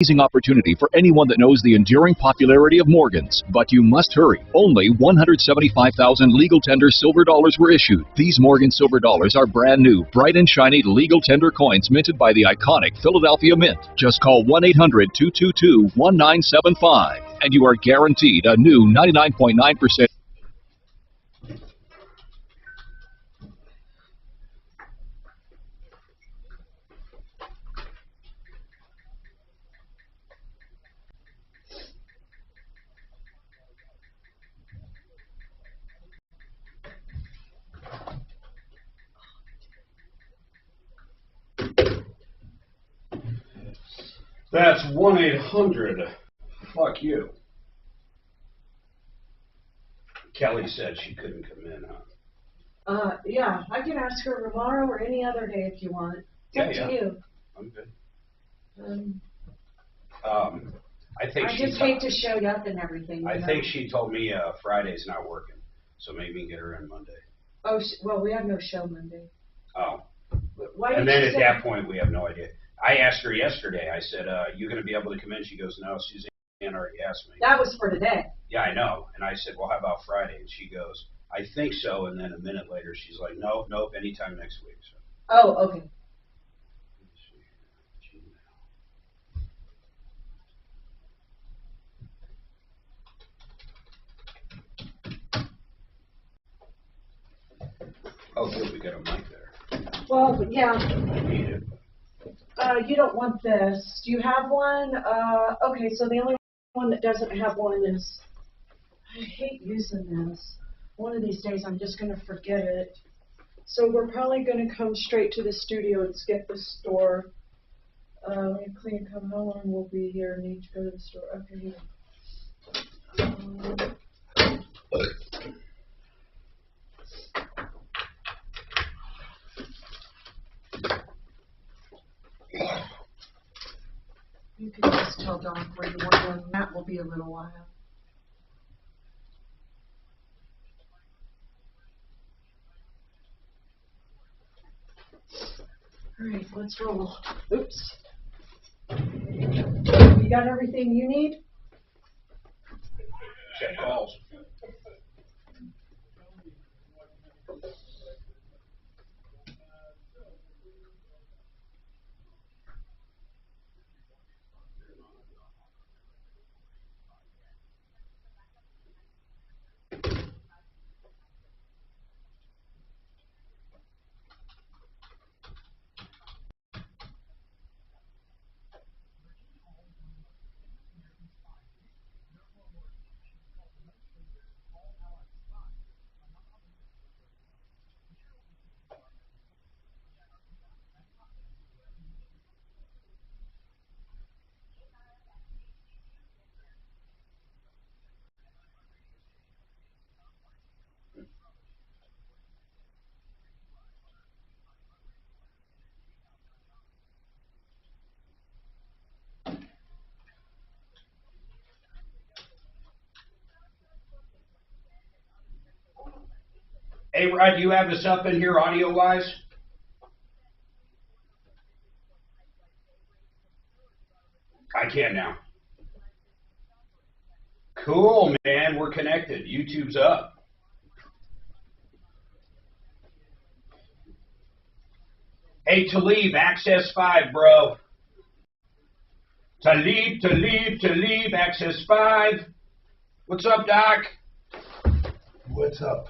Amazing opportunity for anyone that knows the enduring popularity of Morgans. But you must hurry. Only 175,000 legal tender silver dollars were issued. These Morgan silver dollars are brand new, bright and shiny legal tender coins minted by the iconic Philadelphia Mint. Just call 1-800-222-1975 and you are guaranteed a new 99.9%. That's 1-800-fuck you. Kelly said she couldn't come in, huh? Yeah, I can ask her tomorrow or any other day if you want. It's up to you. I'm good. I just hate to show up and everything. I think she told me Friday's not working, so maybe we can get her in Monday. Oh, well, we have no show Monday. Oh. Why and then at that point, we have no idea. I asked her yesterday. I said, you going to be able to come in? She goes, no, Suzanne already asked me. That was for today. Yeah, I know. And I said, well, how about Friday? And she goes, I think so. And then a minute later, she's like, nope, anytime next week. So. Oh, okay. Oh, good, we got a mic there. Well, yeah. I need it. You don't want this. Do you have one? Okay, so the only one that doesn't have one is, I hate using this. One of these days I'm just going to forget it. So we're probably going to come straight to the studio and skip the store. Clean come. How long we'll be here? Need to go to the store. Okay. You can just tell Doc where you want to go, and that will be a little while. All right, let's roll. Oops. You got everything you need? Check calls. Hey, Rod, do you have this up in here audio-wise? I can now. Cool, man. We're connected. YouTube's up. Hey, Talib, Access 5, bro. Talib, Access 5. What's up, Doc? What's up?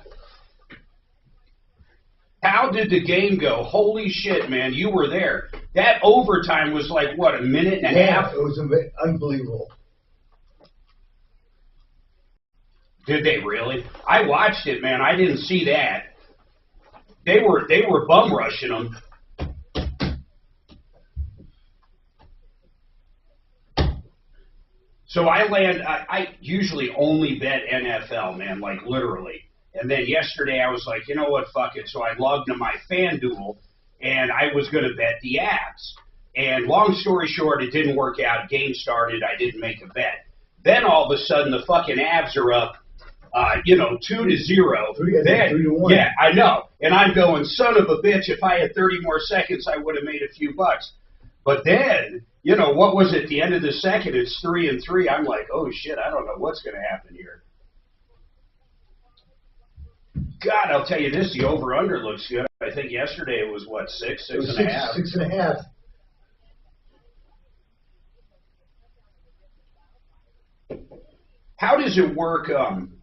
How did the game go? Holy shit, man. You were there. That overtime was like, what, a minute and a half? It was unbelievable. Did they really? I watched it, man. I didn't see that. They were bum rushing them. So I usually only bet NFL, man, like literally. And then yesterday I was like, you know what, fuck it. So I logged into my FanDuel, and I was going to bet the Avs. And long story short, it didn't work out. Game started. I didn't make a bet. Then all of a sudden, the fucking Avs are up, 2-0. 3-1. Yeah, I know. And I'm going, son of a bitch, if I had 30 more seconds, I would have made a few bucks. But then You know, what was it? The end of the second, it's 3-3. I'm like, oh shit, I don't know what's going to happen here. God, I'll tell you this, the over-under looks good. I think yesterday it was, what, 6.5? 6.5. How does it work?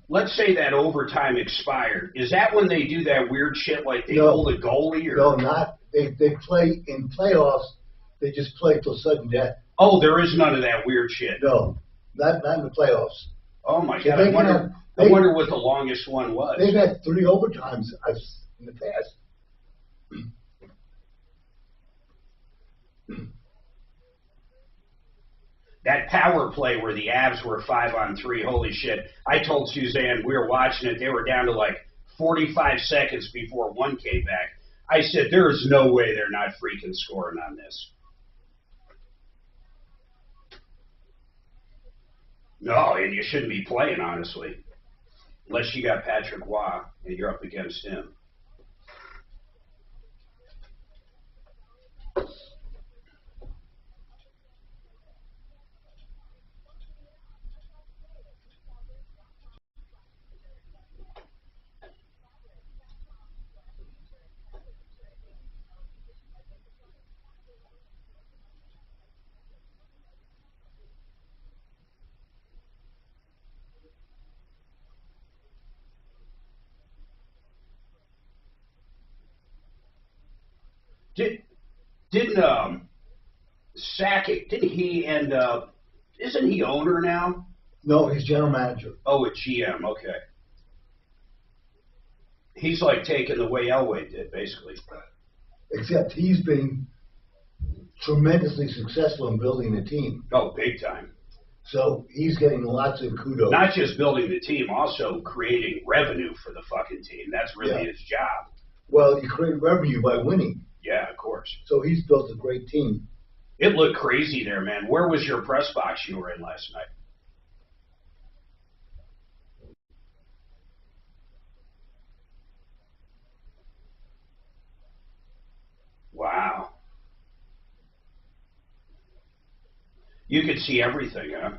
Let's say that overtime expired. Is that when they do that weird shit like they hold a goalie? Or? No, not. They play in playoffs. They just play till sudden death. Oh, there is none of that weird shit. No, not in the playoffs. Oh my God! I wonder what the longest one was. They've had 3 overtimes in the past. That power play where the Avs were 5-on-3, holy shit. I told Suzanne, we were watching it, they were down to like 45 seconds before one came back. I said, there is no way they're not freaking scoring on this. No, and you shouldn't be playing, honestly. Unless you got Patrick Waugh and you're up against him. Didn't Sakic, didn't he end up, isn't he owner now? No, he's general manager. Oh, a GM, okay. He's like taking the way Elway did, basically. Except he's been tremendously successful in building the team. Oh, big time. So he's getting lots of kudos. Not just building the team, also creating revenue for the fucking team. That's really his job. Well, you create revenue by winning. Yeah, of course. So he's built a great team. It looked crazy there, man. Where was your press box you were in last night? Wow. You could see everything, huh?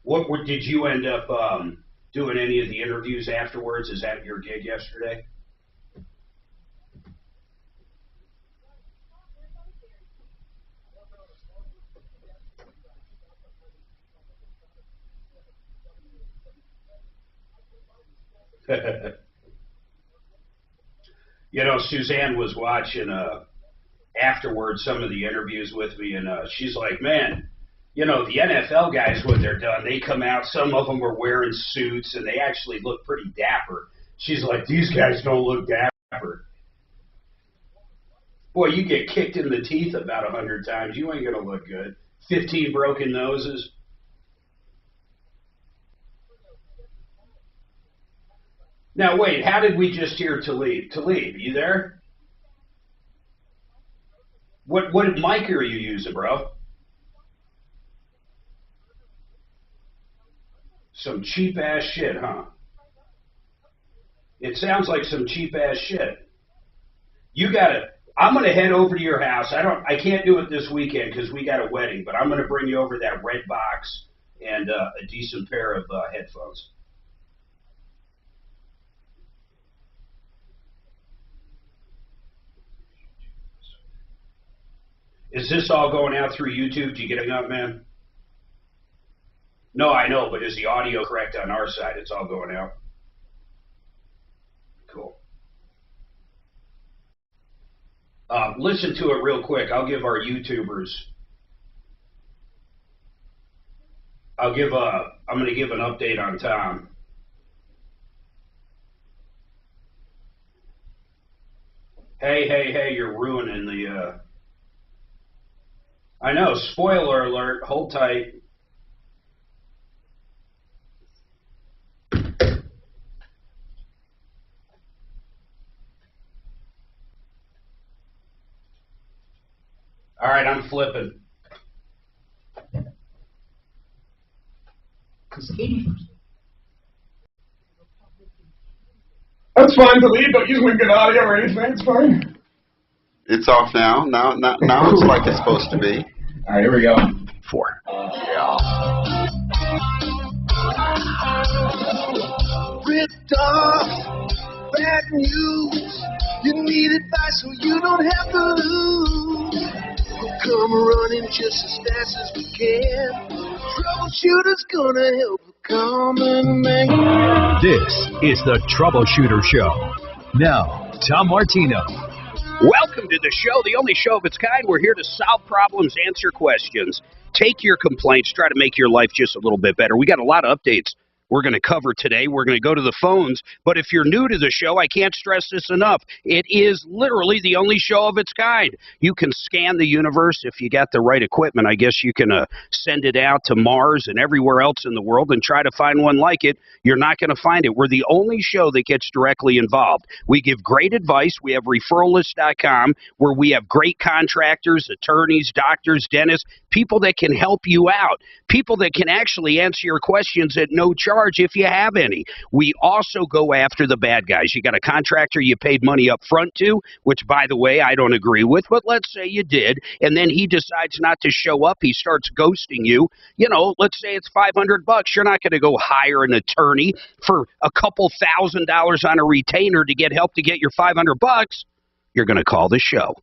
What did you end up doing any of the interviews afterwards? Is that your gig yesterday? You know, Suzanne was watching afterwards some of the interviews with me, and she's like, man, you know, the NFL guys, when they're done, they come out, some of them are wearing suits, and they actually look pretty dapper. She's like, these guys don't look dapper. Boy, you get kicked in the teeth about 100 times, you ain't going to look good. 15 broken noses. Now, wait, how did we just hear Talib? Talib, you there? What mic are you using, bro? Some cheap-ass shit, huh? It sounds like some cheap-ass shit. You gotta, I'm gonna head over to your house. I can't do it this weekend because we got a wedding, but I'm gonna bring you over that red box and a decent pair of headphones. Is this all going out through YouTube? Did you get it up, man? No, I know, but is the audio correct on our side? It's all going out. Cool. Listen to it real quick. I'll give our YouTubers. I'm going to give an update on Tom. Hey, you're ruining the, I know, spoiler alert, hold tight. All right, I'm flipping. That's fine to leave. Don't use wicked audio or anything. It's fine. It's off now. Now it's like it's supposed to be. All right, here we go. 4. Ripped off, bad news. You need advice so you don't have to lose. We'll come running just as fast as we can. Troubleshooter's gonna help a common man. This is the Troubleshooter Show. Now, Tom Martino. Welcome to the show, the only show of its kind. We're here to solve problems, answer questions, take your complaints, try to make your life just a little bit better. We got a lot of updates we're going to cover today. We're going to go to the phones, but if you're new to the show, I can't stress this enough. It is literally the only show of its kind. You can scan the universe if you got the right equipment. I guess you can send it out to Mars and everywhere else in the world and try to find one like it. You're not going to find it. We're the only show that gets directly involved. We give great advice. We have referralist.com where we have great contractors, attorneys, doctors, dentists, people that can help you out, people that can actually answer your questions at no charge if you have any. We also go after the bad guys. You got a contractor you paid money up front to, which, by the way, I don't agree with, but let's say you did, and then he decides not to show up. He starts ghosting you. You know, let's say it's $500. You're not going to go hire an attorney for a couple $1,000s on a retainer to get help to get your $500. You're going to call the show.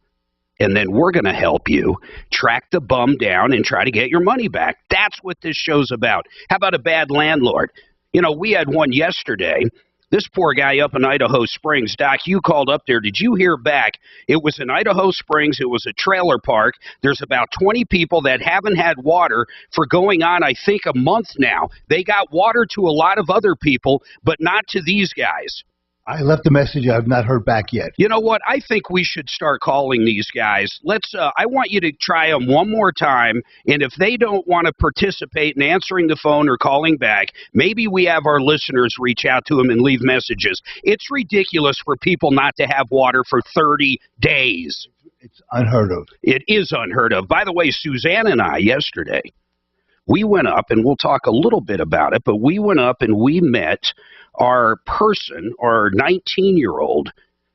And then we're going to help you track the bum down and try to get your money back. That's what this show's about. How about a bad landlord? You know, we had one yesterday. This poor guy up in Idaho Springs. Doc, you called up there. Did you hear back? It was in Idaho Springs. It was a trailer park. There's about 20 people that haven't had water for going on, I think, a month now. They got water to a lot of other people, but not to these guys. I left a message. I have not heard back yet. You know what? I think we should start calling these guys. I want you to try them one more time, and if they don't want to participate in answering the phone or calling back, maybe we have our listeners reach out to them and leave messages. It's ridiculous for people not to have water for 30 days. It's unheard of. It is unheard of. By the way, Suzanne and I yesterday, we went up, and we'll talk a little bit about it, but we went up and we met our person, our 19-year-old,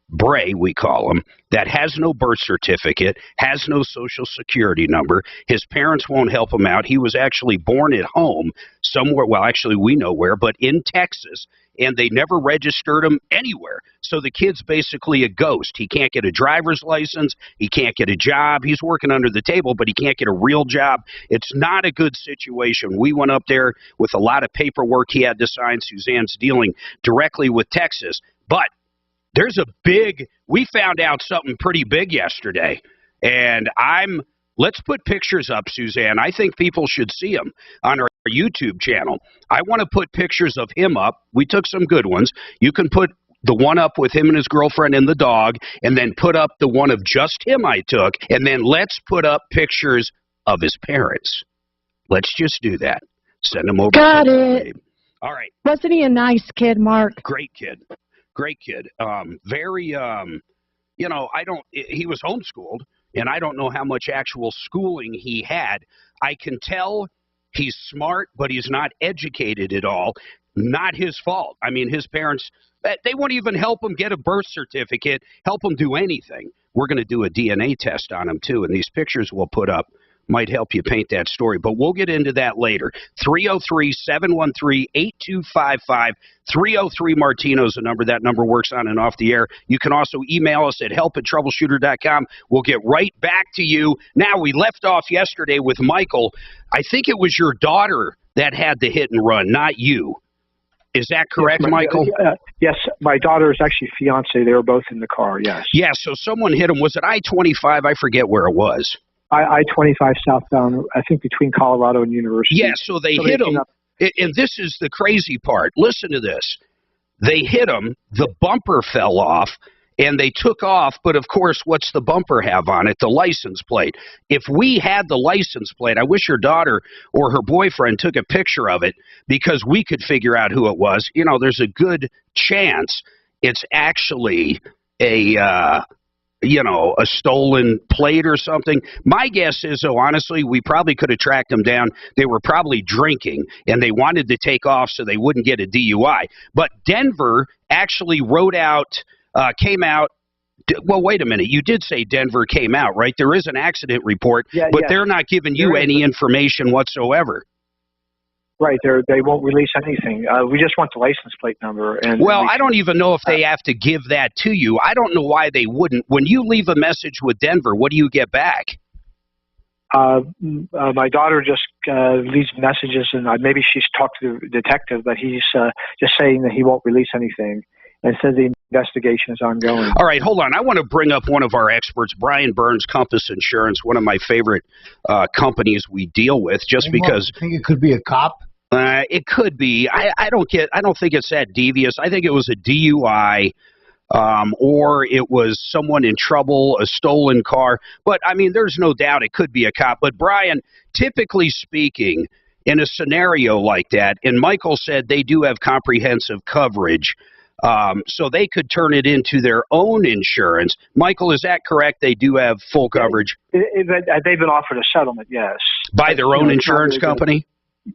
Bray, we call him, that has no birth certificate, has no social security number. His parents won't help him out. He was actually born at home somewhere, well, actually we know where, but in Texas, and they never registered him anywhere. So the kid's basically a ghost. He can't get a driver's license. He can't get a job. He's working under the table, but he can't get a real job. It's not a good situation. We went up there with a lot of paperwork he had to sign. Suzanne's dealing directly with Texas. But there's we found out something pretty big yesterday. And let's put pictures up, Suzanne. I think people should see them on our YouTube channel. I want to put pictures of him up. We took some good ones. You can put the one up with him and his girlfriend and the dog, and then put up the one of just him I took, and then let's put up pictures of his parents. Let's just do that. Send them over. Got it. All right. Wasn't he a nice kid, Mark? Great kid. Great kid. Very, he was homeschooled, and I don't know how much actual schooling he had. I can tell he's smart, but he's not educated at all. Not his fault. I mean, his parents, they won't even help him get a birth certificate, help him do anything. We're going to do a DNA test on him, too, and these pictures we'll put up might help you paint that story. But we'll get into that later. 303-713-8255. 303-MARTINO's the number. That number works on and off the air. You can also email us at help@troubleshooter.com. We'll get right back to you. Now, we left off yesterday with Michael. I think it was your daughter that had the hit and run, not you. Is that correct, Michael? Yes, my daughter's actually fiance. They were both in the car, yes. Yeah, so someone hit him. Was it I-25? I forget where it was. I-25 southbound, I think between Colorado and University. Yeah, so they hit him, and this is the crazy part. Listen to this. They hit him, the bumper fell off, and they took off, but of course, what's the bumper have on it? The license plate. If we had the license plate, I wish her daughter or her boyfriend took a picture of it because we could figure out who it was. You know, there's a good chance it's actually a stolen plate or something. My guess is, honestly, we probably could have tracked them down. They were probably drinking, and they wanted to take off so they wouldn't get a DUI. But Denver actually came out Well, wait a minute. You did say Denver came out, right? There is an accident report, but they're not giving you any information whatsoever. Right, they won't release anything. We just want the license plate number. Well, I don't even know if they have to give that to you. I don't know why they wouldn't. When you leave a message with Denver, what do you get back? My daughter just leaves messages, and maybe she's talked to the detective, but he's just saying that he won't release anything, and says the investigation is ongoing. All right, hold on. I want to bring up one of our experts, Brian Burns, Compass Insurance, one of my favorite companies we deal with, just because. I think it could be a cop. It could be. I don't think it's that devious. I think it was a DUI. Or it was someone in trouble, a stolen car. But, I mean, there's no doubt it could be a cop. But, Brian, typically speaking, in a scenario like that, and Michael said they do have comprehensive coverage, so they could turn it into their own insurance. Michael, is that correct? They do have full coverage? They've been offered a settlement, yes. By their own insurance company?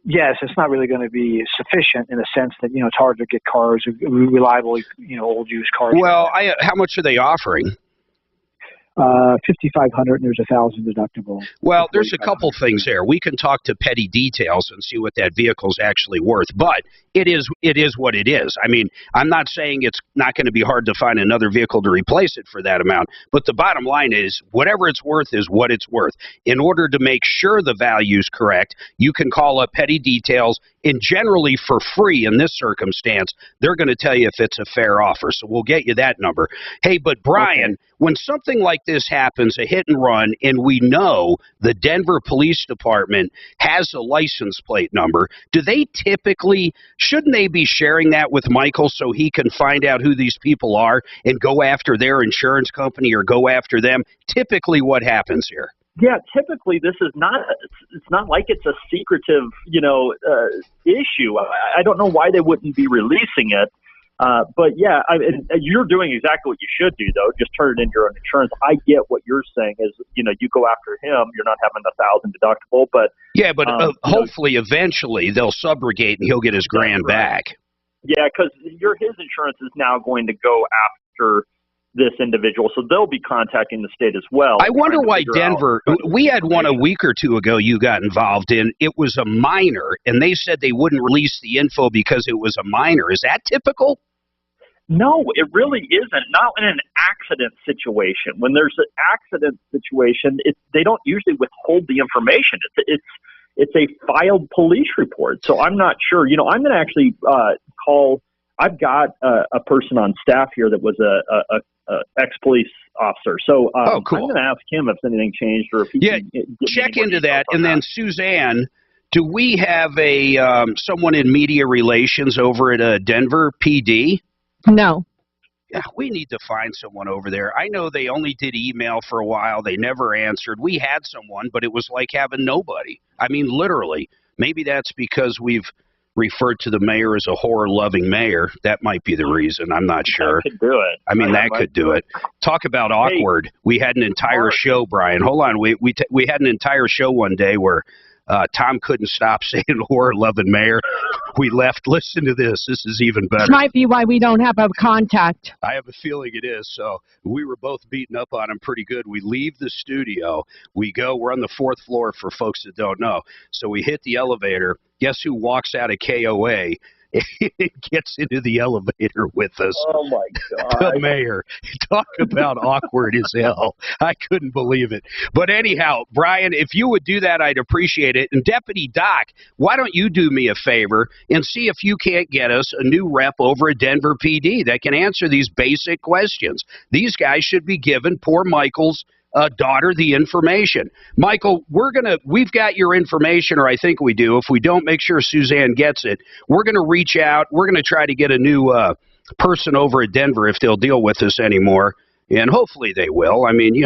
Yes, it's not really going to be sufficient in the sense that, it's hard to get cars, reliable, old used cars. Well, how much are they offering? $5,500, and there's $1,000 deductible. Well, there's a couple things there. We can talk to petty details and see what that vehicle's actually worth, but it is what it is. I mean, I'm not saying it's not going to be hard to find another vehicle to replace it for that amount, but the bottom line is whatever it's worth is what it's worth. In order to make sure the value's correct, you can call up petty details, and generally for free in this circumstance, they're going to tell you if it's a fair offer. So we'll get you that number. Hey, but Brian, when something like this happens, a hit and run, and we know the Denver Police Department has a license plate number, do they typically, shouldn't they be sharing that with Michael so he can find out who these people are and go after their insurance company or go after them? Typically what happens here? Yeah, typically this is not, it's not like it's a secretive, issue. I don't know why they wouldn't be releasing it. But yeah, you're doing exactly what you should do, though. Just turn it into your own insurance. I get what you're saying is, you go after him, you're not having $1,000 deductible, but yeah, but hopefully eventually they'll subrogate and he'll get his grand back. Yeah, because his insurance is now going to go after this individual, so they'll be contacting the state as well. I wonder why Denver, we had one a week or two ago you got involved in. It was a minor, and they said they wouldn't release the info because it was a minor. Is that typical? No, it really isn't. Not in an accident situation. When there's an accident situation, they don't usually withhold the information. It's a filed police report. So I'm not sure. I'm going to actually call. I've got a person on staff here that was a ex-police officer. So cool. I'm going to ask him if anything changed or if he can check into that. And then Suzanne, do we have someone in media relations over at Denver PD? No. Yeah, we need to find someone over there. I know they only did email for a while. They never answered. We had someone, but it was like having nobody. I mean, literally. Maybe that's because we've referred to the mayor as a horror-loving mayor. That might be the reason. I'm not sure. That could do it. I mean, that could do it. Talk about awkward. Hey, we had an entire show, Brian. Hold on. We had an entire show one day where Tom couldn't stop saying horror-loving mayor. We left. Listen to this. This is even better. This might be why we don't have a contact. I have a feeling it is. So we were both beating up on him pretty good. We leave the studio. We're on the 4th floor for folks that don't know. So we hit the elevator. Guess who walks out of KOA and gets into the elevator with us? Oh, my God. The mayor. Talk about awkward as hell. I couldn't believe it. But anyhow, Brian, if you would do that, I'd appreciate it. And Deputy Doc, why don't you do me a favor and see if you can't get us a new rep over at Denver PD that can answer these basic questions. These guys should be given poor Michael's daughter the information. Michael, we've got your information, or I think we do. If we don't, make sure Suzanne gets it. We're going to reach out. We're going to try to get a new person over at Denver if they'll deal with us anymore. And hopefully they will. I mean,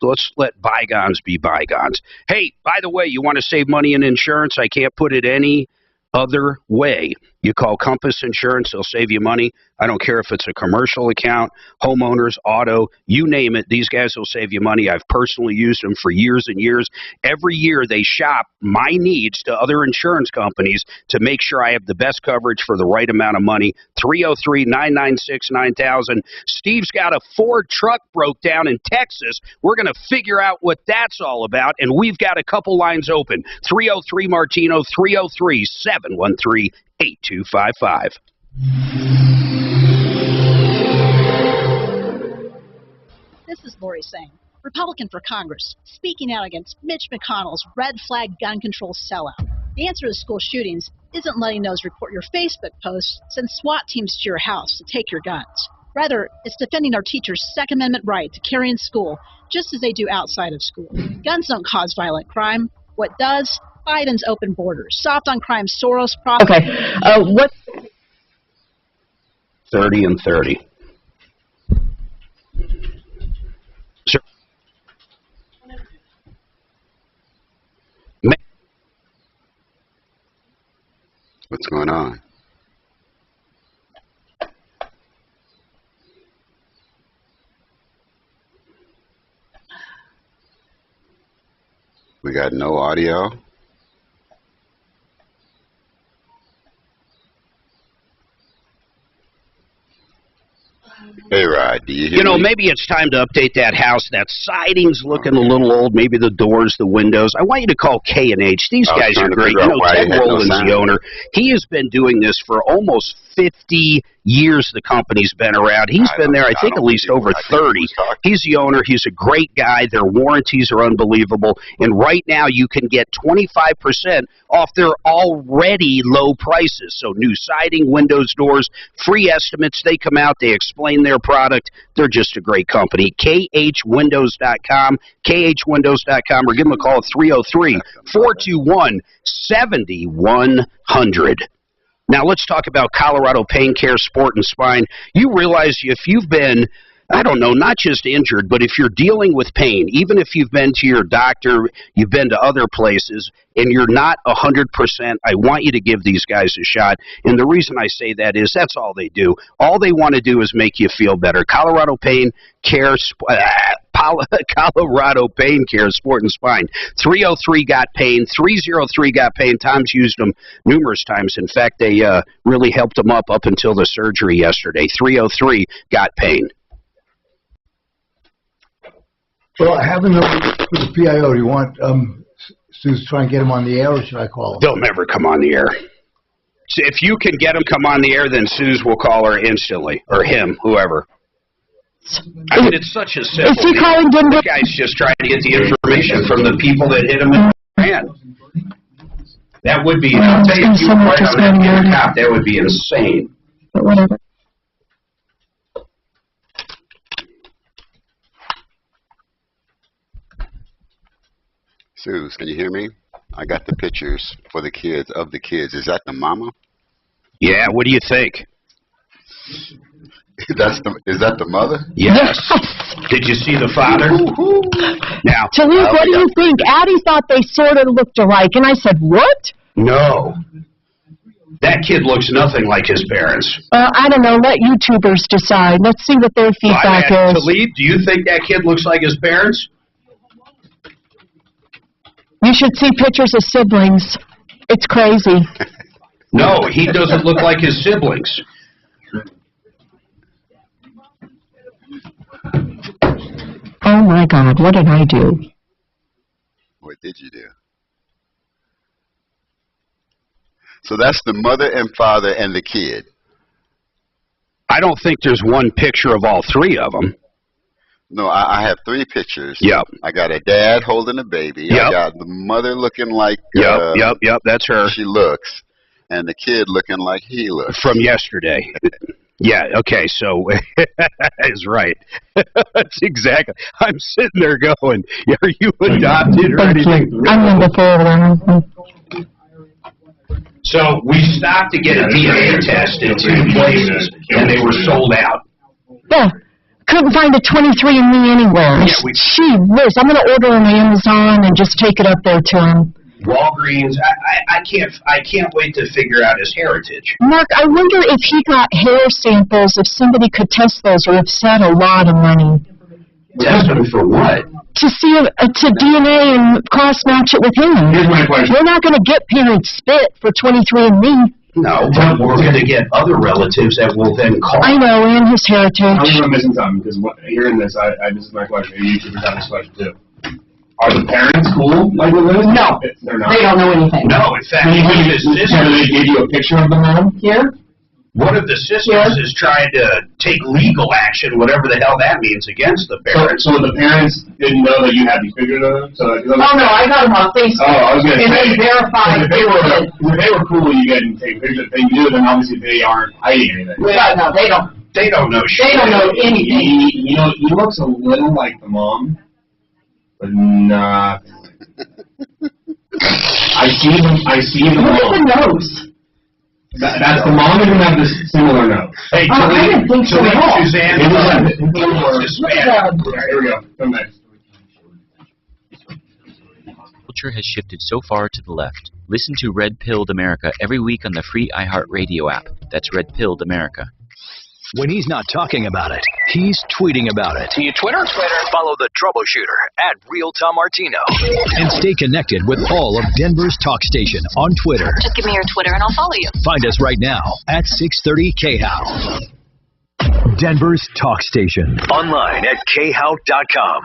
let's let bygones be bygones. Hey, by the way, you want to save money in insurance? I can't put it any other way. You call Compass Insurance, they'll save you money. I don't care if it's a commercial account, homeowners, auto, you name it. These guys will save you money. I've personally used them for years and years. Every year they shop my needs to other insurance companies to make sure I have the best coverage for the right amount of money. 303-996-9000. Steve's got a Ford truck broke down in Texas. We're going to figure out what that's all about, and we've got a couple lines open. 303-MARTINO, 303-713-8255. This is Lori Singh, Republican for Congress, speaking out against Mitch McConnell's red flag gun control sellout. The answer to school shootings isn't letting those report your Facebook posts, send SWAT teams to your house to take your guns. Rather, it's defending our teachers' Second Amendment right to carry in school, just as they do outside of school. Guns don't cause violent crime. What does? Biden's open borders. Soft on crime, Soros profit. Okay. What? 30 and 30. Sir. What's going on? We got no audio. Hey, Rod, do you hear me? Maybe it's time to update that house. That siding's looking a little old. Maybe the doors, the windows. I want you to call K&H. These guys are great. Ted Rowland's the owner. He has been doing this for almost 50 years. The company's been around. He's been there, I think, at least over 30. He's the owner. He's a great guy. Their warranties are unbelievable. And right now, you can get 25% off their already low prices. So new siding, windows, doors, free estimates. They come out. They explain their product. They're just a great company. KHWindows.com, KHWindows.com, or give them a call at 303-421-7100. Now, let's talk about Colorado Pain Care, Sport and Spine. You realize if you've been, I don't know, not just injured, but if you're dealing with pain, even if you've been to your doctor, you've been to other places, and you're not 100%, I want you to give these guys a shot. And the reason I say that is that's all they do. All they want to do is make you feel better. Colorado Pain Care, Colorado Pain Care, Sport and Spine. 303-GOT-PAIN, 303-GOT-PAIN. Tom's used them numerous times. In fact, they really helped him up until the surgery yesterday. 303-GOT-PAIN. Well, I have a number for the PIO. Do you want Sue's try and get him on the air, or should I call him? They'll never come on the air. So if you can get him come on the air, then Suze will call her instantly, or him, whoever. I mean, it's such a simple Is he calling deal. The guy's just trying to get the information from the people that hit him in the hand. That would be, I'll tell you, if you were right on that intercom, that would be insane. But whatever. Suze, can you hear me? I got the pictures for the kids, of the kids. Is that the mama? Yeah, what do you think? Is that the mother? Yes. Did you see the father? Now, Talib, what do you think? Addie thought they sort of looked alike, and I said, what? No. That kid looks nothing like his parents. I don't know. Let YouTubers decide. Let's see what their feedback is. Talib, do you think that kid looks like his parents? You should see pictures of siblings. It's crazy. No, he doesn't look like his siblings. Oh, my God. What did I do? What did you do? So that's the mother and father and the kid. I don't think there's one picture of all three of them. No, I have three pictures. Yep. I got a dad holding a baby. Yep. I got the mother looking like Yep, that's her. She looks. And the kid looking like he looks. From yesterday. Yeah, okay, so is right. That's exactly. I'm sitting there going, are you adopted or anything? I'm in the folder. So we stopped to get a DNA test in 2 places, and they were sold out. Yeah. Couldn't find a 23andMe anywhere. Yeah, Gee whiz, I'm going to order on Amazon and just take it up there to him. Walgreens. I can't wait to figure out his heritage. Mark, I wonder if he got hair samples, if somebody could test those, or if it's at a lot of money. Test them for what? To see to DNA and cross-match it with him. Here's my question. We're not going to get parents' spit for 23andMe. No, but we're going to get other relatives that will then call. I know, and his heritage. I'm missing something, because hearing this, this is my question. Maybe YouTubers have this question too. Are the parents cool like with this? No. They're not. They don't know anything. No, in fact, Can they give you a picture of the mom? Here? one of the sisters is trying to take legal action, whatever the hell that means, against the parents. So the parents didn't know that you had these pictures of them? Oh, no, I got them on Facebook. Oh, I was going to say. And they verified. If they were cool, you get and take pictures. If they do, then obviously they aren't hiding anything. Yeah, no, they don't. They don't know shit. They don't know anything. You know, he looks a little like the mom, but not. I see the mom. Look at the nose. That's the mom who have this similar nose. Hey, I didn't think so at all. Suzanne, Here we go. Come next. Culture has shifted so far to the left. Listen to Red Pilled America every week on the free iHeartRadio app. That's Red Pilled America. When he's not talking about it, he's tweeting about it. Do you Twitter? Follow the Troubleshooter at @RealTomMartino. And stay connected with all of Denver's talk station on Twitter. Just give me your Twitter and I'll follow you. Find us right now at 630 KHOW. Denver's talk station. Online at khow.com.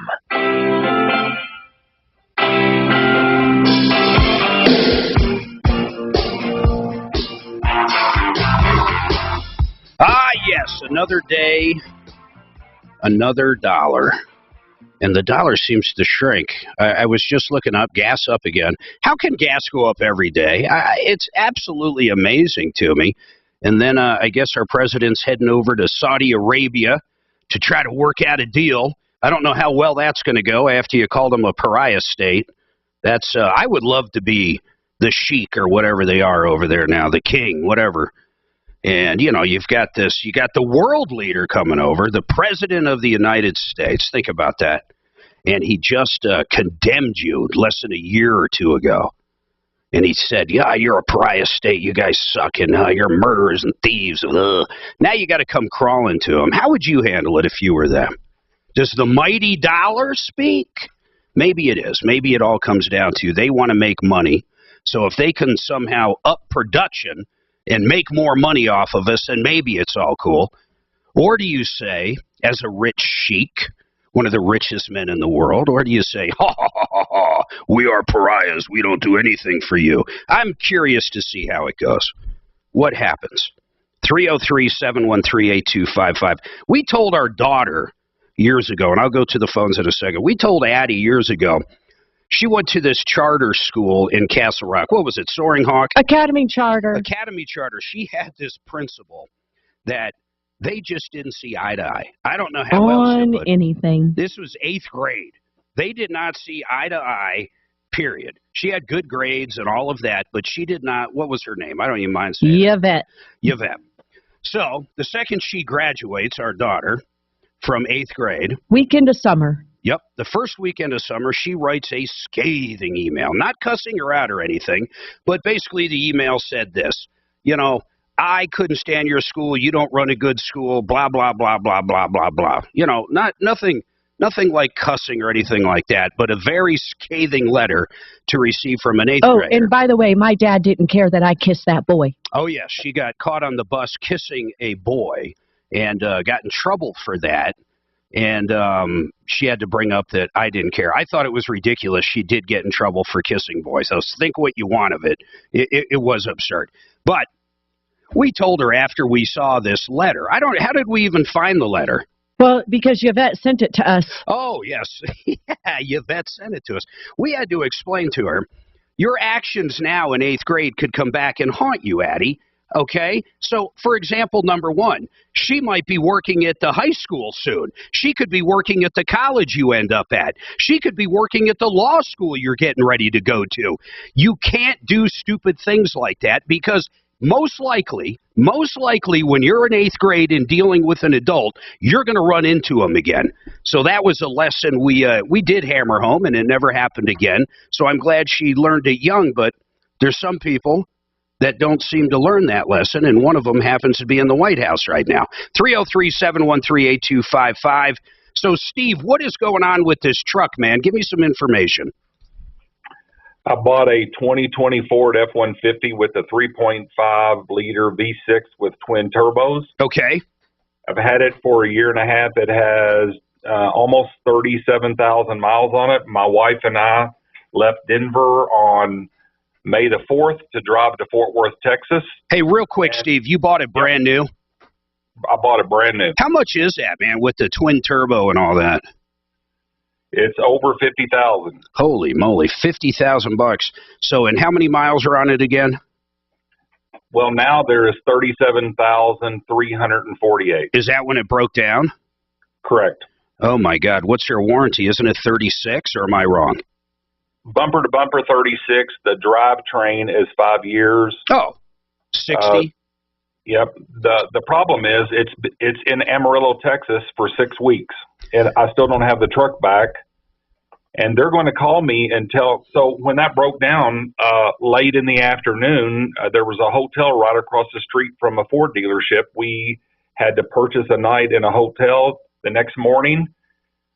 Ah, yes, another day, another dollar. And the dollar seems to shrink. I was just looking up, gas up again. How can gas go up every day? It's absolutely amazing to me. And then I guess our president's heading over to Saudi Arabia to try to work out a deal. I don't know how well that's going to go after you called them a pariah state. That's I would love to be the sheik or whatever they are over there now, the king, whatever. And, you know, you got the world leader coming over, the president of the United States. Think about that. And he just condemned you less than a year or two ago. And he said, yeah, you're a pariah state. You guys suck. And you're murderers and thieves. Ugh. Now you got to come crawling to him. How would you handle it if you were them? Does the mighty dollar speak? Maybe it is. Maybe it all comes down to they want to make money. So if they can somehow up production and make more money off of us, and maybe it's all cool. Or do you say, as a rich sheik, one of the richest men in the world, or do you say, ha, ha, ha, ha, ha, we are pariahs, we don't do anything for you? I'm curious to see how it goes. What happens? 303-713-8255. We told our daughter years ago, and I'll go to the phones in a second, we told Addie years ago, she went to this charter school in Castle Rock. What was it, Soaring Hawk? Academy Charter. Academy Charter. She had this principle that they just didn't see eye to eye. I don't know how else to put it. Anything. This was 8th grade. They did not see eye to eye, period. She had good grades and all of that, but she did not. What was her name? I don't even mind saying Yvette. Yvette. So the second she graduates, our daughter, from 8th grade. Weekend of summer. Yep. The first weekend of summer, she writes a scathing email, not cussing her out or anything, but basically the email said this, you know, I couldn't stand your school. You don't run a good school, blah, blah, blah, blah, blah, blah, blah. You know, nothing like cussing or anything like that, but a very scathing letter to receive from an 8th grader. Oh, and by the way, my dad didn't care that I kissed that boy. Oh, yes. She got caught on the bus kissing a boy and got in trouble for that. And she had to bring up that I didn't care. I thought it was ridiculous. She did get in trouble for kissing boys. So think what you want of it. It was absurd. But we told her after we saw this letter. How did we even find the letter? Well, because Yvette sent it to us. Oh, yes. Yeah, Yvette sent it to us. We had to explain to her, your actions now in 8th grade could come back and haunt you, Addie. Okay, so for example, number one, she might be working at the high school soon. She could be working at the college you end up at. She could be working at the law school you're getting ready to go to. You can't do stupid things like that because most likely, when you're in 8th grade and dealing with an adult, you're going to run into them again. So that was a lesson we did hammer home, and it never happened again. So I'm glad she learned it young, but there's some people that don't seem to learn that lesson, and one of them happens to be in the White House right now. 303-713-8255. So, Steve, what is going on with this truck, man? Give me some information. I bought a 2020 Ford F-150 with a 3.5-liter V6 with twin turbos. Okay. I've had it for a year and a half. It has almost 37,000 miles on it. My wife and I left Denver on May the 4th to drive to Fort Worth, Texas. Hey, real quick, Steve, you bought it brand new? I bought it brand new. How much is that, man, with the twin turbo and all that? It's over 50,000. Holy moly, $50,000. So, and how many miles are on it again? Well, now there is 37,348. Is that when it broke down? Correct. Oh my God, what's your warranty? Isn't it 36, or am I wrong? Bumper to bumper 36. The drivetrain is 5 years. Oh, 60. Yep. The problem is it's in Amarillo, Texas for 6 weeks, and I still don't have the truck back. And they're going to call me and tell. So when that broke down late in the afternoon, there was a hotel right across the street from a Ford dealership. We had to purchase a night in a hotel. The next morning,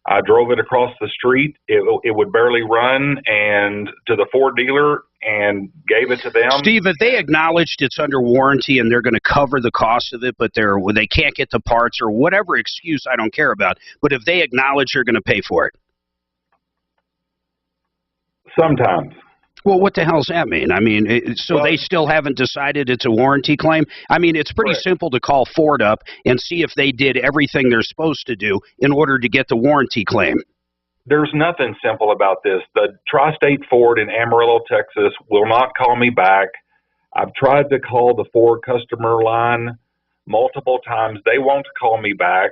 I drove it across the street. It would barely run, and to the Ford dealer, and gave it to them. Steve, if they acknowledged it's under warranty and they're going to cover the cost of it, but they can't get the parts or whatever excuse I don't care about, but if they acknowledge they're going to pay for it? Sometimes. Well, what the hell does that mean? I mean, they still haven't decided it's a warranty claim? I mean, it's pretty simple to call Ford up and see if they did everything they're supposed to do in order to get the warranty claim. There's nothing simple about this. The Tri-State Ford in Amarillo, Texas will not call me back. I've tried to call the Ford customer line multiple times. They won't call me back.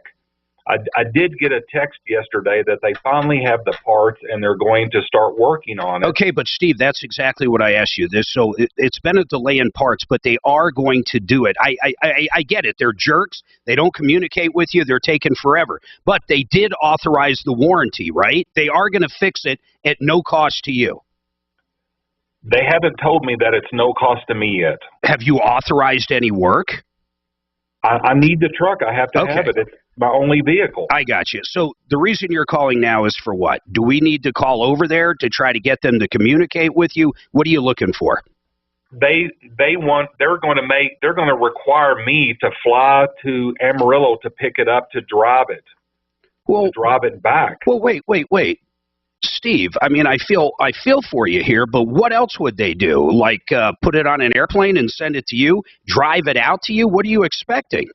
I did get a text yesterday that they finally have the parts and they're going to start working on it. Okay, but Steve, that's exactly what I asked you. So it's been a delay in parts, but they are going to do it. I get it. They're jerks. They don't communicate with you. They're taking forever. But they did authorize the warranty, right? They are going to fix it at no cost to you. They haven't told me that it's no cost to me yet. Have you authorized any work? I need the truck. I have to have it. It's my only vehicle. I got you. So the reason you're calling now is for what? Do we need to call over there to try to get them to communicate with you? What are you looking for? They're going to require me to fly to Amarillo to pick it up to drive it. To drive it back. Well, wait. Steve, I mean, I feel for you here, but what else would they do? Like put it on an airplane and send it to you? Drive it out to you? What are you expecting?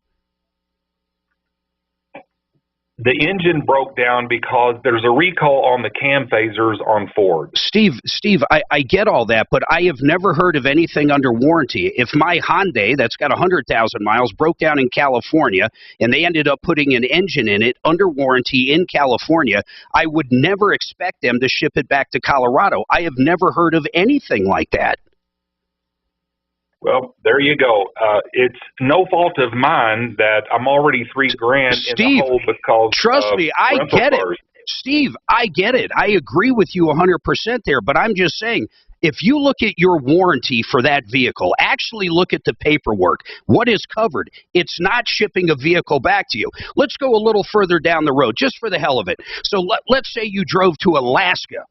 The engine broke down because there's a recall on the cam phasers on Ford. Steve, I get all that, but I have never heard of anything under warranty. If my Hyundai, that's got 100,000 miles, broke down in California, and they ended up putting an engine in it under warranty in California, I would never expect them to ship it back to Colorado. I have never heard of anything like that. Well, there you go. It's no fault of mine that I'm already $3,000 in the hole because trust me, I get it. Steve, I get it. I agree with you 100% there, but I'm just saying, if you look at your warranty for that vehicle, actually look at the paperwork, what is covered, it's not shipping a vehicle back to you. Let's go a little further down the road, just for the hell of it. So let's say you drove to Alaska.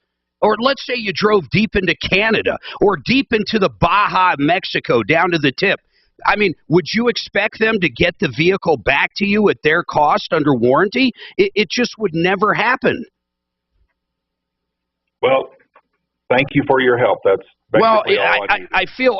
Or let's say you drove deep into Canada or deep into the Baja, Mexico, down to the tip. I mean, would you expect them to get the vehicle back to you at their cost under warranty? It just would never happen. Well, thank you for your help. That's basically all I need.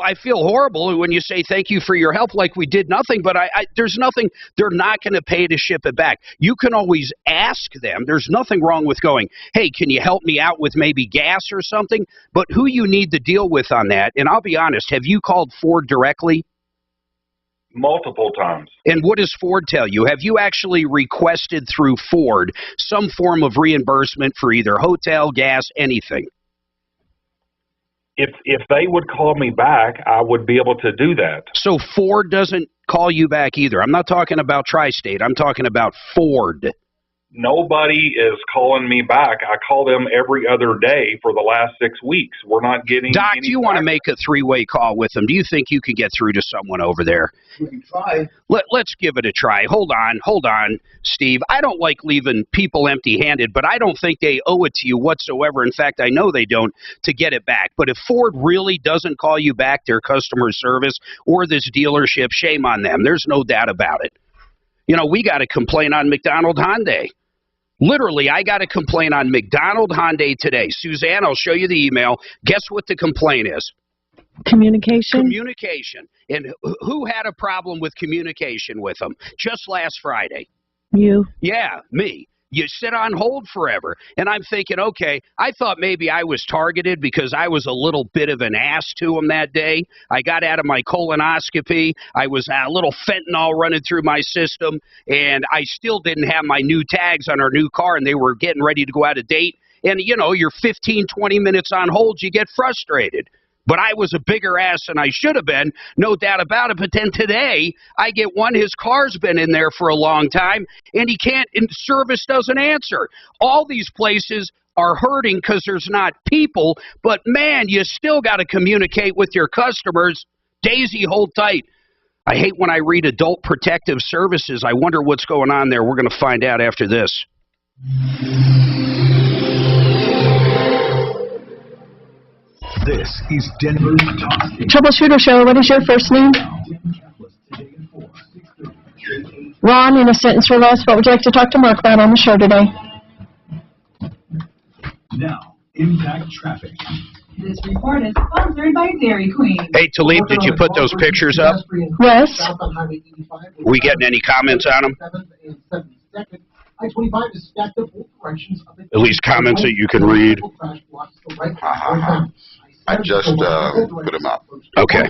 I feel horrible when you say thank you for your help like we did nothing, but there's nothing. They're not going to pay to ship it back. You can always ask them. There's nothing wrong with going, hey, can you help me out with maybe gas or something? But who you need to deal with on that, and I'll be honest, have you called Ford directly? Multiple times. And what does Ford tell you? Have you actually requested through Ford some form of reimbursement for either hotel, gas, anything? if they would call me back, I would be able to do that. So Ford doesn't call you back either. I'm not talking about Tri-State. I'm talking about Ford. Nobody is calling me back. I call them every other day for the last 6 weeks. We're not getting Doc, do you want to make a three-way call with them? Do you think you could get through to someone over there? We can try. Let's give it a try. Hold on, Steve. I don't like leaving people empty-handed, but I don't think they owe it to you whatsoever. In fact, I know they don't, to get it back. But if Ford really doesn't call you back, their customer service or this dealership, shame on them. There's no doubt about it. You know, we got a complaint on McDonald Hyundai. Literally, I got a complaint on McDonald Hyundai today. Suzanne, I'll show you the email. Guess what the complaint is? Communication? Communication. And who had a problem with communication with them just last Friday? You. Yeah, me. You sit on hold forever. And I'm thinking, okay, I thought maybe I was targeted because I was a little bit of an ass to them that day. I got out of my colonoscopy. I was a little fentanyl running through my system, and I still didn't have my new tags on our new car, and they were getting ready to go out of date. And, you know, you're 15, 20 minutes on hold, you get frustrated. But I was a bigger ass than I should have been, no doubt about it. But then today, I get one, his car's been in there for a long time, and he can't, and service doesn't answer. All these places are hurting because there's not people, but man, you still got to communicate with your customers. Daisy, hold tight. I hate when I read Adult Protective Services. I wonder what's going on there. We're going to find out after this. This is Denver's Talk. Troubleshooter Show, what is your first name? Ron, in a sentence or less, what would you like to talk to Mark about on the show today? Now, impact traffic. This report is sponsored by Dairy Queen. Hey, Talib, did you put those pictures up? Yes. We getting any comments on them? At least comments that you can read. I just put them up. Okay. I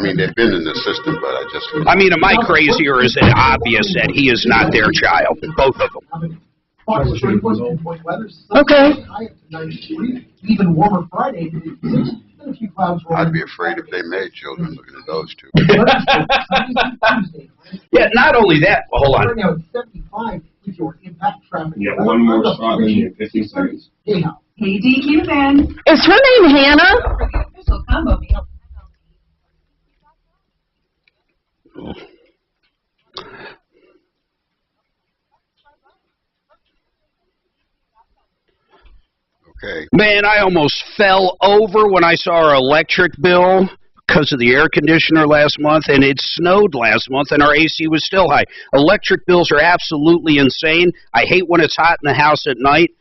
mean, they've been in the system, but I just... I mean, am I crazy, or is it obvious that he is not their child? Both of them. Okay. Even warmer Friday. I'd be afraid if they made children looking at those two. Yeah, not only that, hold on. Right now it's 75 with your impact traffic. Yeah, one more spot in 15 seconds. Hey, DQ then. Is her name Hannah? For the official combo meal. Okay. Man, I almost fell over when I saw our electric bill because of the air conditioner last month, and it snowed last month, and our AC was still high. Electric bills are absolutely insane. I hate when it's hot in the house at night.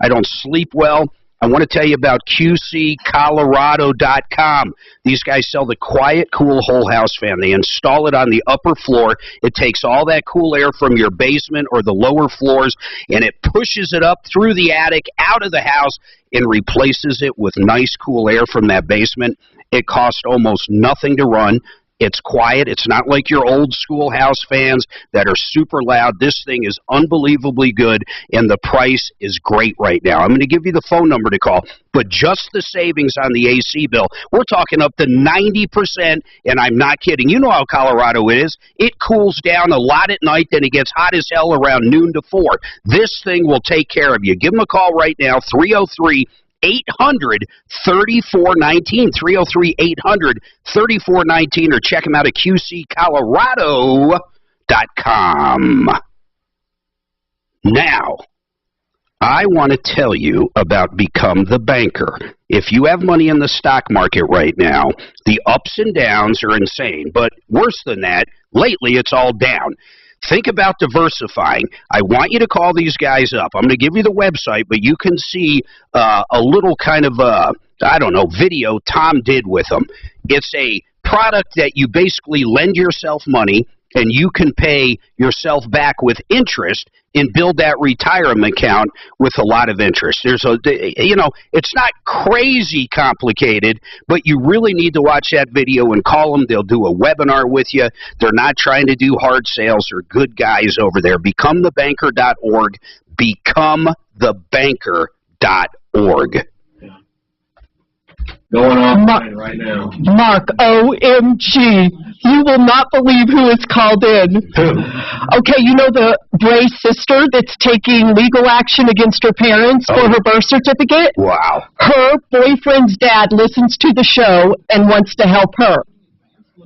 I don't sleep well. I want to tell you about QCcolorado.com. These guys sell the quiet, cool whole house fan. They install it on the upper floor. It takes all that cool air from your basement or the lower floors, and it pushes it up through the attic, out of the house, and replaces it with nice, cool air from that basement. It costs almost nothing to run. It's quiet. It's not like your old school house fans that are super loud. This thing is unbelievably good, and the price is great right now. I'm going to give you the phone number to call, but just the savings on the AC bill, we're talking up to 90%, and I'm not kidding. You know how Colorado is. It cools down a lot at night, then it gets hot as hell around noon to 4. This thing will take care of you. Give them a call right now, 303-800-3419, 303-800-3419, or check them out at QCcolorado.com. Now, I want to tell you about Become the Banker. If you have money in the stock market right now, the ups and downs are insane. But worse than that, lately it's all down. Think about diversifying. I want you to call these guys up. I'm going to give you the website, but you can see a little kind of, video Tom did with them. It's a product that you basically lend yourself money, and you can pay yourself back with interest and build that retirement account with a lot of interest. It's not crazy complicated, but you really need to watch that video and call them. They'll do a webinar with you. They're not trying to do hard sales. They're good guys over there. BecomeTheBanker.org. BecomeTheBanker.org. Going on right now. Mark, OMG. You will not believe who is called in. Who? Okay, you know the Bray sister that's taking legal action against her parents for her birth certificate? Wow. Her boyfriend's dad listens to the show and wants to help her.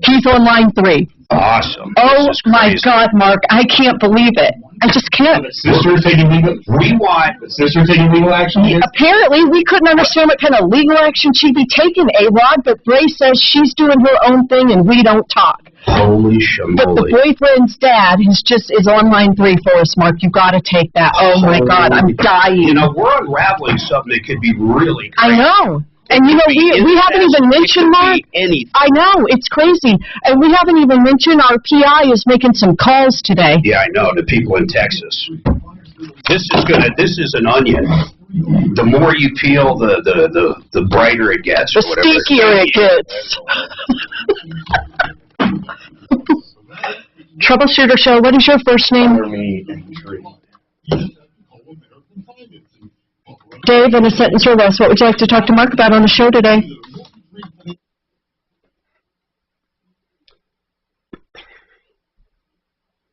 He's on line 3. Awesome. Oh my God, Mark, I can't believe it. I just can't. The sister's taking legal. The sister taking legal action. Apparently, we couldn't understand what kind of legal action she'd be taking, A-Rod, but Bray says she's doing her own thing and we don't talk. Holy shamoly. But the boyfriend's dad is on line 3 for us, Mark. You got to take that. Oh my God, I'm dying. You know, we're unraveling something that could be really crazy. I know. And you know, we haven't even mentioned, Mark. I know, it's crazy. And we haven't even mentioned our PI is making some calls today. Yeah, I know, the people in Texas. This is an onion. The more you peel, the brighter it gets. The stinkier it gets. Troubleshooter Show, what is your first name? Dave, in a sentence or less, what would you like to talk to Mark about on the show today?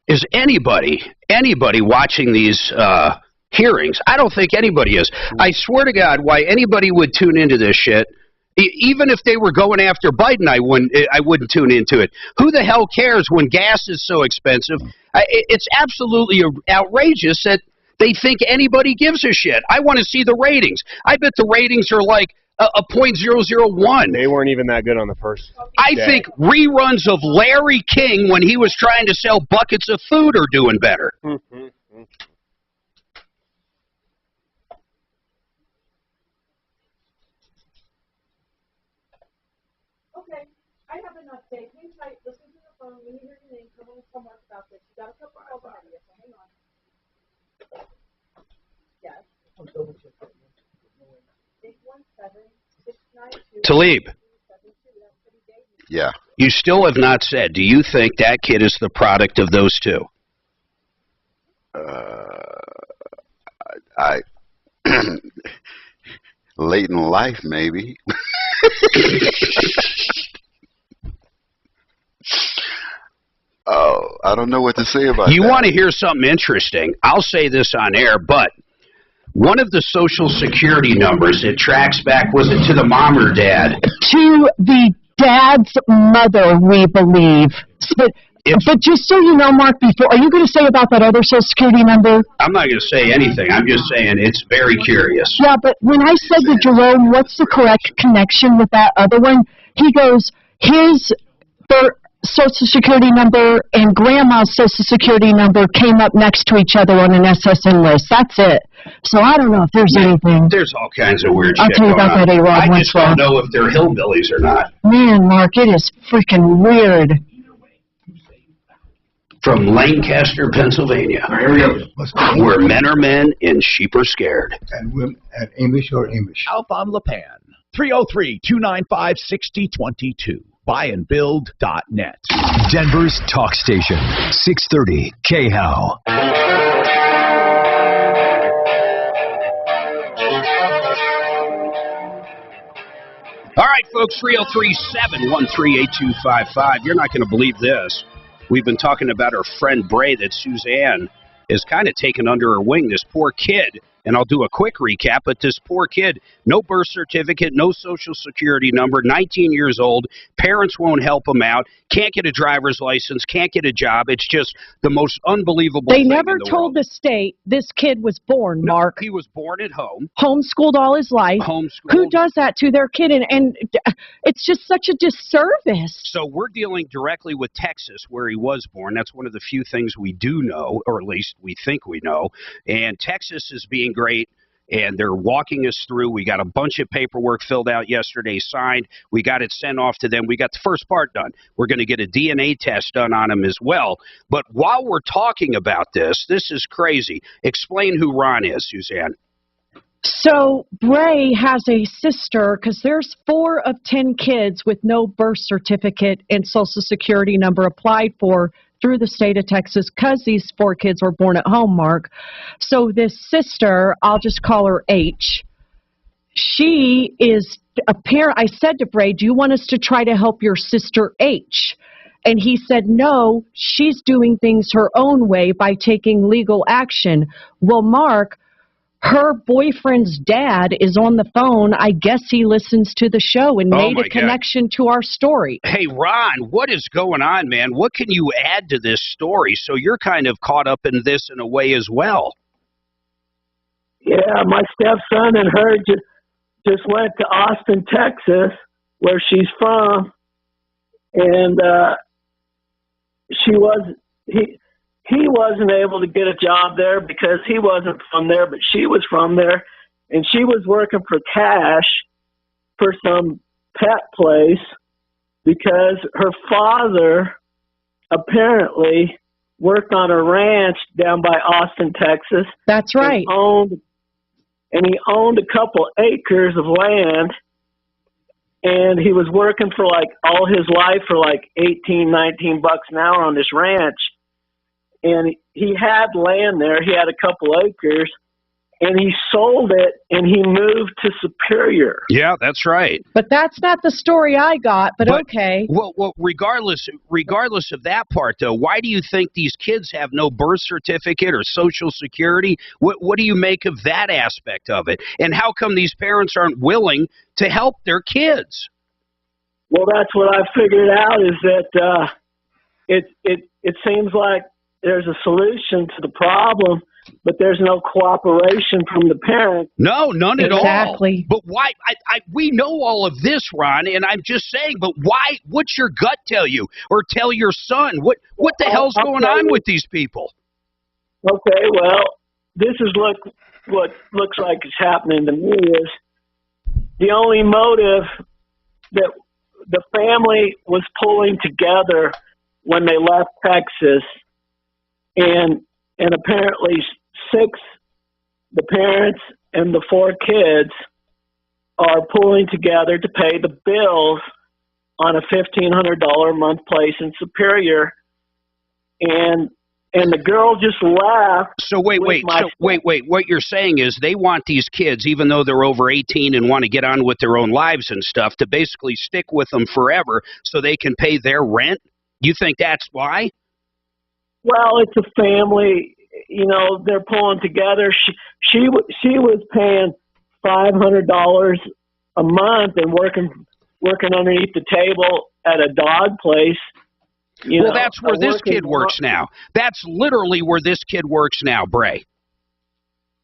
Is anybody watching these hearings? I don't think anybody is. I swear to God, why anybody would tune into this shit, even if they were going after Biden, I wouldn't tune into it. Who the hell cares when gas is so expensive? It's absolutely outrageous that they think anybody gives a shit. I want to see the ratings. I bet the ratings are like a .001. They weren't even that good on the first I think reruns of Larry King when he was trying to sell buckets of food are doing better. Okay, I have an update. Hang tight, listen to the phone. When you hear your name, come on and tell Mark about this. You got a couple calls ahead of you, so hang on. Yes. 617-692. Talib. Yeah. You still have not said, do you think that kid is the product of those two? I late in life, maybe. Oh, I don't know what to say about that. You want to hear something interesting? I'll say this on air, but one of the Social Security numbers, it tracks back, was it to the mom or dad? To the dad's mother, we believe. But just so you know, Mark, are you going to say about that other Social Security number? I'm not going to say anything. I'm just saying it's very curious. Yeah, but when I said to Jerome, what's the correct connection with that other one? He goes, his Social Security number and Grandma's Social Security number came up next to each other on an SSN list. That's it. So I don't know if there's anything. There's all kinds of weird I'll shit tell you going about on. that A-Rod I once just don't know if they're hillbillies or not. Man, Mark, it is freaking weird. From Lancaster, Pennsylvania, where men are men and sheep are scared. And women at Amish or Amish. Alphon Lapan, 303-295-6022. Buyandbuild.net. Denver's talk station, 630 KHOW. All right, folks, 303-713-8255. You're not going to believe this. We've been talking about our friend Bray that Suzanne is kind of taken under her wing, this poor kid. And I'll do a quick recap, but this poor kid, no birth certificate, no Social Security number, 19 years old, parents won't help him out, can't get a driver's license, can't get a job. It's just the most unbelievable They thing never in the told world. the state this kid was born, Mark. He was born at home. Homeschooled all his life. Homeschooled. Who does that to their kid? And it's just such a disservice. So we're dealing directly with Texas, where he was born. That's one of the few things we do know, or at least we think we know. And Texas is being great, and they're walking us through. We got a bunch of paperwork filled out yesterday, signed. We got it sent off to them. We got the first part done. We're going to get a DNA test done on him as well. But while we're talking about this is crazy. Explain who Ron is, Suzanne. So Bray has a sister, because there's 4 of 10 kids with no birth certificate and Social Security number applied for through the state of Texas, because these 4 kids were born at home, Mark. So this sister, I'll just call her H, she is I said to Bray, do you want us to try to help your sister H? And he said, no, she's doing things her own way by taking legal action. Well, Mark, her boyfriend's dad is on the phone. I guess he listens to the show and made a connection to our story. Hey, Ron, what is going on, man? What can you add to this story? So you're kind of caught up in this in a way as well. Yeah, my stepson and her just went to Austin, Texas, where she's from, and he wasn't able to get a job there because he wasn't from there, but she was from there, and she was working for cash for some pet place because her father apparently worked on a ranch down by Austin, Texas. That's right. And he owned a couple acres of land, and he was working for like all his life for like $18, $19 an hour on this ranch. And he had land there. He had a couple acres, and he sold it, and he moved to Superior. Yeah, that's right. But that's not the story I got, but okay. Well, regardless of that part, though, why do you think these kids have no birth certificate or Social Security? What do you make of that aspect of it? And how come these parents aren't willing to help their kids? Well, that's what I figured out is that it seems like there's a solution to the problem, but there's no cooperation from the parents. No, none at all. Exactly. But why? We know all of this, Ron, and I'm just saying, but why? What's your gut tell you? Or tell your son? What the hell's going on with these people? Okay, well, this is what looks like is happening to me is the only motive that the family was pulling together when they left Texas, and apparently the parents and the 4 kids are pulling together to pay the bills on a $1,500 a month place in Superior, and the girl just left. So wait. What you're saying is they want these kids, even though they're over 18 and want to get on with their own lives and stuff, to basically stick with them forever so they can pay their rent? You think that's why? Well, it's a family. You know, they're pulling together. She was paying $500 a month and working underneath the table at a dog place. Well, that's where this kid works now. That's literally where this kid works now, Bray.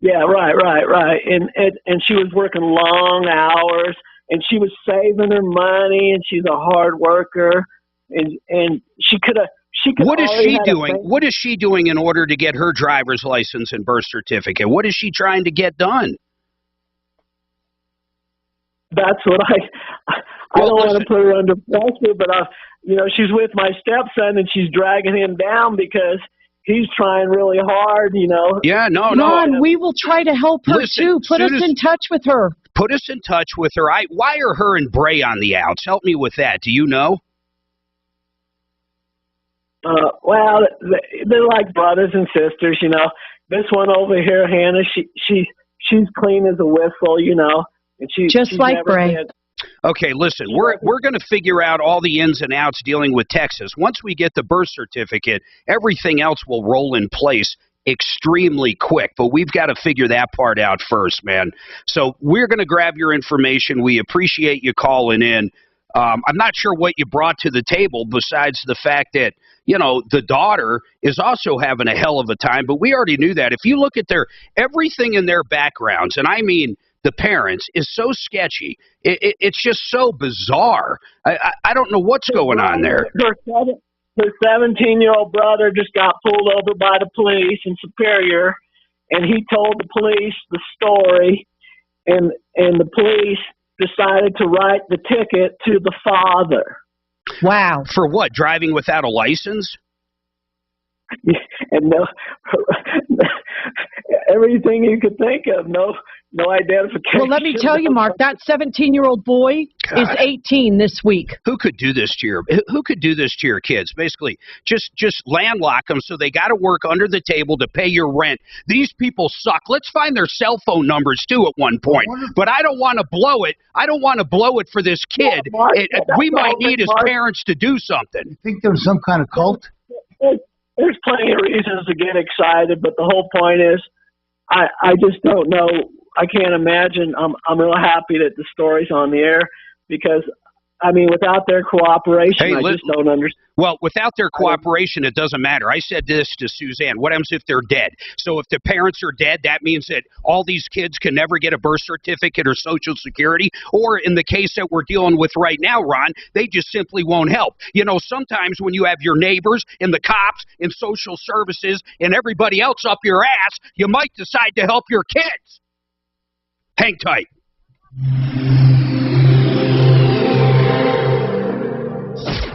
Yeah, right. And she was working long hours, and she was saving her money, and she's a hard worker, and she could have. What is she doing? What is she doing in order to get her driver's license and birth certificate? What is she trying to get done? That's what I don't want to put her under pressure, but she's with my stepson and she's dragging him down because he's trying really hard, Yeah, no. Ron, we will try to help her too. Put us in touch with her. Put us in touch with her. Why are her and Bray on the outs? Help me with that. Do you know? Well, they're like brothers and sisters, This one over here, Hannah, she's clean as a whistle, and she's like Bray. Okay, listen, we're going to figure out all the ins and outs dealing with Texas. Once we get the birth certificate, everything else will roll in place extremely quick, but we've got to figure that part out first, man. So we're going to grab your information. We appreciate you calling in. I'm not sure what you brought to the table besides the fact that, the daughter is also having a hell of a time, but we already knew that. If you look at everything in their backgrounds, and I mean the parents, is so sketchy. It's just so bizarre. I don't know what's going on there. Her 17-year-old brother just got pulled over by the police in Superior, and he told the police the story, and the police decided to write the ticket to the father. Wow. For what? Driving without a license? And everything you could think of. No No identification. Well, let me tell you, Mark, that 17-year-old boy is 18 this week. Who could do this to your kids? Basically, just landlock them so they got to work under the table to pay your rent. These people suck. Let's find their cell phone numbers too at one point. But I don't want to blow it. I don't want to blow it for this kid. We might need as parents to do something. You think there's some kind of cult? There's plenty of reasons to get excited, but the whole point is, I just don't know. I can't imagine. I'm real happy that the story's on the air because, I mean, without their cooperation, I just don't understand. Well, without their cooperation, it doesn't matter. I said this to Suzanne. What happens if they're dead? So if the parents are dead, that means that all these kids can never get a birth certificate or Social Security. Or in the case that we're dealing with right now, Ron, they just simply won't help. You know, sometimes when you have your neighbors and the cops and social services and everybody else up your ass, you might decide to help your kids. Hang tight.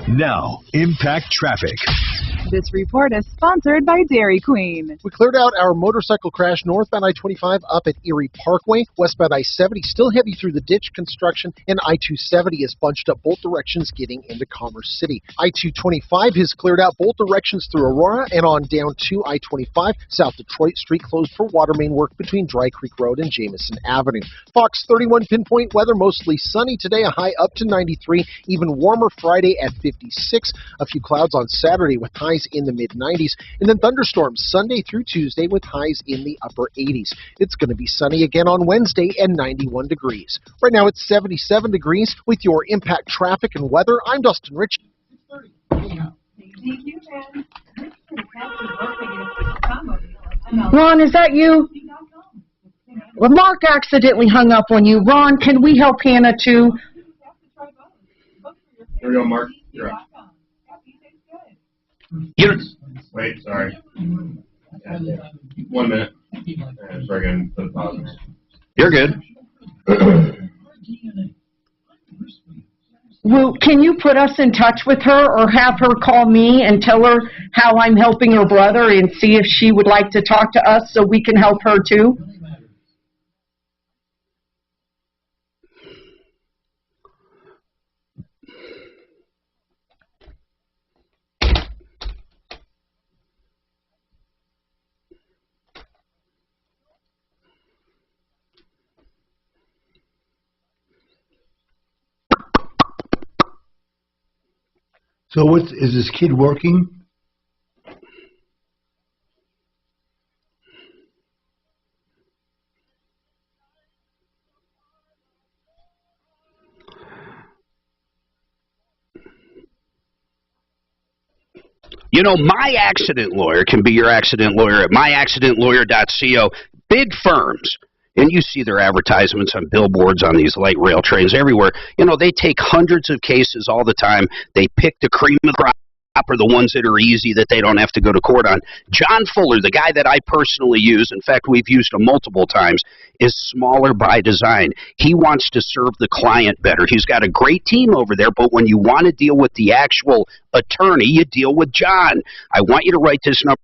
Now, Impact Traffic. This report is sponsored by Dairy Queen. We cleared out our motorcycle crash northbound I-25 up at Erie Parkway. Westbound I-70 still heavy through the ditch construction, and I-270 is bunched up both directions getting into Commerce City. I-225 has cleared out both directions through Aurora and on down to I-25. South Detroit Street closed for water main work between Dry Creek Road and Jamison Avenue. Fox 31 pinpoint weather, mostly sunny today, a high up to 93, even warmer Friday at 56. A few clouds on Saturday with highs in the mid-90s, and then thunderstorms Sunday through Tuesday with highs in the upper 80s. It's going to be sunny again on Wednesday and 91 degrees. Right now it's 77 degrees. With your Impact Traffic and weather, I'm Dustin Rich. Ron, is that you? Well, Mark accidentally hung up on you. Ron, can we help Hannah too? Here we go, Mark. You're up. Wait, sorry. 1 minute. So I can put a pause. You're good. Well, can you put us in touch with her or have her call me and tell her how I'm helping her brother and see if she would like to talk to us so we can help her too? So is this kid working? You know, My Accident Lawyer can be your accident lawyer at myaccidentlawyer.co. Big firms. And you see their advertisements on billboards on these light rail trains everywhere. You know, they take hundreds of cases all the time. They pick the cream of the crop or the ones that are easy that they don't have to go to court on. John Fuller, the guy that I personally use, in fact, we've used him multiple times, is smaller by design. He wants to serve the client better. He's got a great team over there, but when you want to deal with the actual attorney, you deal with John. I want you to write this number.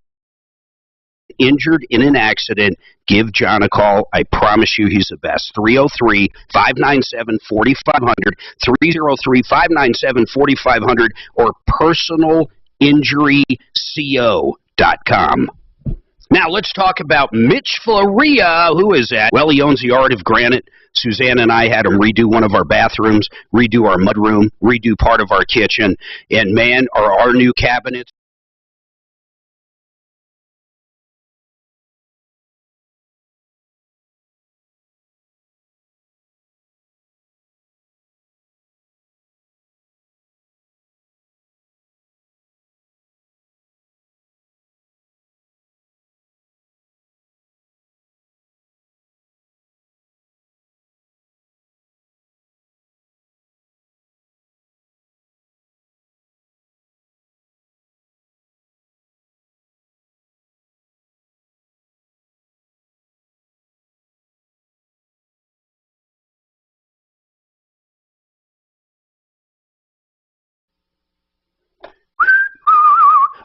Injured in an accident, give John a call. I promise you he's the best. 303-597-4500, 303-597-4500, or personalinjuryco.com. Now let's talk about Mitch Floria. Who is that? Well, he owns the Art of Granite. Suzanne and I had him redo one of our bathrooms, redo our mudroom, redo part of our kitchen, and man, are our new cabinets.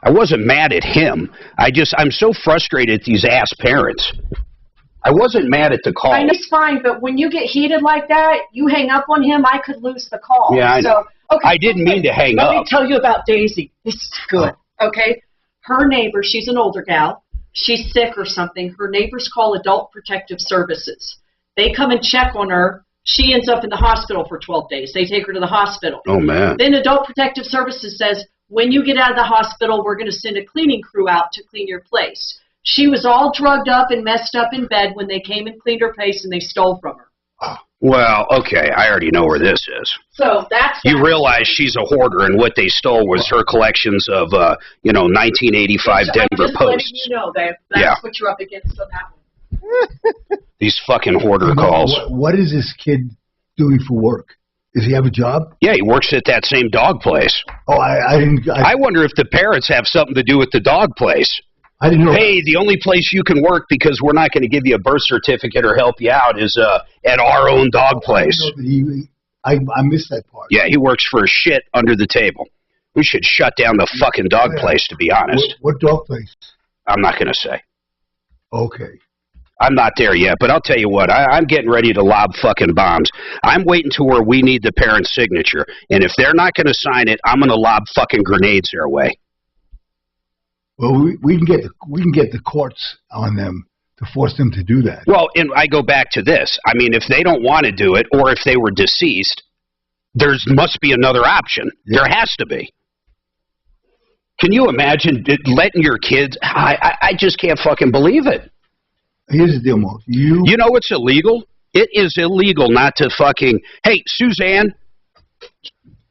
I wasn't mad at him. I'm so frustrated at these ass parents. I wasn't mad at the call. I know it's fine, but when you get heated like that, you hang up on him, I could lose the call. Yeah, I know. So, okay, I didn't mean to hang Let up. me tell you about Daisy. This is good, okay? Her neighbor, she's an older gal. She's sick or something. Her neighbors call Adult Protective Services. They come and check on her. She ends up in the hospital for 12 days. They take her to the hospital. Oh, man. Then Adult Protective Services says, when you get out of the hospital, we're going to send a cleaning crew out to clean your place. She was all drugged up and messed up in bed when they came and cleaned her place, and they stole from her. Well, okay, I already know where this is. So that's... You realize she's a hoarder, and what they stole was her collections of, 1985 Denver I'm just Post. letting you know, babe. That's what you're up against on that one. These fucking hoarder calls. What is this kid doing for work? Does he have a job? Yeah, he works at that same dog place. Oh, I wonder if the parents have something to do with the dog place. I didn't know. Hey, the only place you can work because we're not going to give you a birth certificate or help you out is at our own dog place. I missed that part. Yeah, he works for a shit under the table. We should shut down the fucking dog place, to be honest. What dog place? I'm not going to say. Okay. I'm not there yet, but I'll tell you what, I'm getting ready to lob fucking bombs. I'm waiting to where we need the parent's signature, and if they're not going to sign it, I'm going to lob fucking grenades their way. Well, we can get the courts on them to force them to do that. Well, and I go back to this. I mean, if they don't want to do it, or if they were deceased, there must be another option. Yeah. There has to be. Can you imagine letting your kids? I just can't fucking believe it. Here's the deal, Mo. You know it's illegal? It is illegal not to fucking... Hey, Suzanne,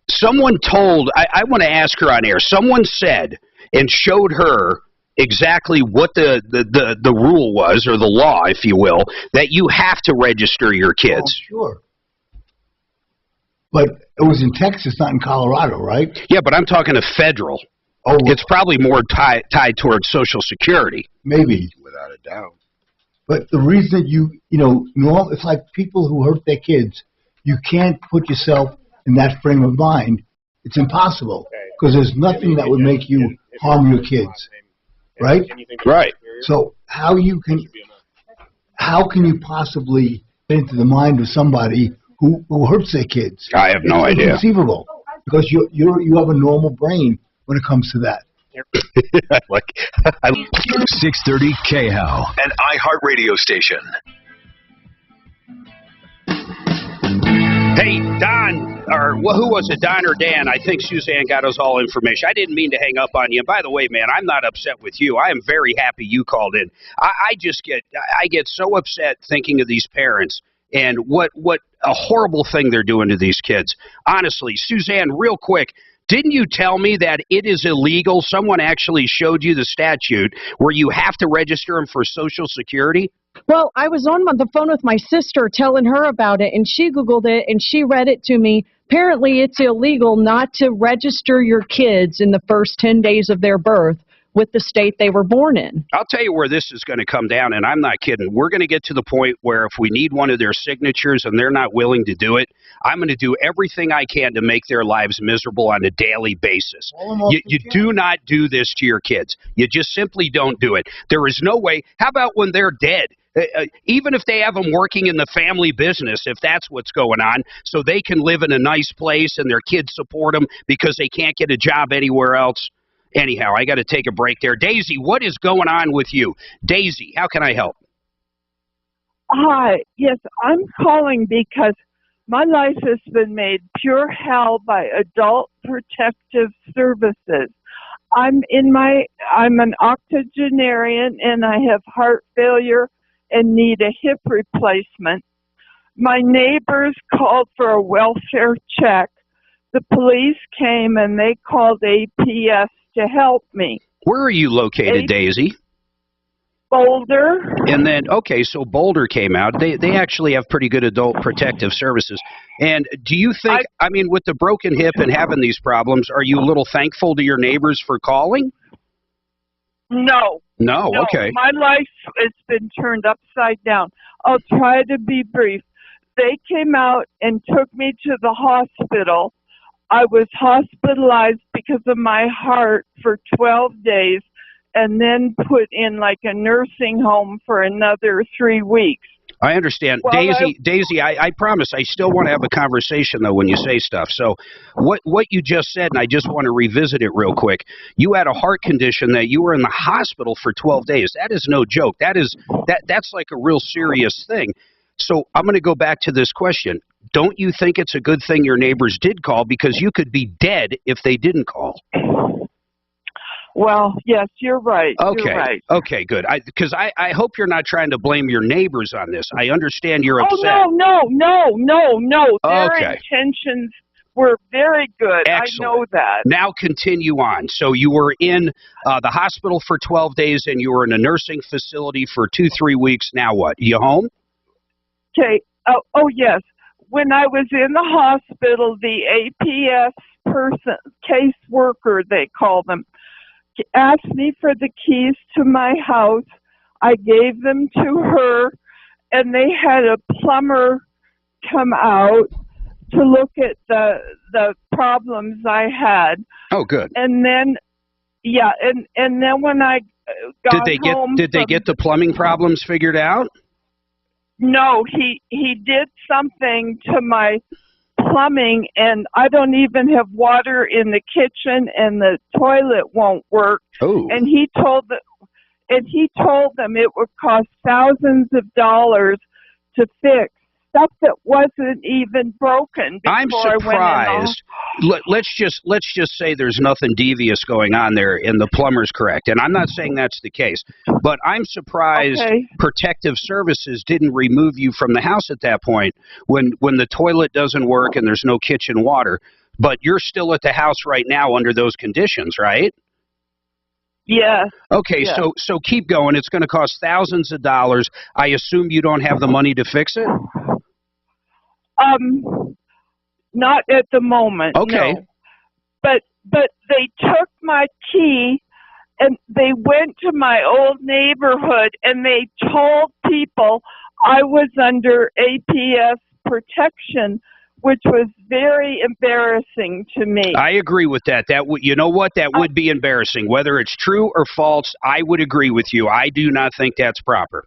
someone told... I want to ask her on air. Someone said and showed her exactly what the rule was, or the law, if you will, that you have to register your kids. Oh, sure. But it was in Texas, not in Colorado, right? Yeah, but I'm talking a federal. Oh, it's probably more tied towards Social Security. Maybe. Without a doubt. But the reason it's like people who hurt their kids, you can't put yourself in that frame of mind. It's impossible, because there's nothing that would make you harm your kids, right? Right. So how can you possibly get into the mind of somebody who hurts their kids? I have no idea. It's inconceivable, because you have a normal brain when it comes to that. 630 KHOW, an iHeart radio station. Hey, Don, or who was it, Don or Dan? I think Suzanne got us all information. I didn't mean to hang up on you. And by the way, man, I'm not upset with you. I am very happy you called in. I get so upset thinking of these parents and what a horrible thing they're doing to these kids. Honestly, Suzanne, real quick, didn't you tell me that it is illegal? Someone actually showed you the statute where you have to register them for Social Security? Well, I was on the phone with my sister telling her about it, and she Googled it, and she read it to me. Apparently, it's illegal not to register your kids in the first 10 days of their birth with the state they were born in. I'll tell you where this is going to come down, and I'm not kidding. We're going to get to the point where if we need one of their signatures and they're not willing to do it, I'm going to do everything I can to make their lives miserable on a daily basis. You do not do this to your kids. You just simply don't do it. There is no way. How about when they're dead? Even if they have them working in the family business, if that's what's going on, so they can live in a nice place and their kids support them because they can't get a job anywhere else. Anyhow, I got to take a break there. Daisy, what is going on with you? Daisy, how can I help? Hi. Yes, I'm calling because my life has been made pure hell by Adult Protective Services. I'm an octogenarian and I have heart failure and need a hip replacement. My neighbors called for a welfare check. The police came and they called APS to help me. Where are you located, Daisy? Boulder. And then, okay, so Boulder came out. They actually have pretty good Adult Protective Services. And do you think, I mean, with the broken hip and having these problems, are you a little thankful to your neighbors for calling? No. No, okay. My life has been turned upside down. I'll try to be brief. They came out and took me to the hospital. I was hospitalized because of my heart for 12 days, and then put in like a nursing home for another 3 weeks. I understand. Well, Daisy, I promise I still want to have a conversation, though, when you say stuff. So what you just said, and I just want to revisit it real quick, you had a heart condition that you were in the hospital for 12 days. That is no joke. That's like a real serious thing. So I'm going to go back to this question. Don't you think it's a good thing your neighbors did call, because you could be dead if they didn't call? Well, yes, you're right. Okay. You're right. Okay, good. Because I hope you're not trying to blame your neighbors on this. I understand you're upset. Oh, no. Their Okay. intentions were very good. Excellent. I know that. Now continue on. So you were in the hospital for 12 days, and you were in a nursing facility for 2-3 weeks. Now what? You home? Okay. Oh, yes. When I was in the hospital, the APS person, caseworker, they call them, asked me for the keys to my house. I gave them to her, and they had a plumber come out to look at the problems I had. Oh, good. And then, yeah, and then when I got home, did they get the plumbing problems figured out? No, he did something to my plumbing, and I don't even have water in the kitchen, and the toilet won't work. Oh. And he told them it would cost thousands of dollars to fix stuff that wasn't even broken. I'm surprised. Let's just say there's nothing devious going on there, and the plumber's correct. And I'm not saying that's the case, but I'm surprised Protective Services didn't remove you from the house at that point when the toilet doesn't work and there's no kitchen water. But you're still at the house right now under those conditions, right? Yeah. Okay, yeah. So keep going. It's going to cost thousands of dollars. I assume you don't have the money to fix it? Not at the moment. Okay. No. But they took my key, and they went to my old neighborhood, and they told people I was under APS protection, which was very embarrassing to me. I agree with that. You know what? That would be embarrassing. Whether it's true or false, I would agree with you. I do not think that's proper.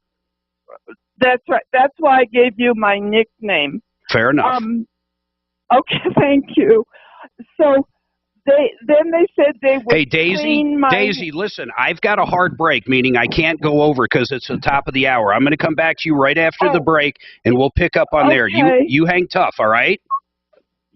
That's right. That's why I gave you my nickname. Fair enough. Okay, thank you. So they said they would Hey, Daisy, listen, I've got a hard break, meaning I can't go over because it's the top of the hour. I'm going to come back to you right after the break, and we'll pick up on there. You hang tough, all right?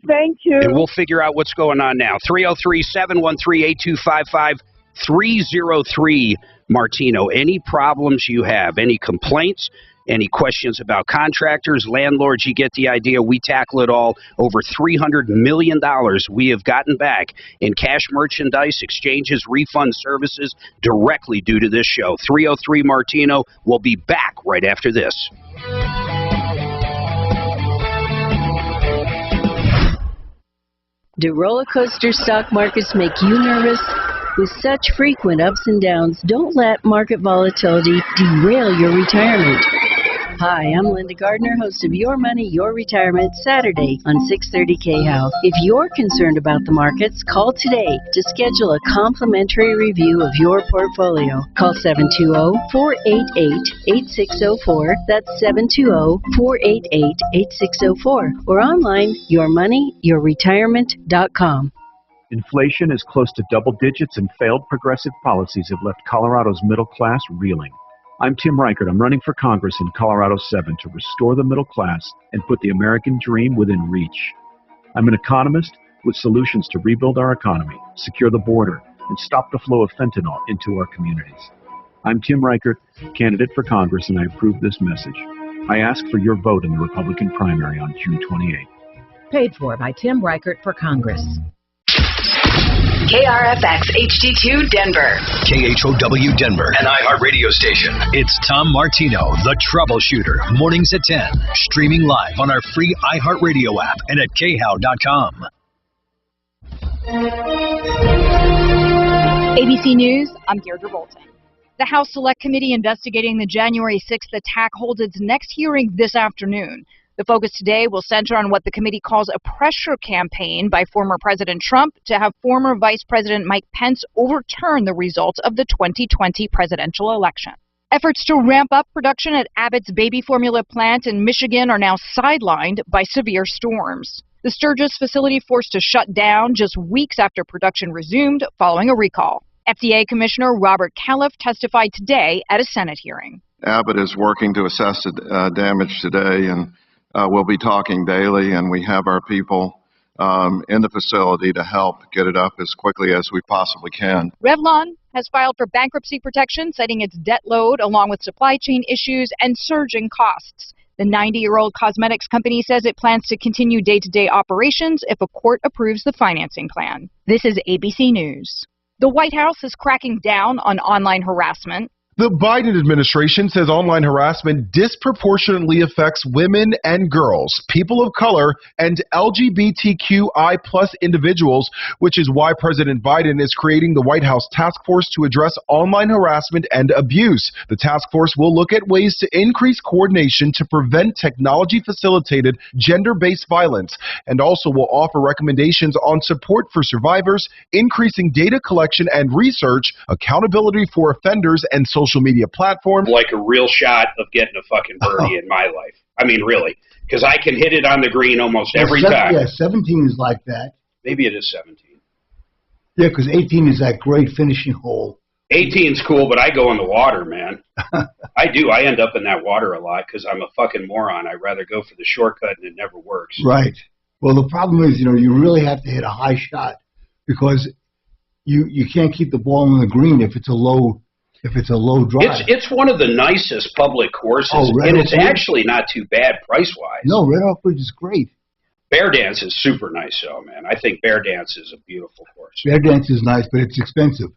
Thank you. And we'll figure out what's going on now. 303-713-8255, 303 Martino. Any problems you have, any complaints, any questions about contractors, landlords, you get the idea. We tackle it all. Over $300 million we have gotten back in cash merchandise, exchanges, refund services directly due to this show. 303 Martino. We'll be back right after this. Do roller coaster stock markets make you nervous? With such frequent ups and downs, don't let market volatility derail your retirement. Hi, I'm Linda Gardner, host of Your Money, Your Retirement, Saturday on 630 KHOW. If you're concerned about the markets, call today to schedule a complimentary review of your portfolio. Call 720-488-8604. That's 720-488-8604. Or online, yourmoneyyourretirement.com. Inflation is close to double digits, and failed progressive policies have left Colorado's middle class reeling. I'm Tim Reichert. I'm running for Congress in Colorado 7 to restore the middle class and put the American dream within reach. I'm an economist with solutions to rebuild our economy, secure the border, and stop the flow of fentanyl into our communities. I'm Tim Reichert, candidate for Congress, and I approve this message. I ask for your vote in the Republican primary on June 28th. Paid for by Tim Reichert for Congress. KRFX HD2 Denver. KHOW Denver, an iHeart radio station. It's Tom Martino, the Troubleshooter, mornings at 10. Streaming live on our free iHeart radio app and at KHOW.com. ABC News, I'm Deirdre Bolton. The House Select Committee investigating the January 6th attack holds its next hearing this afternoon. The focus today will center on what the committee calls a pressure campaign by former President Trump to have former Vice President Mike Pence overturn the results of the 2020 presidential election. Efforts to ramp up production at Abbott's baby formula plant in Michigan are now sidelined by severe storms. The Sturgis facility forced to shut down just weeks after production resumed following a recall. FDA Commissioner Robert Califf testified today at a Senate hearing. Abbott is working to assess the damage today, and we'll be talking daily, and we have our people in the facility to help get it up as quickly as we possibly can. Revlon has filed for bankruptcy protection, citing its debt load along with supply chain issues and surging costs. The 90-year-old cosmetics company says it plans to continue day-to-day operations if a court approves the financing plan. This is ABC News. The White House is cracking down on online harassment. The Biden administration says online harassment disproportionately affects women and girls, people of color, and LGBTQI+ individuals, which is why President Biden is creating the White House task force to address online harassment and abuse. The task force will look at ways to increase coordination to prevent technology-facilitated gender-based violence, and also will offer recommendations on support for survivors, increasing data collection and research, accountability for offenders, and social media platforms. Like a real shot of getting a fucking birdie in my life. I mean, really. Because I can hit it on the green almost every time. Yeah, 17 is like that. Maybe it is 17. Yeah, because 18 is that great finishing hole. 18's cool, but I go in the water, man. I do. I end up in that water a lot because I'm a fucking moron. I'd rather go for the shortcut and it never works. Right. Well, the problem is, you really have to hit a high shot because you can't keep the ball on the green if it's a low drive. It's one of the nicest public courses, and it's actually not too bad price-wise. No, Red Oak Ridge is great. Bear Dance is super nice, though, man. I think Bear Dance is a beautiful course. Bear Dance is nice, but it's expensive.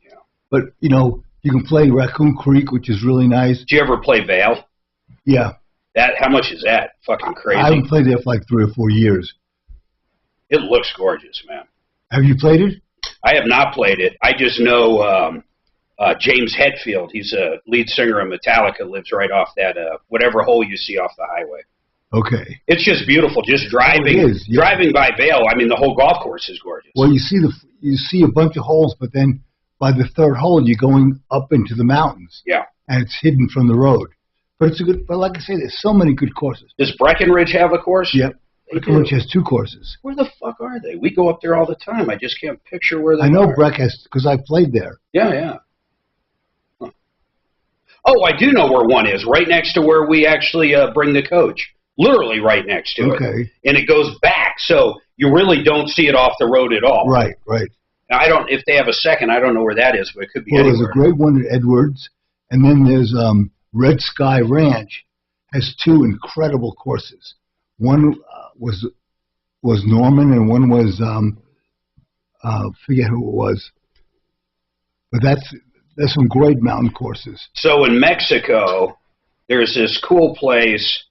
Yeah. But, you can play Raccoon Creek, which is really nice. Did you ever play Vale? Yeah. How much is that? Fucking crazy. I haven't played there for like 3 or 4 years. It looks gorgeous, man. Have you played it? I have not played it. I just know... James Hetfield, he's a lead singer of Metallica, lives right off that whatever hole you see off the highway. Okay. It's just beautiful. Just driving, driving by Vale. I mean, the whole golf course is gorgeous. Well, you see a bunch of holes, but then by the third hole, you're going up into the mountains. Yeah. And it's hidden from the road. But it's a good. But like I say, there's so many good courses. Does Breckenridge have a course? Yep. Breckenridge has 2 courses. Where the fuck are they? We go up there all the time. I just can't picture where they are. I know Breck has, because I played there. Yeah, yeah. Oh, I do know where one is, right next to where we actually bring the coach. Literally right next to it. And it goes back, so you really don't see it off the road at all. Right, right. Now, if they have a second, I don't know where that is, but it could be anywhere. There's a great one at Edwards, and then there's Red Sky Ranch has 2 incredible courses. One was Norman, and one was, forget who it was. But there's some great mountain courses. So in Mexico, there's this cool place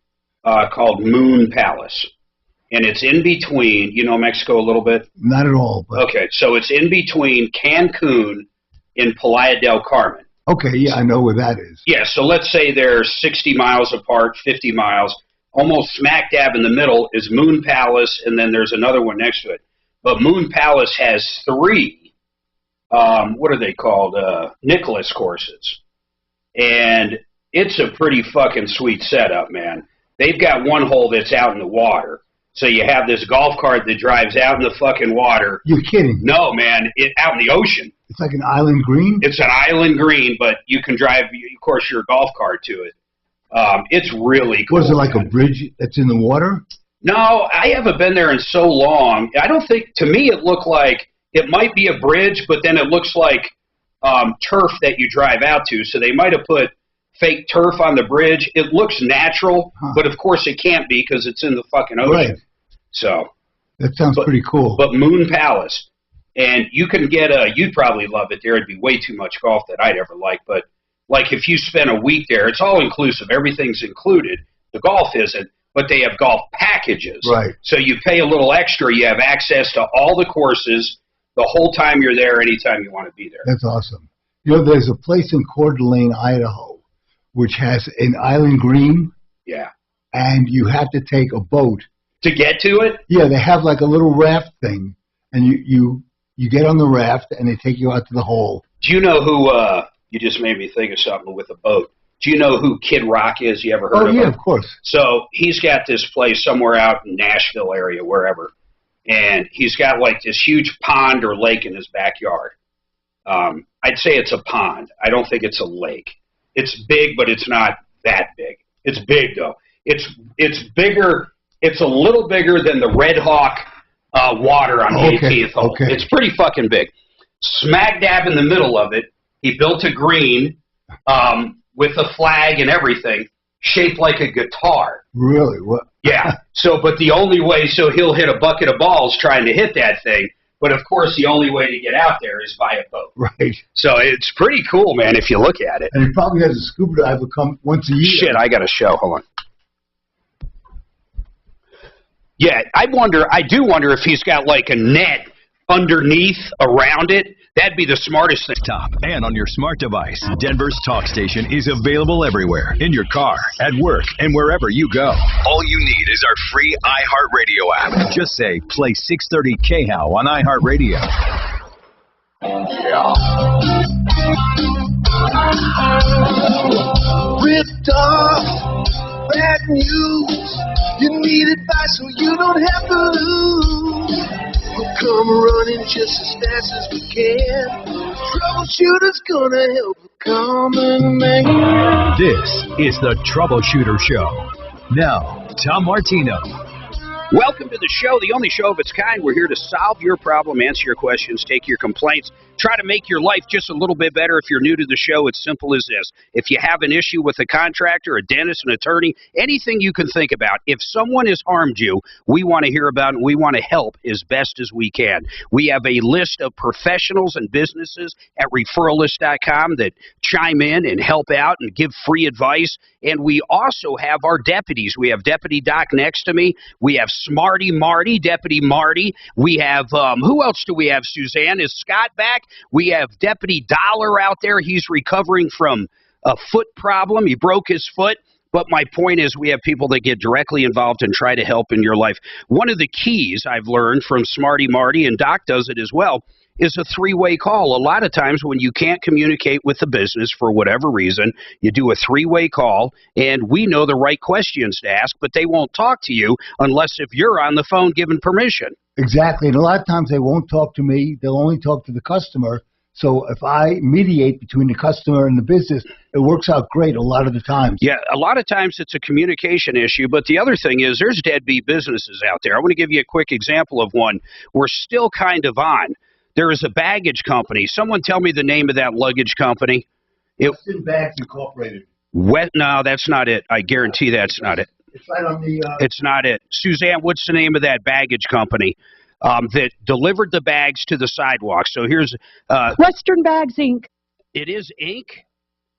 called Moon Palace. And it's in between, you know Mexico a little bit? Not at all. But okay, so it's in between Cancun and Playa del Carmen. Okay, yeah, I know where that is. Yeah, so let's say they're 60 miles apart, 50 miles. Almost smack dab in the middle is Moon Palace, and then there's another one next to it. But Moon Palace has 3 what are they called? Nicholas courses. And it's a pretty fucking sweet setup, man. They've got one hole that's out in the water. So you have this golf cart that drives out in the fucking water. You're kidding. No, man. Out in the ocean. It's like an island green? It's an island green, but you can drive, of course, your golf cart to it. It's really cool. Was it like a bridge that's in the water? No, I haven't been there in so long. I don't think, to me, it looked like it might be a bridge, but then it looks like turf that you drive out to. So they might have put fake turf on the bridge. It looks natural, but of course it can't be because it's in the fucking ocean. Right. So that sounds pretty cool. But Moon Palace, and you can get you'd probably love it there. It'd be way too much golf that I'd ever like, but like if you spend a week there, it's all inclusive. Everything's included. The golf isn't, but they have golf packages. Right. So you pay a little extra. You have access to all the courses the whole time you're there, anytime you want to be there. That's awesome. There's a place in Coeur d'Alene, Idaho, which has an island green. Yeah. and you have to take a boat to get to it. Yeah, they have like a little raft thing, and you get on the raft, and they take you out to the hole. Do you know who? You just made me think of something with a boat. Do you know who Kid Rock is? You ever heard of him? Oh yeah, of course. So he's got this place somewhere out in Nashville area, wherever, and he's got like this huge pond or lake in his backyard. I'd say it's a pond. I don't think it's a lake. It's big, but it's not that big. It's big though. It's bigger. It's a little bigger than the Red Hawk water on the 18th hole. Okay. It's pretty fucking big. Smack dab in the middle of it, he built a green with a flag and everything, shaped like a guitar. Really? What? Yeah. So, but the only way, so he'll hit a bucket of balls trying to hit that thing. But of course, the only way to get out there is by a boat. Right. So it's pretty cool, man, if you look at it. And he probably has a scuba diver come once a year. Shit, I got a show. Hold on. Yeah, I do wonder if he's got like a net underneath around it. That'd be the smartest thing. Top and on your smart device. Denver's talk station is available everywhere, in your car, at work, and wherever you go. All you need is our free iHeartRadio app. Just say, play 630 KHOW on iHeartRadio. Ripped off, bad news. You need advice so you don't have to lose. We'll come running just as fast as we can. Troubleshooter's gonna help a common man. This is the Troubleshooter Show. Now, Tom Martino. Welcome to the show, the only show of its kind. We're here to solve your problem, answer your questions, take your complaints, try to make your life just a little bit better. If you're new to the show, it's simple as this. If you have an issue with a contractor, a dentist, an attorney, anything you can think about, if someone has harmed you, we want to hear about it, and we want to help as best as we can. We have a list of professionals and businesses at referralist.com that chime in and help out and give free advice. And we also have our deputies. We have Deputy Doc next to me. We have Smarty Marty, Deputy Marty. We have, who else do we have, Suzanne? Is Scott back? We have Deputy Dollar out there. He's recovering from a foot problem. He broke his foot. But my point is we have people that get directly involved and try to help in your life. One of the keys I've learned from Smarty Marty, and Doc does it as well, is a three-way call. A lot of times when you can't communicate with the business for whatever reason, you do a three-way call, and we know the right questions to ask, but they won't talk to you unless if you're on the phone given permission. Exactly. And a lot of times they won't talk to me. They'll only talk to the customer. So if I mediate between the customer and the business, it works out great a lot of the times. Yeah, a lot of times it's a communication issue, but the other thing is there's deadbeat businesses out there. I want to give you a quick example of one we're still kind of on. There is a baggage company. Someone tell me the name of that luggage company. Western Bags Incorporated. No, that's not it. I guarantee that's not it. It's right on the... It's not it. Suzanne, what's the name of that baggage company that delivered the bags to the sidewalk? So here's... Western Bags, Inc. It is Inc.?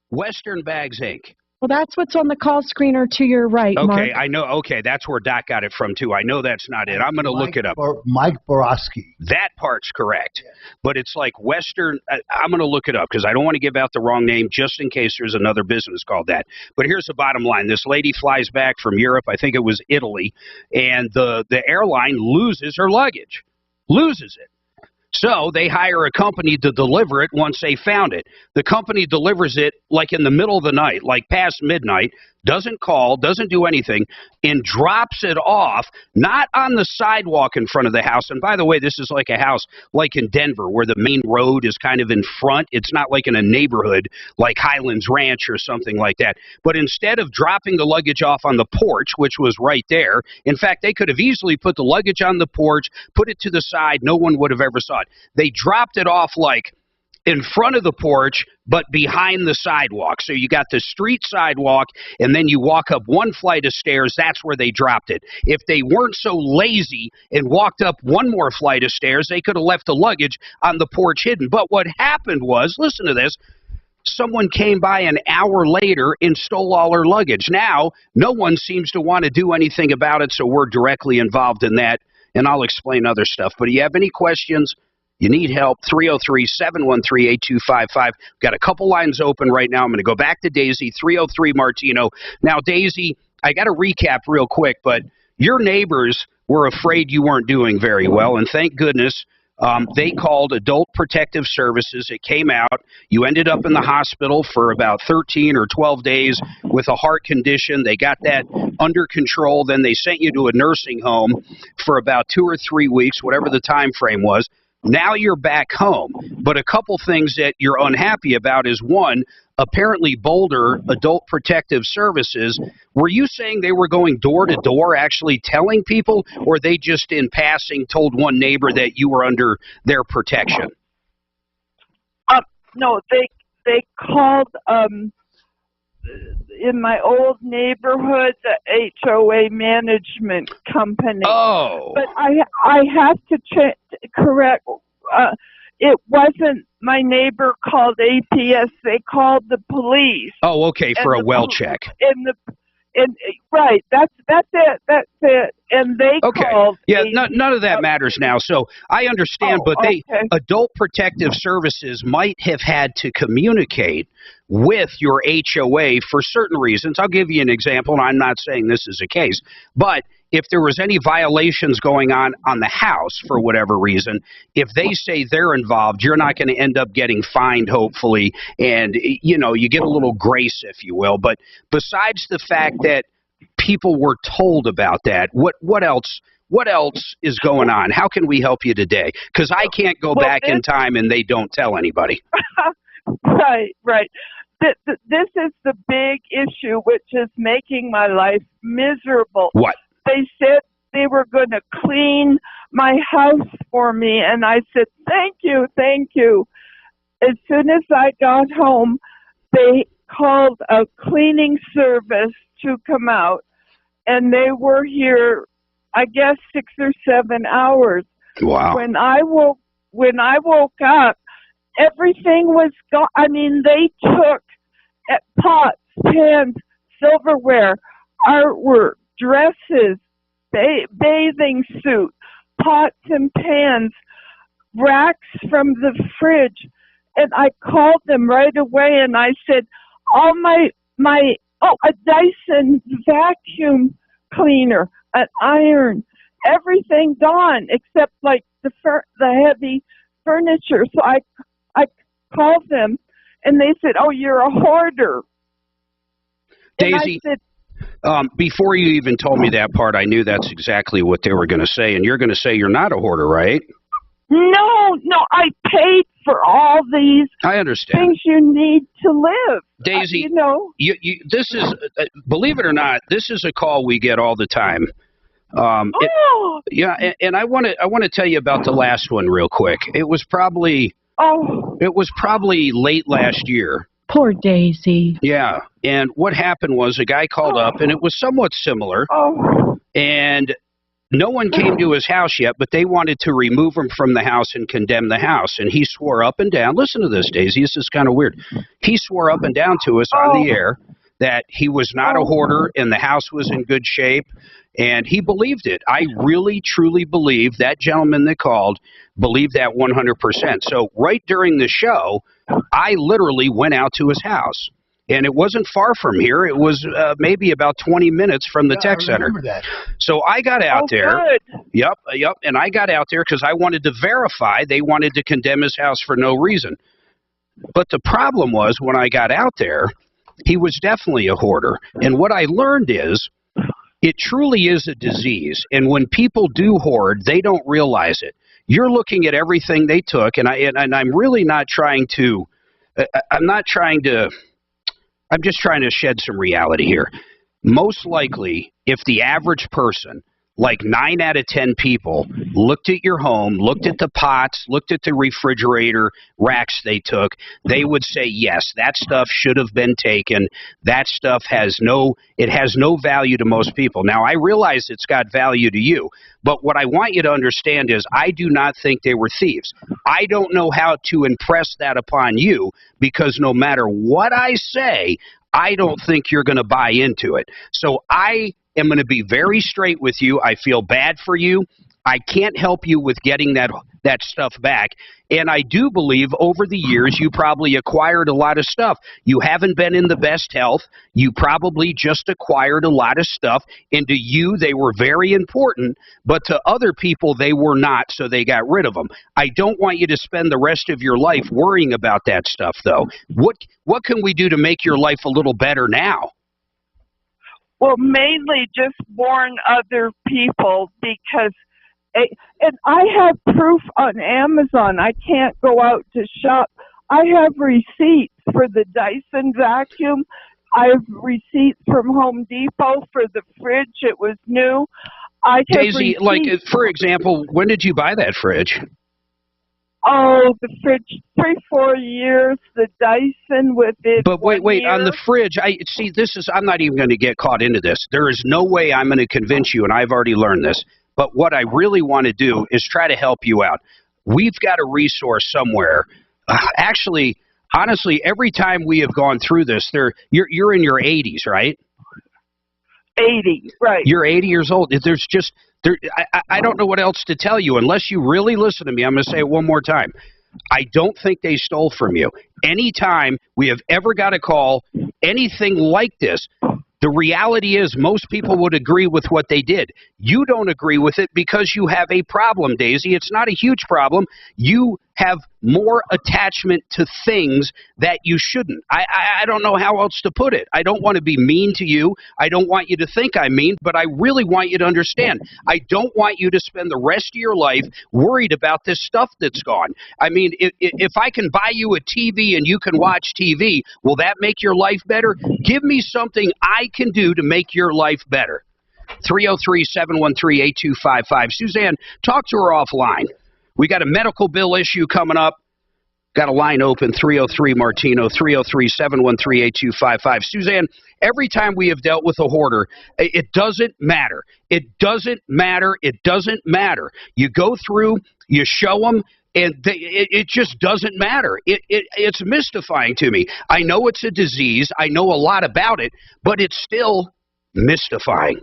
Western Bags, Inc. Well, that's what's on the call screener to your right, Okay, Mark. I know. Okay, that's where Doc got it from, too. I know that's not it. I'm going to look it up. Mike Borowski. That part's correct. Yeah. But it's like Western. I'm going to look it up because I don't want to give out the wrong name just in case there's another business called that. But here's the bottom line. This lady flies back from Europe. I think it was Italy. And the airline loses her luggage. Loses it. So they hire a company to deliver it once they found it. The company delivers it like in the middle of the night, like past midnight, doesn't call, doesn't do anything, and drops it off, not on the sidewalk in front of the house. And by the way, this is like a house like in Denver where the main road is kind of in front. It's not like in a neighborhood like Highlands Ranch or something like that. But instead of dropping the luggage off on the porch, which was right there, in fact, they could have easily put the luggage on the porch, put it to the side. No one would have ever saw it. They dropped it off like in front of the porch, but behind the sidewalk. So you got the street sidewalk, and then you walk up one flight of stairs. That's where they dropped it. If they weren't so lazy and walked up one more flight of stairs, they could have left the luggage on the porch hidden. But what happened was, listen to this, someone came by an hour later and stole all her luggage. Now, no one seems to want to do anything about it, so we're directly involved in that, and I'll explain other stuff. But do you have any questions? You need help, 303-713-8255. Got a couple lines open right now. I'm going to go back to Daisy, 303 Martino. Now, Daisy, I got to recap real quick, but your neighbors were afraid you weren't doing very well, and thank goodness they called Adult Protective Services. It came out. You ended up in the hospital for about 13 or 12 days with a heart condition. They got that under control. Then they sent you to a nursing home for about 2 or 3 weeks, whatever the time frame was. Now you're back home. But a couple things that you're unhappy about is, one, apparently Boulder Adult Protective Services, were you saying they were going door to door actually telling people, or they just in passing told one neighbor that you were under their protection? No, they called in my old neighborhood the HOA management company. Oh. But I have to correct. It wasn't my neighbor called APS. They called the police. Oh, okay, for a well check. Right, that's it. And they called. Yeah, none of that matters now. So I understand, but Adult Protective Services might have had to communicate with your HOA for certain reasons. I'll give you an example, and I'm not saying this is a case, but if there was any violations going on the house for whatever reason, if they say they're involved, you're not going to end up getting fined, hopefully, and, you know, you get a little grace, if you will. But besides the fact that people were told about that, what else is going on? How can we help you today? Because I can't go back in time and they don't tell anybody. Right. This is the big issue, which is making my life miserable. What? They said they were going to clean my house for me, and I said, thank you. As soon as I got home, they called a cleaning service to come out, and they were here, I guess, 6 or 7 hours. Wow. When I woke up, everything was gone. I mean, they took pots, pans, silverware, artwork, dresses, bathing suit, pots and pans, racks from the fridge. And I called them right away and I said, all a Dyson vacuum cleaner, an iron, everything gone except like the heavy furniture. So I called them and they said, oh, you're a hoarder. Daisy, before you even told me that part, I knew that's exactly what they were going to say. And you're going to say you're not a hoarder, right? No, I paid for all these I understand. things you need to live. Daisy, you know. This is, believe it or not, this is a call we get all the time. And I want to tell you about the last one real quick. It was probably late last year. Poor Daisy. Yeah, and what happened was a guy called up, and it was somewhat similar, and no one came to his house yet, but they wanted to remove him from the house and condemn the house, and he swore up and down. Listen to this, Daisy. This is kind of weird. He swore up and down to us on the air that he was not a hoarder and the house was in good shape, and he believed it. I really, truly believe that gentleman that called believed that 100%. So right during the show, I literally went out to his house. And it wasn't far from here. It was maybe about 20 minutes from the tech center. I remember that. So I got out there. Good. Yep. And I got out there because I wanted to verify they wanted to condemn his house for no reason. But the problem was when I got out there, he was definitely a hoarder. And what I learned is it truly is a disease. And when people do hoard, they don't realize it. You're looking at everything they took, and I'm really not trying to. I'm just trying to shed some reality here. Most likely, if the average person, like 9 out of 10 people, looked at your home, looked at the pots, looked at the refrigerator racks they took, they would say, yes, that stuff should have been taken. That stuff has no value to most people. Now, I realize it's got value to you, but what I want you to understand is I do not think they were thieves. I don't know how to impress that upon you because no matter what I say, I don't think you're going to buy into it. So I am going to be very straight with you. I feel bad for you. I can't help you with getting that stuff back. And I do believe over the years you probably acquired a lot of stuff. You haven't been in the best health. You probably just acquired a lot of stuff. And to you, they were very important, but to other people, they were not, so they got rid of them. I don't want you to spend the rest of your life worrying about that stuff, though. What can we do to make your life a little better now? Well, mainly just warn other people because, and I have proof on Amazon. I can't go out to shop. I have receipts for the Dyson vacuum. I have receipts from Home Depot for the fridge. It was new. Daisy, like, for example, when did you buy that fridge? Oh, the fridge, 3-4 years. The Dyson with it. But wait, on the fridge, I'm not even going to get caught into this. There is no way I'm going to convince you, and I've already learned this. But what I really want to do is try to help you out. We've got a resource somewhere. Actually, honestly, every time we have gone through this, you're in your 80s, right? 80, right. You're 80 years old. I don't know what else to tell you. Unless you really listen to me, I'm going to say it one more time. I don't think they stole from you. Anytime we have ever got a call, anything like this, the reality is most people would agree with what they did. You don't agree with it because you have a problem, Daisy. It's not a huge problem. You have more attachment to things that you shouldn't. I don't know how else to put it. I don't want to be mean to you. I don't want you to think I'm mean, but I really want you to understand. I don't want you to spend the rest of your life worried about this stuff that's gone. I mean, if I can buy you a TV and you can watch TV, will that make your life better? Give me something I can do to make your life better. 303-713-8255. Suzanne, talk to her offline. We got a medical bill issue coming up. Got a line open, 303-MARTINO, 303-713-8255. Suzanne, every time we have dealt with a hoarder, it doesn't matter. It doesn't matter. It doesn't matter. You go through, you show them, and it just doesn't matter. It's mystifying to me. I know it's a disease. I know a lot about it, but it's still mystifying.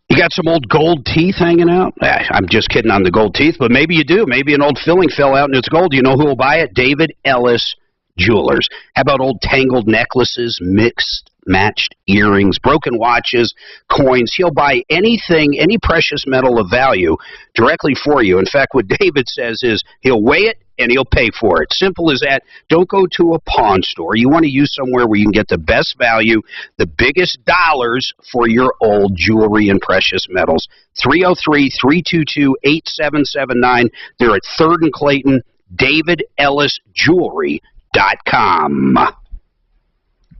You got some old gold teeth hanging out? I'm just kidding on the gold teeth, but maybe you do. Maybe an old filling fell out and it's gold. You know who will buy it? David Ellis Jewelers. How about old tangled necklaces, mixed, matched earrings, broken watches, coins? He'll buy anything, any precious metal of value directly for you. In fact, what David says is he'll weigh it and he'll pay for it. Simple as that. Don't go to a pawn store. You want to use somewhere where you can get the best value, the biggest dollars for your old jewelry and precious metals. 303-322-8779. They're at 3rd and Clayton, DavidEllisJewelry.com.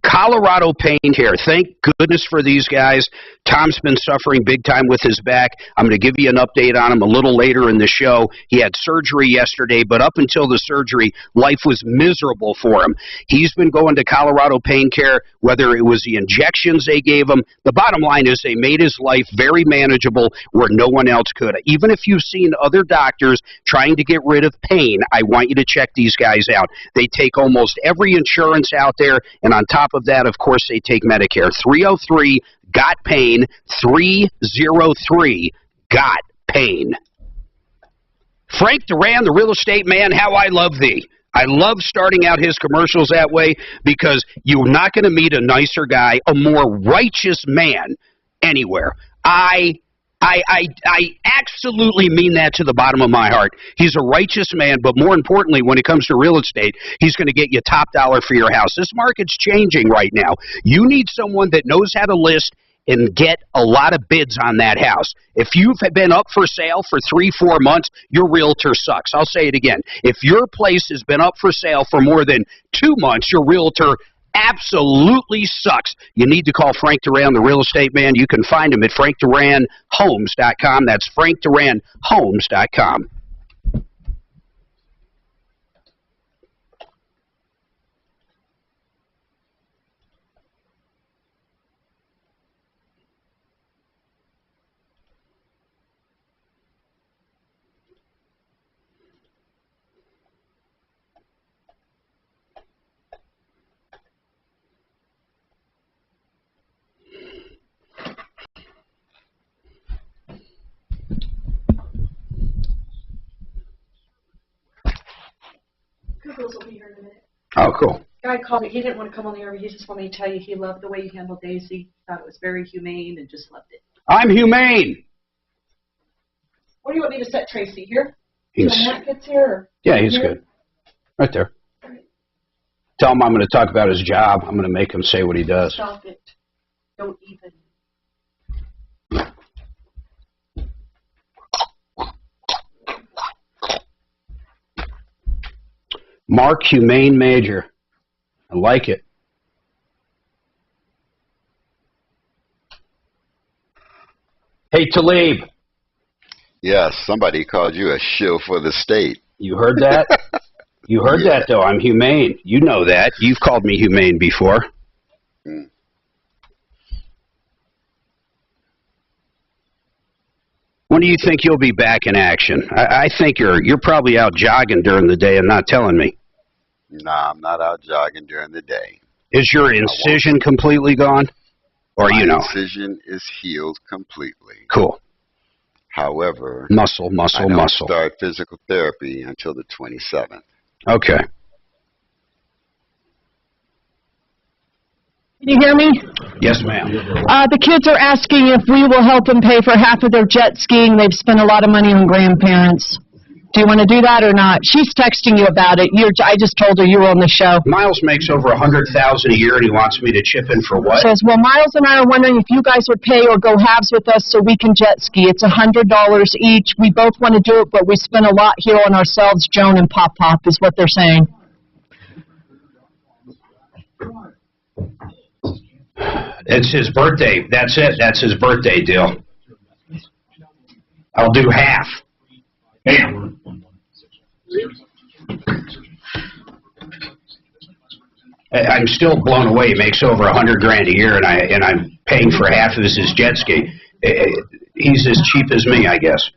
Colorado Pain Care. Thank goodness for these guys. Tom's been suffering big time with his back. I'm going to give you an update on him a little later in the show. He had surgery yesterday, but up until the surgery, life was miserable for him. He's been going to Colorado Pain Care, whether it was the injections they gave him. The bottom line is they made his life very manageable where no one else could. Even if you've seen other doctors trying to get rid of pain, I want you to check these guys out. They take almost every insurance out there, and on top of that, of course, they take Medicare. 303-GOT-PAIN, 303-GOT-PAIN. Frank Duran, the real estate man, how I love thee. I love starting out his commercials that way because you're not going to meet a nicer guy, a more righteous man anywhere. I absolutely mean that to the bottom of my heart. He's a righteous man, but more importantly, when it comes to real estate, he's going to get you top dollar for your house. This market's changing right now. You need someone that knows how to list and get a lot of bids on that house. If you've been up for sale for 3-4 months, your realtor sucks. I'll say it again. If your place has been up for sale for more than 2 months, your realtor absolutely sucks. You need to call Frank Duran, the real estate man. You can find him at frankduranhomes.com. That's frankduranhomes.com. Googles will be here in a minute. Oh, cool. Guy called me. He didn't want to come on the air. He just wanted me to tell you he loved the way you handled Daisy. Thought it was very humane and just loved it. I'm humane. What do you want me to set Tracy here? He's, So Matt gets here? Or yeah, he's here? good. Right there. Tell him I'm going to talk about his job. I'm going to make him say what he does. Stop it. Don't even. Mark Humane Major. I like it. Hey, Talib. Yes, somebody called you a shill for the state. You heard that? You heard that, though. I'm humane. You know that. You've called me humane before. Mm. When do you think you'll be back in action? I think you're probably out jogging during the day and not telling me. Nah, I'm not out jogging during the day. Is your incision completely gone? Or My you know? incision is healed completely. Cool. However, muscle. I don't start physical therapy until the 27th. Okay. Can you hear me? Yes, ma'am. The kids are asking if we will help them pay for half of their jet skiing. They've spent a lot of money on grandparents. Do you want to do that or not? She's texting you about it. I just told her you were on the show. Miles makes over $100,000 a year, and he wants me to chip in for what? Says, well, Miles and I are wondering if you guys would pay or go halves with us so we can jet ski. It's $100 each. We both want to do it, but we spend a lot here on ourselves. Joan and Pop Pop is what they're saying. It's his birthday. That's it. That's his birthday deal. I'll do half. Bam. I'm still blown away. He makes over $100,000 a year, and I'm paying for half of his jet ski. He's as cheap as me, I guess.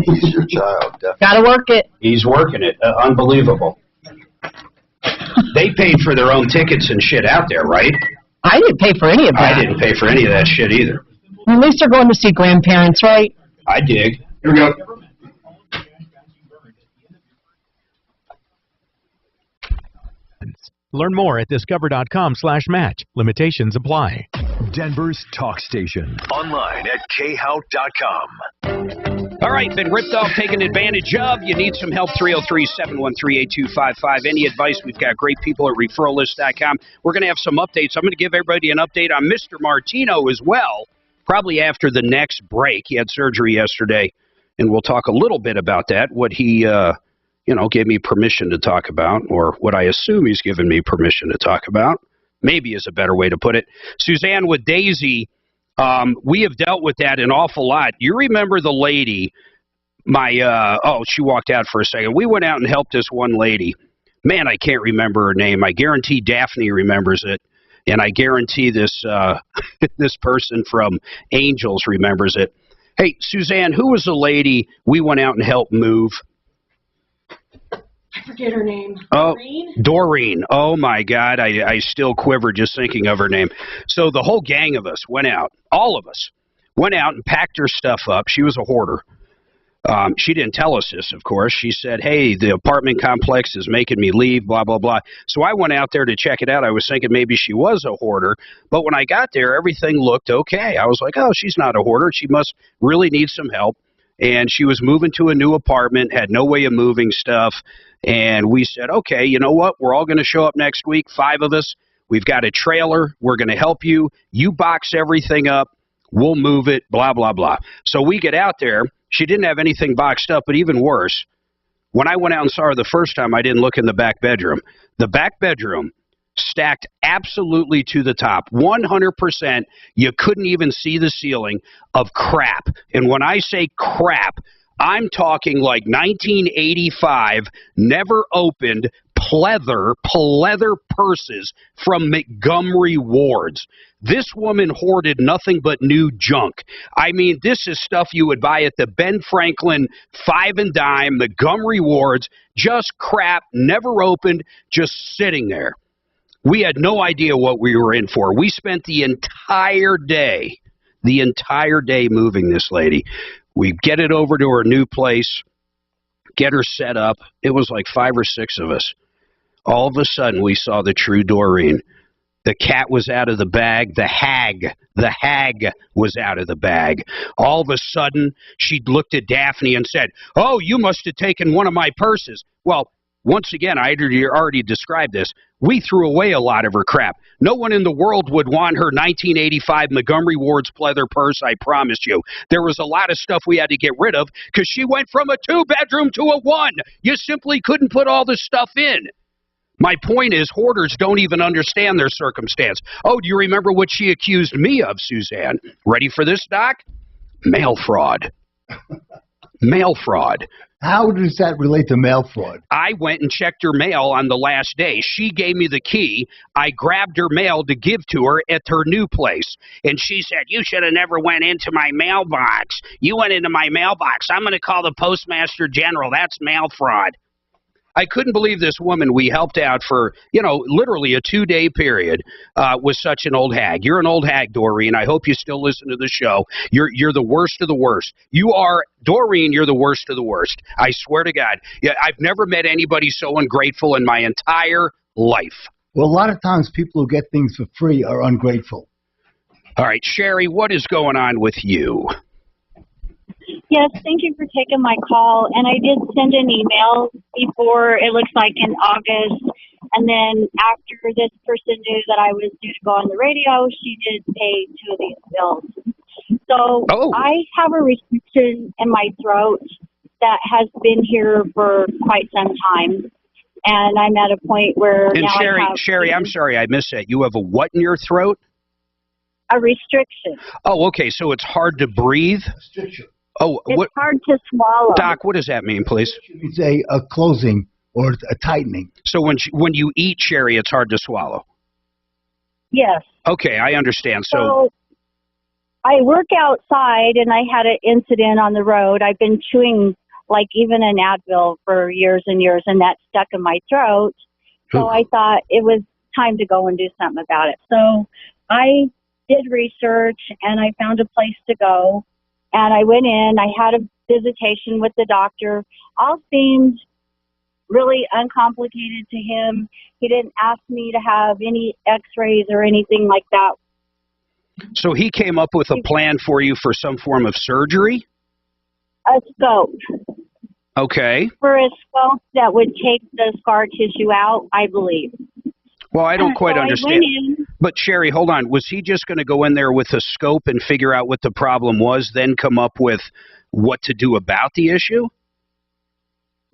He's your child, definitely. Gotta work it. He's working it. Unbelievable. They paid for their own tickets and shit out there, right? I didn't pay for any of that. I didn't pay for any of that shit either. At least they're going to see grandparents, right? I dig. Here we go. Learn more at discover.com/match. Limitations apply. Denver's talk station. Online at khout.com. All right, been ripped off, taken advantage of. You need some help, 303-713-8255. Any advice? We've got great people at referrallist.com. We're going to have some updates. I'm going to give everybody an update on Mr. Martino as well, probably after the next break. He had surgery yesterday, and we'll talk a little bit about that, what he gave me permission to talk about, or what I assume he's given me permission to talk about. Maybe is a better way to put it. Suzanne, with Daisy, we have dealt with that an awful lot. You remember the lady, she walked out for a second. We went out and helped this one lady. Man, I can't remember her name. I guarantee Daphne remembers it, and I guarantee this this person from Angels remembers it. Hey, Suzanne, who was the lady we went out and helped move? I forget her name. Doreen. Oh, my God. I still quiver just thinking of her name. So the whole gang of us went out, all of us, went out and packed her stuff up. She was a hoarder. She didn't tell us this, of course. She said, hey, the apartment complex is making me leave, blah, blah, blah. So I went out there to check it out. I was thinking maybe she was a hoarder. But when I got there, everything looked okay. I was like, oh, she's not a hoarder. She must really need some help. And she was moving to a new apartment, had no way of moving stuff. And we said, okay, you know what? We're all going to show up next week, 5 of us. We've got a trailer. We're going to help you. You box everything up. We'll move it, blah, blah, blah. So we get out there. She didn't have anything boxed up, but even worse, when I went out and saw her the first time, I didn't look in the back bedroom. The back bedroom stacked absolutely to the top, 100%. You couldn't even see the ceiling of crap. And when I say crap, I'm talking like 1985, never opened pleather purses from Montgomery Ward's. This woman hoarded nothing but new junk. I mean, this is stuff you would buy at the Ben Franklin 5 and dime, Montgomery Ward's, just crap, never opened, just sitting there. We had no idea what we were in for. We spent the entire day moving this lady. We get it over to her new place, get her set up. It was like 5 or 6 of us. All of a sudden, we saw the true Doreen. The cat was out of the bag. The hag was out of the bag. All of a sudden, she looked at Daphne and said, oh, you must have taken one of my purses. Well, once again, I already described this. We threw away a lot of her crap. No one in the world would want her 1985 Montgomery Ward's pleather purse, I promise you. There was a lot of stuff we had to get rid of because she went from a 2-bedroom to a 1. You simply couldn't put all this stuff in. My point is, hoarders don't even understand their circumstance. Oh, do you remember what she accused me of, Suzanne? Ready for this, Doc? Mail fraud. Mail fraud. How does that relate to mail fraud? I went and checked her mail on the last day. She gave me the key. I grabbed her mail to give to her at her new place. And she said, you should have never went into my mailbox. You went into my mailbox. I'm going to call the Postmaster General. That's mail fraud. I couldn't believe this woman we helped out for, literally a 2-day period was such an old hag. You're an old hag, Doreen. I hope you still listen to the show. You're the worst of the worst. You are, Doreen, you're the worst of the worst. I swear to God. Yeah, I've never met anybody so ungrateful in my entire life. Well, a lot of times people who get things for free are ungrateful. All right, Sherry, what is going on with you? Yes, thank you for taking my call. And I did send an email before, it looks like in August. And then after this person knew that I was due to go on the radio, she did pay 2 of these bills. So I have a restriction in my throat that has been here for quite some time. And I'm at a point where and now Sherry, I'm sorry, I missed that. You have a what in your throat? A restriction. Oh, okay. So it's hard to breathe? Restriction. Oh, it's hard to swallow. Doc, what does that mean, please? It's a closing or a tightening. So when you eat, Sherry, it's hard to swallow? Yes. Okay, I understand. So I work outside, and I had an incident on the road. I've been chewing like even an Advil for years and years, and that stuck in my throat. So I thought it was time to go and do something about it. So I did research, and I found a place to go. And I went in, I had a visitation with the doctor. All seemed really uncomplicated to him. He didn't ask me to have any x-rays or anything like that. So he came up with a plan for you for some form of surgery? A scope. Okay. For a scope that would take the scar tissue out, I believe. Well, I don't quite understand. In, but, Sherry, hold on. Was he just going to go in there with a scope and figure out what the problem was, then come up with what to do about the issue?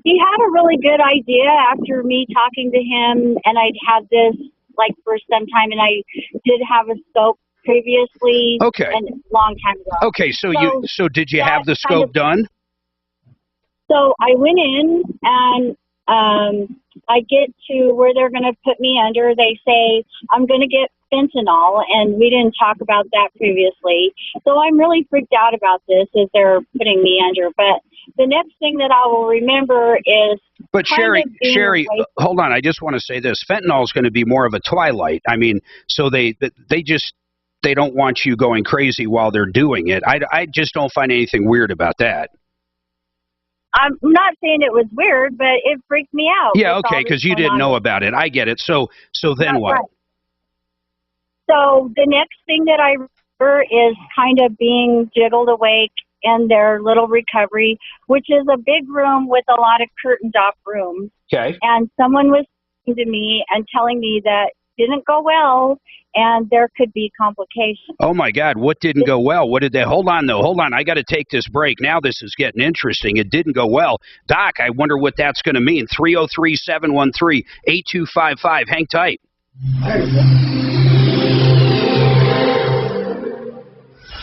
He had a really good idea after me talking to him, and I'd had this like for some time, and I did have a scope previously. Okay. And a long time ago. Okay, so did you have the scope done? So I went in, and I get to where they're going to put me under. They say, I'm going to get fentanyl, and we didn't talk about that previously. So I'm really freaked out about this as they're putting me under. But the next thing that I will remember is... But Sherry, hold on. I just want to say this. Fentanyl is going to be more of a twilight. I mean, so they don't want you going crazy while they're doing it. I just don't find anything weird about that. I'm not saying it was weird, but it freaked me out. Yeah, with okay, all this because you going didn't on. know about it. I get it. So then what? Right. So the next thing that I remember is kind of being jiggled awake in their little recovery, which is a big room with a lot of curtained off rooms. Okay. And someone was talking to me and telling me that didn't go well and there could be complications. Oh, my God. What didn't go well? What did they? Hold on, though. Hold on. I got to take this break. Now this is getting interesting. It didn't go well. Doc, I wonder what that's going to mean. 303-713-8255. Hang tight.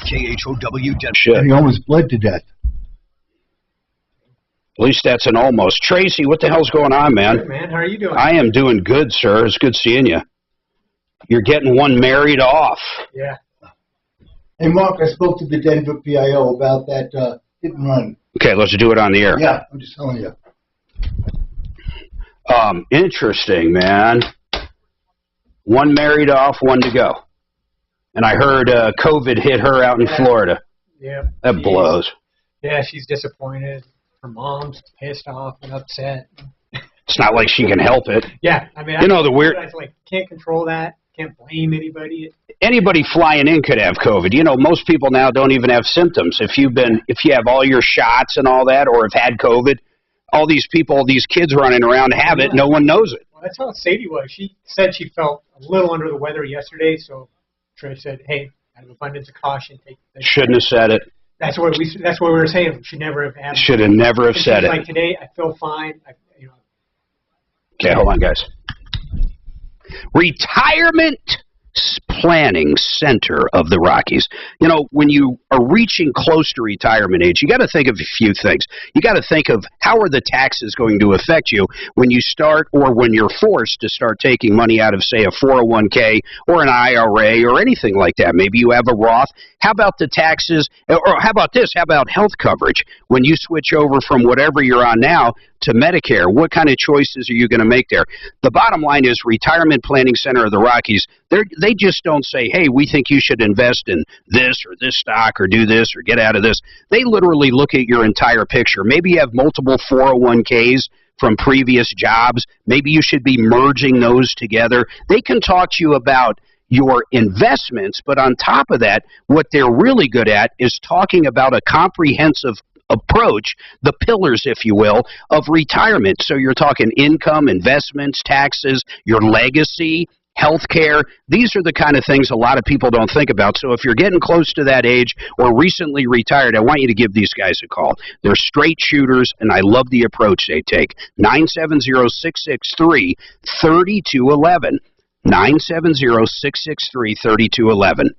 KHOW. Shit. He almost bled to death. At least that's an almost. Tracy, what the hell's going on, man? Good, man. How are you doing? I am doing good, sir. It's good seeing you. You're getting one married off. Yeah. Hey, Mark, I spoke to the Denver PIO about that hit and run. Okay, let's do it on the air. Yeah, I'm just telling you. Interesting, man. One married off, one to go. And I heard COVID hit her out in Florida. Yeah. That blows. Yeah, she's disappointed. Her mom's pissed off and upset. It's not like she can help it. Yeah, I mean, the weird. I like can't control that. Can't blame anybody. Anybody flying in could have COVID. Most people now don't even have symptoms. If you have all your shots and all that, or have had COVID, all these people, these kids running around have it. No one knows it. Well, that's how Sadie was. She said she felt a little under the weather yesterday, so Trish said, "Hey, out of abundance of caution, take." Shouldn't have said it. That's what we were saying. We should never have had. Should have never have said it. Like today, I feel fine. Okay, hold on, guys. Retirement Planning Center of the Rockies. When you are reaching close to retirement age, you got to think of a few things. You got to think of how are the taxes going to affect you when you start, or when you're forced to start taking money out of, say, a 401k or an IRA or anything like that. Maybe you have a Roth. How about the taxes? Or how about this? How about health coverage? When you switch over from whatever you're on now to Medicare, what kind of choices are you going to make there? The bottom line is Retirement Planning Center of the Rockies, they just don't say, hey, we think you should invest in this or this stock or do this or get out of this. They literally look at your entire picture. Maybe you have multiple 401ks from previous jobs. Maybe you should be merging those together. They can talk to you about your investments, but on top of that, what they're really good at is talking about a comprehensive approach, the pillars, if you will, of retirement. So you're talking income, investments, taxes, your legacy, healthcare. These are the kind of things a lot of people don't think about. So if you're getting close to that age or recently retired, I want you to give these guys a call. They're straight shooters, and I love the approach they take. 970-663-3211. 970-663-3211.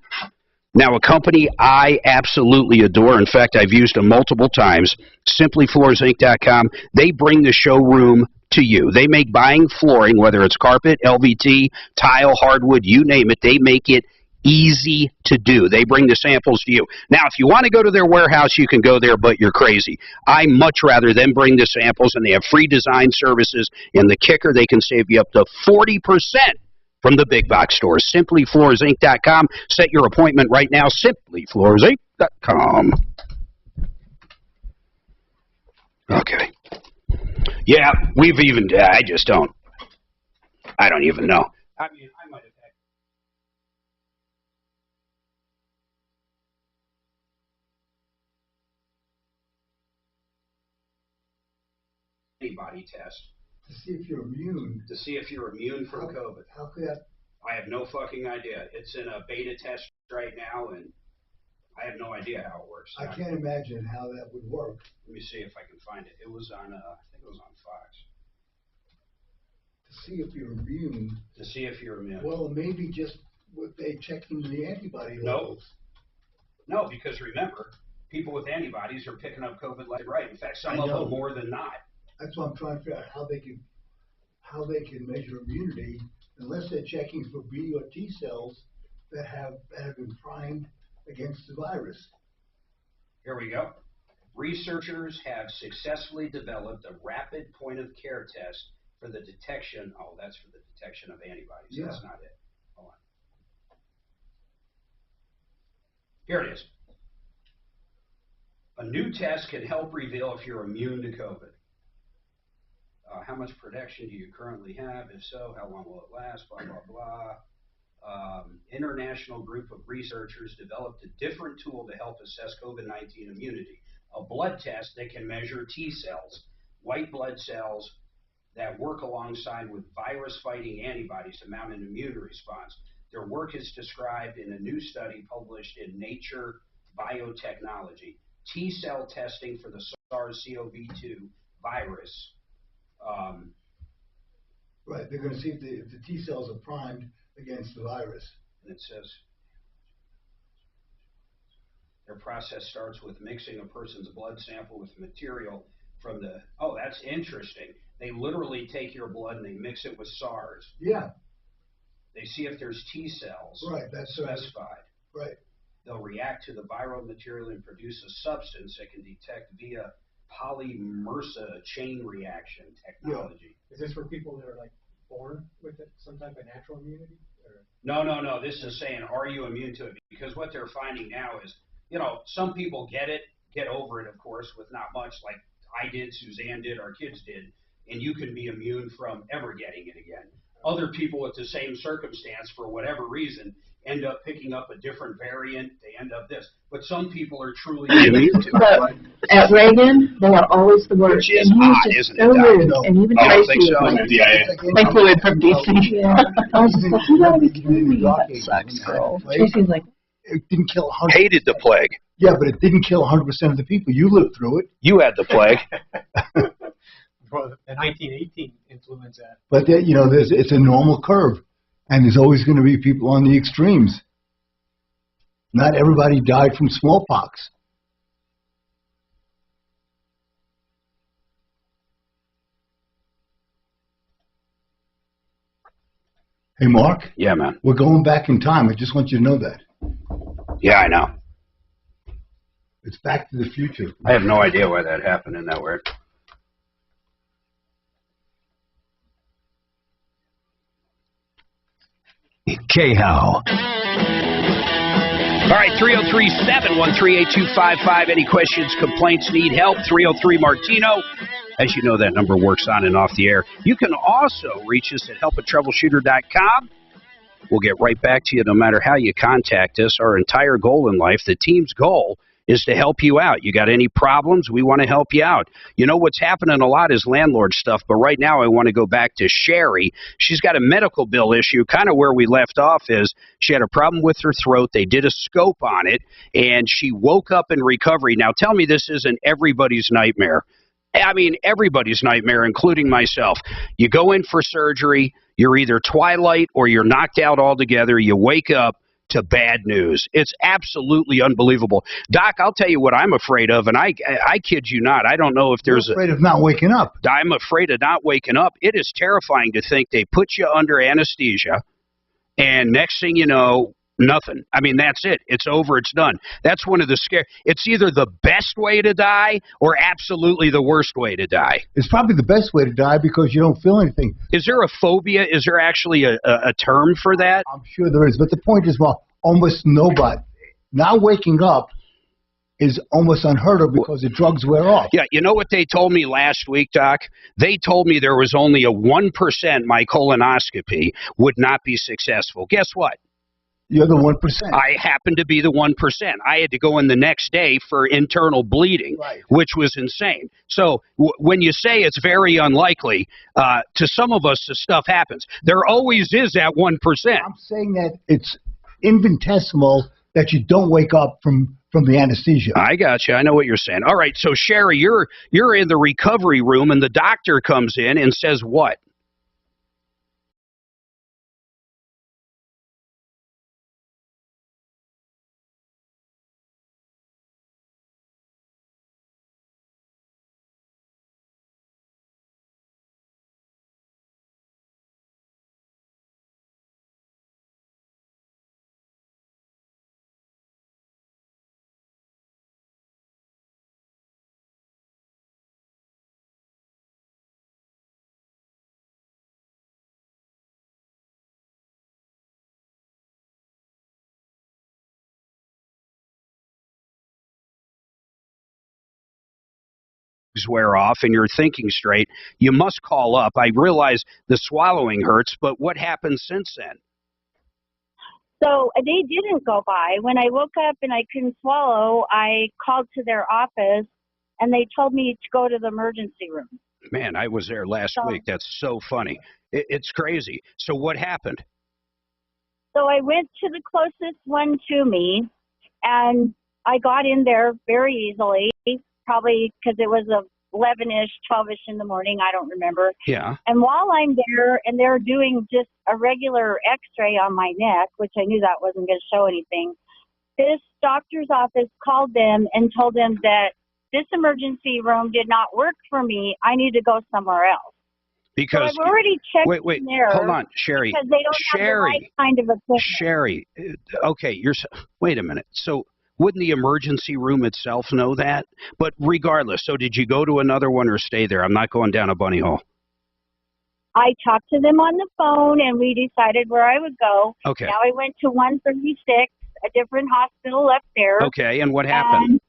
Now, a company I absolutely adore, in fact, I've used them multiple times, simplyfloorsinc.com, they bring the showroom to you. They make buying flooring, whether it's carpet, LVT, tile, hardwood, you name it, they make it easy to do. They bring the samples to you. Now, if you want to go to their warehouse, you can go there, but you're crazy. I much rather them bring the samples, and they have free design services, and the kicker, they can save you up to 40% from the big box stores. Simplyfloorsinc.com. Set your appointment right now. Simplyfloorsinc.com. Okay. Yeah, we've even, I just don't. I don't even know. I mean, I might have had antibody test. To see if you're immune. To see if you're immune from COVID. How could that? I have no fucking idea. It's in a beta test right now, and I have no idea how it works. I can't imagine how that would work. Let me see if I can find it. It was on, I think it was on Fox. To see if you're immune. To see if you're immune. Well, maybe just what they checking the antibody levels. No, because remember, people with antibodies are picking up COVID left and right. In fact, some of them more than not. That's what I'm trying to figure out, how they can measure immunity unless they're checking for B or T cells that have been primed against the virus. Here we go. Researchers have successfully developed a rapid point-of-care test for the detection. Oh, that's for the detection of antibodies. Yeah. That's not it. Hold on. Here it is. A new test can help reveal if you're immune to COVID. How much protection do you currently have? If so, how long will it last? Blah, blah, blah. International group of researchers developed a different tool to help assess COVID-19 immunity. A blood test that can measure T cells, white blood cells that work alongside with virus-fighting antibodies to mount an immune response. Their work is described in a new study published in Nature Biotechnology. T cell testing for the SARS-CoV-2 virus. Right, they're going to see if the T cells are primed against the virus. And it says, their process starts with mixing a person's blood sample with material from the, oh, that's interesting. They literally take your blood and they mix it with SARS. Yeah. They see if there's T cells that's specified. Right. They'll react to the viral material and produce a substance that can detect via polymersa chain reaction technology. Yeah. Is this for people that are like born with it, some type of natural immunity? Or? No. This is saying, are you immune to it? Because what they're finding now is, you know, some people get over it, of course, with not much, like I did, Suzanne did, our kids did, and you can be immune from ever getting it again. Other people with the same circumstance, for whatever reason, end up picking up a different variant. They end up this. But some people are truly immune to it. At Reagan, they are always the worst. Which is and odd, he's just isn't it, so Doc? rude. And even I don't Tracy think so. was like, DIA. thank you, from DC. Yeah. I was just like, you gotta be kidding me. That sucks, girl. Tracy's like, it didn't kill 100%. Hated the plague. Yeah, but it didn't kill 100% of the people. You lived through it. You had the plague. For the 1918 influenza. But you know, it's a normal curve, and there's always going to be people on the extremes. Not everybody died from smallpox. Hey, Mark? Yeah, man. We're going back in time. I just want you to know that. Yeah, I know. It's Back to the Future. I have no idea why that happened in that weird. K-How. All right, 303-713-8255. Any questions, complaints, need help? 303-MARTINO. As you know, that number works on and off the air. You can also reach us at help@troubleshooter.com. We'll get right back to you no matter how you contact us. Our entire goal in life, the team's goal, is to help you out. You got any problems? We want to help you out. You know what's happening a lot is landlord stuff, but right now I want to go back to Sherry. She's got a medical bill issue. Kind of where we left off is she had a problem with her throat. They did a scope on it, and she woke up in recovery. Now tell me this isn't everybody's nightmare. I mean, everybody's nightmare, including myself. You go in for surgery, you're either twilight or you're knocked out altogether. You wake up to bad news. It's absolutely unbelievable. Doc, I'll tell you what I'm afraid of, and I kid you not. I don't know if there's You're afraid of not waking up. I'm afraid of not waking up. It is terrifying to think they put you under anesthesia, and next thing you know, nothing. I mean, that's it. It's over. It's done. That's one of the scare. It's either the best way to die or absolutely the worst way to die. It's probably the best way to die because you don't feel anything. Is there a phobia? Is there actually a term for that? I'm sure there is. But the point is, well, almost nobody. Now waking up is almost unheard of because the drugs wear off. Yeah, you know what they told me last week, Doc? They told me there was only a 1% my colonoscopy would not be successful. Guess what? You're the 1%. I happened to be the 1%. I had to go in the next day for internal bleeding, which was insane. So when you say it's very unlikely, to some of us, the stuff happens. There always is that 1%. I'm saying that it's infinitesimal that you don't wake up from the anesthesia. I got you. I know what you're saying. All right, so Sherry, you're in the recovery room, and the doctor comes in and says what? wear off and you're thinking straight, you must call up. I realize the swallowing hurts, but what happened since then? So they didn't go by. When I woke up and I couldn't swallow, I called to their office, and they told me to go to the emergency room. Man, I was there last week. That's so funny. It's crazy. So what happened? So I went to the closest one to me, and I got in there very easily, probably because it was 11-ish, 12-ish in the morning. I don't remember. Yeah. And while I'm there, and they're doing just a regular x-ray on my neck, which I knew that wasn't going to show anything, this doctor's office called them and told them that this emergency room did not work for me. I need to go somewhere else. Because so I've already checked wait, in there. hold on, Sherry. Because they don't have the right kind of equipment. Sherry, okay, wait a minute. So wouldn't the emergency room itself know that? But regardless, so did you go to another one or stay there? I'm not going down a bunny hole. I talked to them on the phone, and we decided where I would go. Okay. Now I went to 136, a different hospital up there. Okay, and what happened? And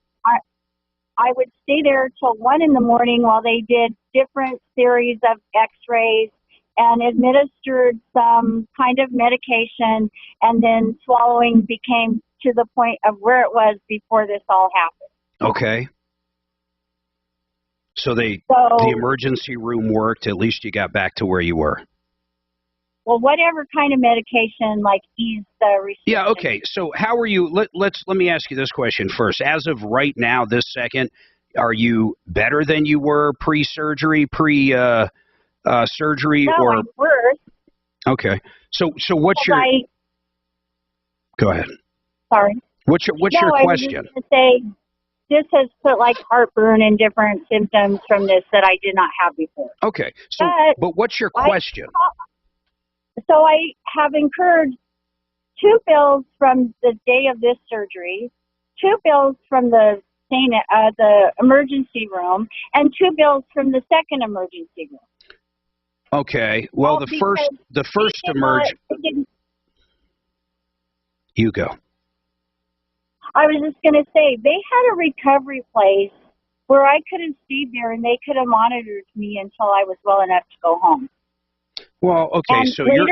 I would stay there till 1 in the morning while they did different series of x-rays and administered some kind of medication, and then swallowing became to the point of where it was before this all happened. Okay. So the emergency room worked. At least you got back to where you were. Well, whatever kind of medication, like eased the restriction. Yeah, okay. So how are you? Let me ask you this question first. As of right now, this second, are you better than you were pre-surgery, surgery, no, or I'm worse. Okay. So what's your? Go ahead. Sorry. What's your I was question? just going to say, this has put like heartburn and different symptoms from this that I did not have before. Okay. So, but what's your question? So I have incurred 2 bills from the day of this surgery, 2 bills from the emergency room, and 2 bills from the second emergency room. Okay. Well, the first emergency. You go. I was just going to say, they had a recovery place where I could have stayed there and they could have monitored me until I was well enough to go home. Well, okay, And so later,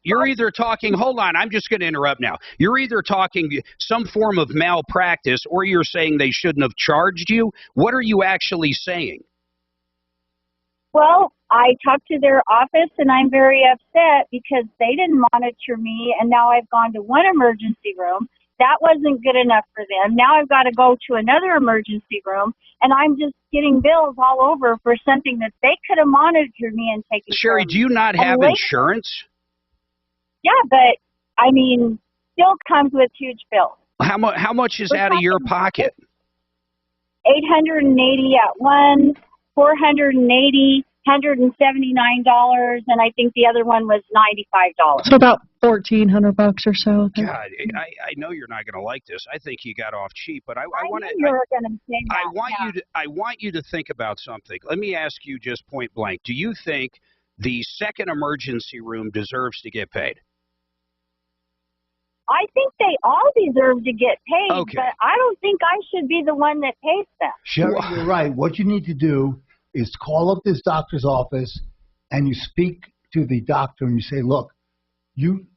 you're either talking, hold on, I'm just going to interrupt now. You're either talking some form of malpractice or you're saying they shouldn't have charged you. What are you actually saying? Well, I talked to their office, and I'm very upset because they didn't monitor me, and now I've gone to one emergency room. That wasn't good enough for them. Now I've got to go to another emergency room, and I'm just getting bills all over for something that they could have monitored me and taken Sherry, care of. do you not have insurance? Yeah, but, I mean, still comes with huge bills. How much is out of your pocket? $880 at one, $480, $179, and I think the other one was $95. So about $1,400 or so. God, I know you're not going to like this. I think you got off cheap, but I want to. You're going to say that. I want you to think about something. Let me ask you just point blank. Do you think the second emergency room deserves to get paid? I think they all deserve to get paid, Okay. but I don't think I should be the one that pays them. Sherry, you're right. What you need to do is call up this doctor's office and you speak to the doctor and you say, look,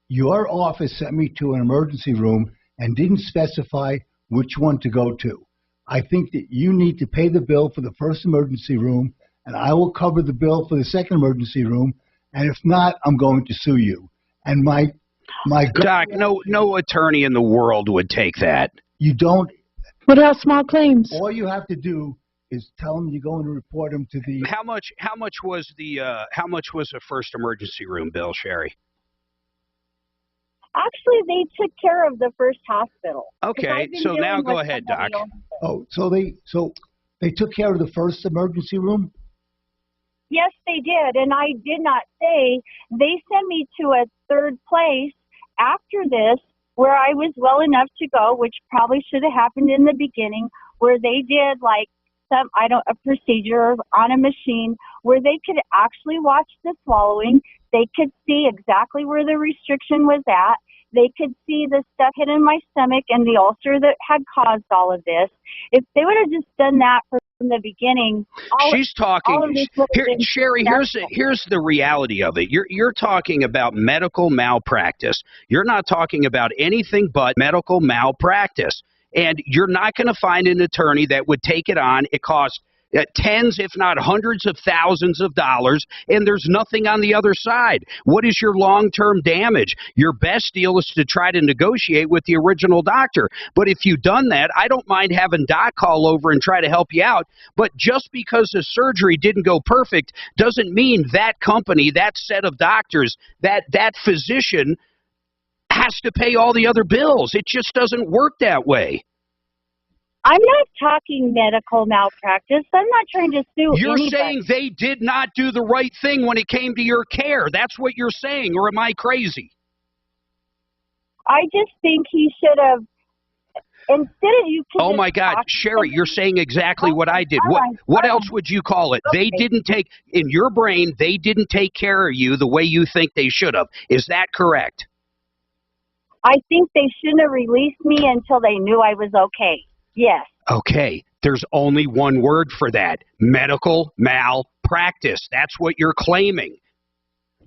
your office sent me to an emergency room and didn't specify which one to go to. I think that you need to pay the bill for the first emergency room, and I will cover the bill for the second emergency room, and if not, I'm going to sue you. And my Doc, no attorney in the world would take that. You don't. What about small claims? All you have to do is tell them you're going to report them to the. How much was the first emergency room bill, Sherry? Actually, they took care of the first hospital. Okay, so now go ahead, Doc. Oh, so they took care of the first emergency room? Yes, they did, and I did not say. They sent me to a third place after this where I was well enough to go, which probably should have happened in the beginning, where they did like a procedure on a machine where they could actually watch the swallowing. They could see exactly where the restriction was at. They could see the stuff hidden in my stomach and the ulcer that had caused all of this. If they would have just done that for from the beginning. She's talking. Sherry, here's the reality of it. You're talking about medical malpractice. You're not talking about anything but medical malpractice. And you're not going to find an attorney that would take it on. It costs tens, if not hundreds of thousands of dollars, and there's nothing on the other side. What is your long-term damage? Your best deal is to try to negotiate with the original doctor. But if you've done that, I don't mind having Doc call over and try to help you out. But just because the surgery didn't go perfect doesn't mean that company, that set of doctors, that physician has to pay all the other bills. It just doesn't work that way. I'm not talking medical malpractice. I'm not trying to sue You're anybody. saying they did not do the right thing when it came to your care. That's what you're saying, or am I crazy? I just think he should have, instead of you... Oh, my God. Sherry, you're saying exactly what I did. What else would you call it? Okay. They didn't take, in your brain, they didn't take care of you the way you think they should have. Is that correct? I think they shouldn't have released me until they knew I was okay. Yes. Okay. There's only one word for that. Medical malpractice. That's what you're claiming.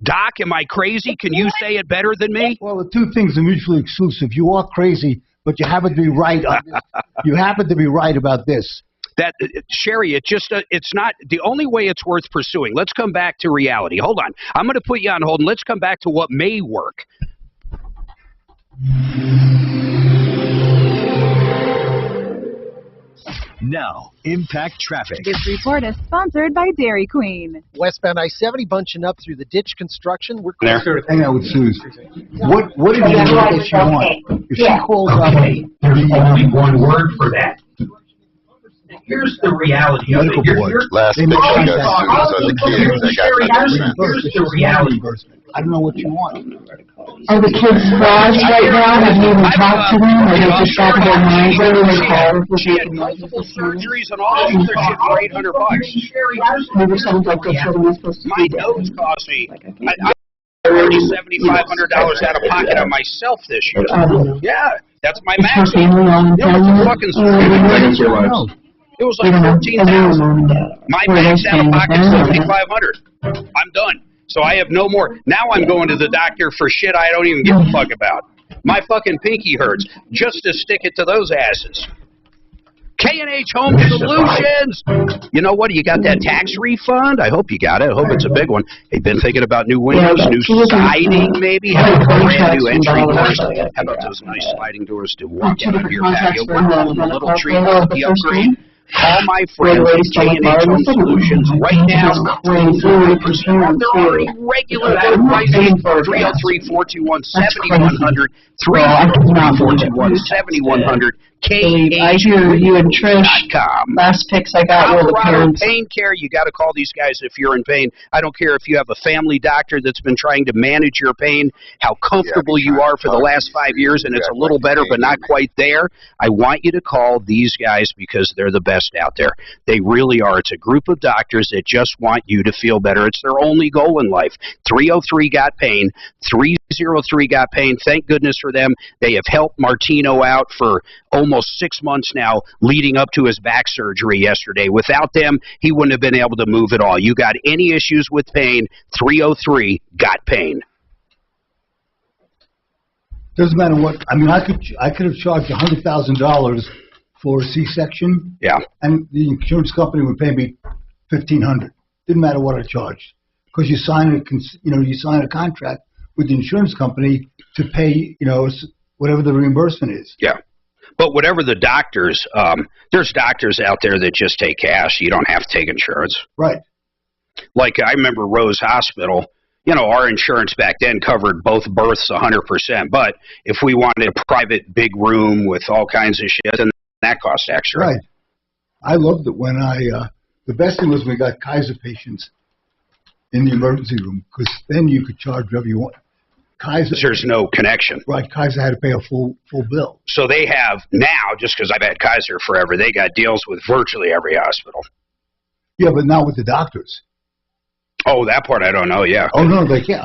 Doc, am I crazy? Can you say it better than me? Well, the two things are mutually exclusive. You are crazy, but you happen to be right on this. You happen to be right about this. That, Sherry, it's not the only way it's worth pursuing. Let's come back to reality. Hold on. I'm going to put you on hold, and let's come back to what may work. Now, Impact Traffic. This report is sponsored by Dairy Queen. Westbound I-70 bunching up through the ditch construction. We're clear. Hang out with Susan. What did you want that she want? If she calls up... There's only one word for that. Here's the reality of it. Last picture I got Susan, so the kids, I got here's the reality. I don't know what you want. Are the kids lodged right now? Have you even talked to them? Or they just got their minds over their car? She had multiple surgeries and all this other shit for $800. Maybe sounds like they should have been supposed to My nose cost me. I already $7,500 out of pocket on myself this year. Yeah, that's my max. You know what the fucking it was like $14,000. My max out of pocket $7,500. I'm done. So I have no more. Now I'm going to the doctor for shit I don't even give a fuck about. My fucking pinky hurts just to stick it to those asses. K&H Home Solutions. You know what? You got that tax refund? I hope you got it. I hope it's a big one. Hey, been thinking about new windows, new siding maybe? How about brand new entry doors? How about those nice sliding doors to walk out of your patio? A little treat for the upgrade. Call my friends at K&H Home Solutions right now. They're already regular low prices. 303-421-7100. 303-421-7100. I hear you and Trish. Last picks I got were the parents. Pain care, you got to call these guys if you're in pain. I don't care if you have a family doctor that's been trying to manage your pain, how comfortable you are for the last 5 years, and it's a little better but not quite there. I want you to call these guys because they're the best out there. They really are. It's a group of doctors that just want you to feel better. It's their only goal in life. 303-GOT-PAIN. 303-GOT-PAIN. Thank goodness for them. They have helped Martino out for almost 6 months now leading up to his back surgery yesterday. Without them, he wouldn't have been able to move at all. You got any issues with pain, 303-GOT-PAIN. Doesn't matter what. I mean, I could have charged $100,000 for a C-section. Yeah. And the insurance company would pay me $1,500. Didn't matter what I charged, because you sign a contract with the insurance company to pay, whatever the reimbursement is. Yeah. But whatever the doctors, there's doctors out there that just take cash. You don't have to take insurance. Right. Like I remember Rose Hospital, our insurance back then covered both births 100%. But if we wanted a private big room with all kinds of shit, then that cost extra. Right. I loved it when the best thing was we got Kaiser patients in the emergency room, because then you could charge whatever you want. Kaiser, there's no connection. Right, Kaiser had to pay a full bill. So they have now, just because I've had Kaiser forever, they got deals with virtually every hospital. Yeah, but not with the doctors. Oh, that part I don't know, yeah. Oh, no, they can't.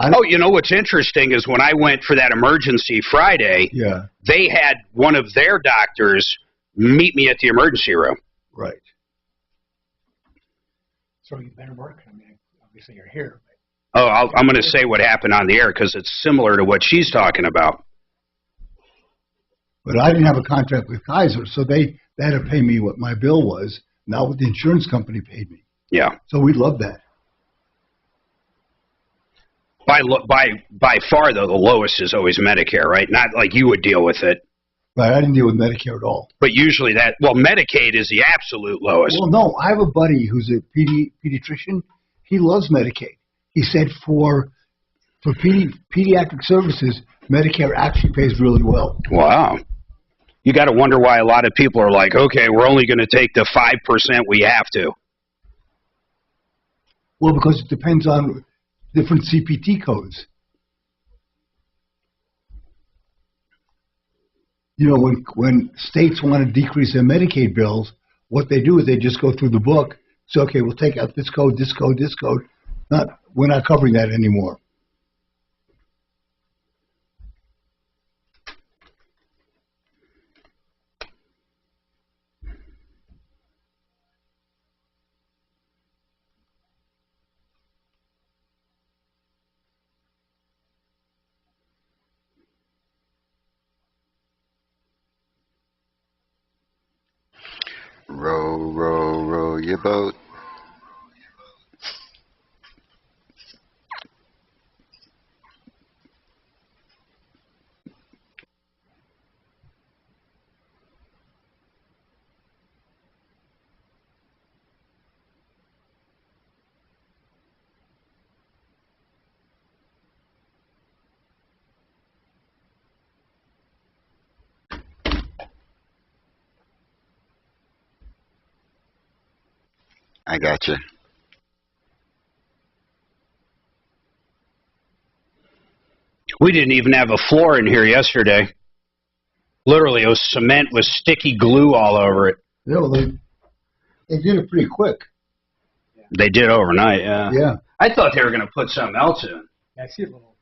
What's interesting is when I went for that emergency Friday, yeah, they had one of their doctors meet me at the emergency room. Right. So you better work. I mean, obviously you're here. Oh, I'm going to say what happened on the air because it's similar to what she's talking about. But I didn't have a contract with Kaiser, so they had to pay me what my bill was, not what the insurance company paid me. Yeah. So we love that. By far, though, the lowest is always Medicare, right? Not like you would deal with it. Right, I didn't deal with Medicare at all. But usually Medicaid is the absolute lowest. Well, no, I have a buddy who's a pediatrician. He loves Medicaid. He said for pediatric services, Medicare actually pays really well. Wow. You got to wonder why a lot of people are like, okay, we're only going to take the 5% we have to. Well, because it depends on different CPT codes. You know, when states want to decrease their Medicaid bills, what they do is they just go through the book. So, okay, we'll take out this code, this code, this code. We're not covering that anymore. Row, row, row your boat. I got you. We didn't even have a floor in here yesterday. Literally, it was cement with sticky glue all over it. Yeah, well, they did it pretty quick. They did overnight, yeah. Yeah. I thought they were going to put something else in. Yeah, I see a little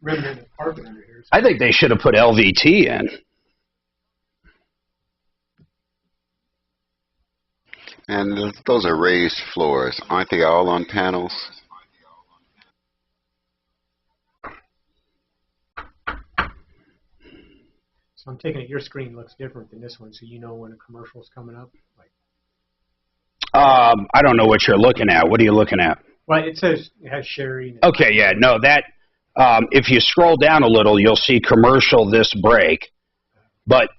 remnant of carpet under here. I think they should have put LVT in. And those are raised floors. Aren't they all on panels? So I'm taking it your screen looks different than this one, so you know when a commercial's coming up. I don't know what you're looking at. What are you looking at? Well, it says it has Sherry. Okay, yeah, no, that, if you scroll down a little, you'll see commercial this break. But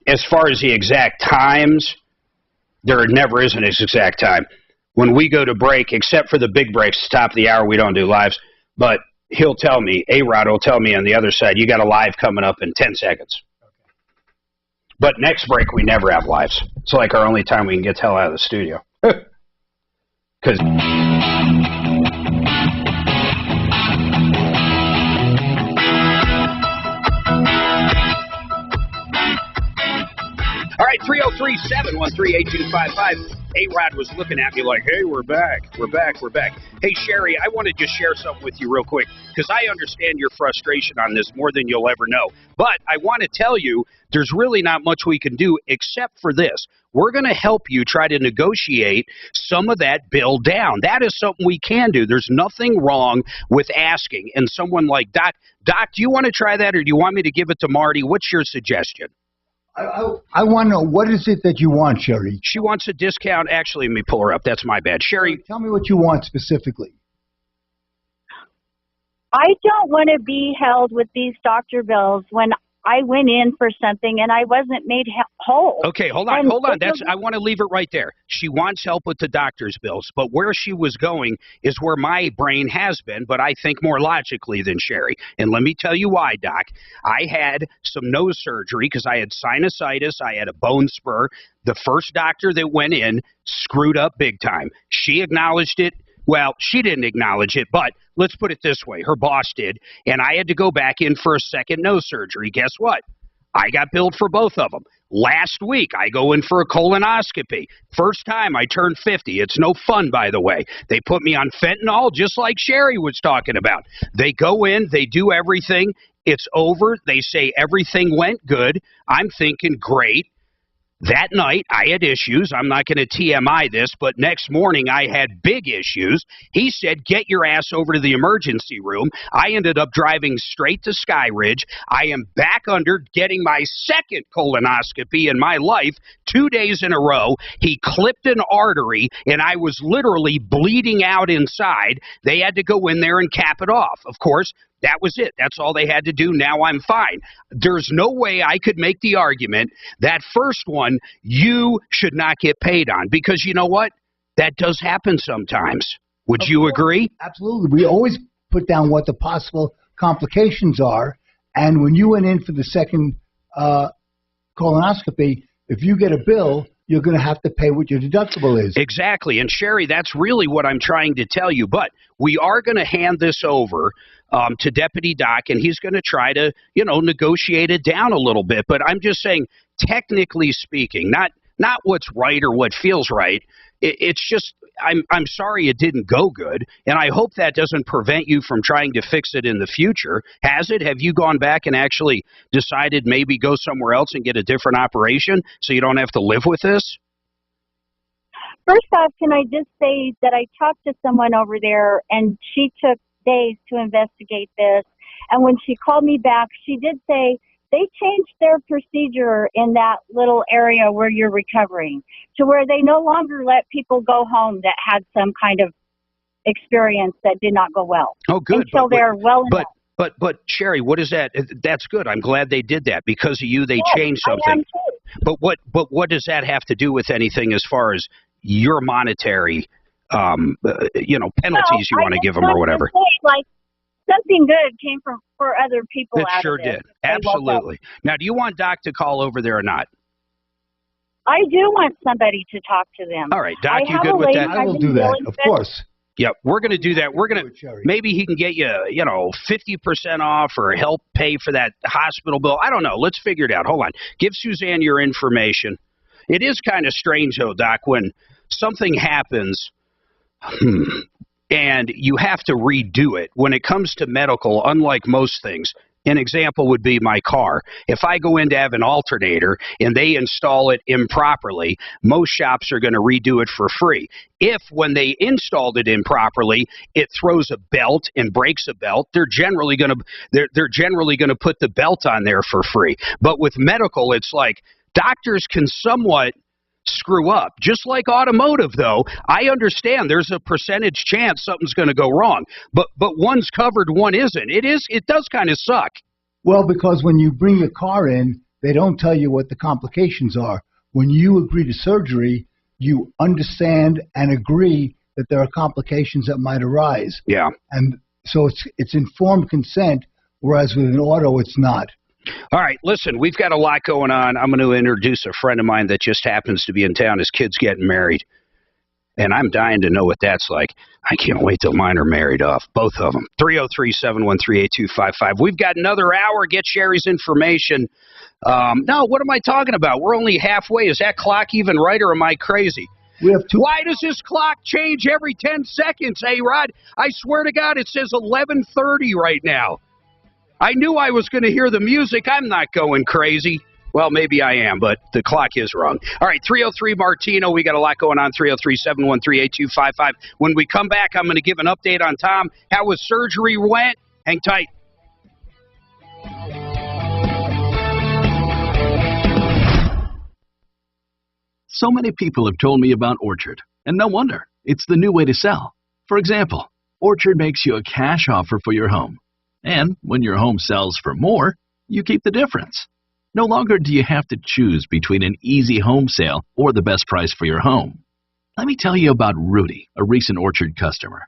as far as the exact times, there never is an exact time. When we go to break, except for the big breaks, top of the hour, we don't do lives. But he'll tell me, A-Rod will tell me on the other side, you got a live coming up in 10 seconds. Okay. But next break, we never have lives. It's like our only time we can get the hell out of the studio. Because... All right, 303-713-8255. A-Rod was looking at me like, hey, we're back. We're back. We're back. Hey, Sherry, I want to just share something with you real quick because I understand your frustration on this more than you'll ever know. But I want to tell you there's really not much we can do except for this. We're going to help you try to negotiate some of that bill down. That is something we can do. There's nothing wrong with asking. And someone like Doc, do you want to try that or do you want me to give it to Marty? What's your suggestion? I want to know, what is it that you want, Sherry? She wants a discount. Actually, let me pull her up. That's my bad. Sherry. Tell me what you want specifically. I don't want to be held with these doctor bills when I went in for something and I wasn't made whole. Okay, hold on. I want to leave it right there. She wants help with the doctor's bills, but where she was going is where my brain has been, but I think more logically than Sherry. And let me tell you why, Doc. I had some nose surgery because I had sinusitis. I had a bone spur. The first doctor that went in screwed up big time. She acknowledged it. Well, she didn't acknowledge it, but let's put it this way. Her boss did, and I had to go back in for a second nose surgery. Guess what? I got billed for both of them. Last week, I go in for a colonoscopy. First time I turned 50. It's no fun, by the way. They put me on fentanyl, just like Sherry was talking about. They go in, they do everything. It's over. They say everything went good. I'm thinking, great. That night, I had issues. I'm not going to TMI this, but next morning I had big issues. He said, get your ass over to the emergency room. I ended up driving straight to Sky Ridge. I am back under getting my second colonoscopy in my life 2 days in a row. He clipped an artery, and I was literally bleeding out inside. They had to go in there and cap it off. Of course, that was it. That's all they had to do. Now I'm fine. There's no way I could make the argument that first one you should not get paid on, because you know what? That does happen sometimes. Would you agree? Absolutely. We always put down what the possible complications are. And when you went in for the second colonoscopy, if you get a bill, you're going to have to pay what your deductible is. Exactly. And Sherry, that's really what I'm trying to tell you. But we are going to hand this over to Deputy Doc, and he's going to try to, negotiate it down a little bit. But I'm just saying, technically speaking, not what's right or what feels right. It's just, I'm sorry it didn't go good, and I hope that doesn't prevent you from trying to fix it in the future. Has it? Have you gone back and actually decided maybe go somewhere else and get a different operation so you don't have to live with this? First off, can I just say that I talked to someone over there, and she took days to investigate this. And when she called me back, she did say they changed their procedure in that little area where you're recovering to where they no longer let people go home that had some kind of experience that did not go well. Oh, good. Until they're well enough. But Sherry, what is that? That's good. I'm glad they did that. Because of you, they changed something. I am too. But what does that have to do with anything as far as your monetary, penalties you want to give them or whatever? Like, something good came for other people. It sure did. Absolutely. Now, do you want Doc to call over there or not? I do want somebody to talk to them. All right, Doc, you good with that? I will do that, of course. Yeah, we're going to do that. We're going to, maybe he can get you, 50% off or help pay for that hospital bill. I don't know. Let's figure it out. Hold on. Give Suzanne your information. It is kind of strange, though, Doc, when something happens and you have to redo it. When it comes to medical, unlike most things, an example would be my car. If I go in to have an alternator and they install it improperly, most shops are going to redo it for free. If when they installed it improperly, it throws a belt and breaks a belt, they're generally going to put the belt on there for free. But with medical, it's like doctors can somewhat screw up. Just like automotive, though, I understand there's a percentage chance something's going to go wrong. But one's covered, one isn't. It does kind of suck. Well, because when you bring your car in, they don't tell you what the complications are. When you agree to surgery, you understand and agree that there are complications that might arise. Yeah. And so it's informed consent, whereas with an auto, it's not. All right, listen, we've got a lot going on. I'm going to introduce a friend of mine that just happens to be in town. His kid's getting married, and I'm dying to know what that's like. I can't wait till mine are married off, both of them. 303-713-8255. We've got another hour. Get Sherry's information. No, what am I talking about? We're only halfway. Is that clock even right, or am I crazy? Why does this clock change every 10 seconds? Hey, Rod, I swear to God, it says 11:30 right now. I knew I was going to hear the music. I'm not going crazy. Well, maybe I am, but the clock is wrong. All right, 303 Martino. We got a lot going on. 303-713-8255. When we come back, I'm going to give an update on Tom, how his surgery went. Hang tight. So many people have told me about Orchard, and no wonder. It's the new way to sell. For example, Orchard makes you a cash offer for your home. And when your home sells for more, you keep the difference. No longer do you have to choose between an easy home sale or the best price for your home. Let me tell you about Rudy, a recent Orchard customer.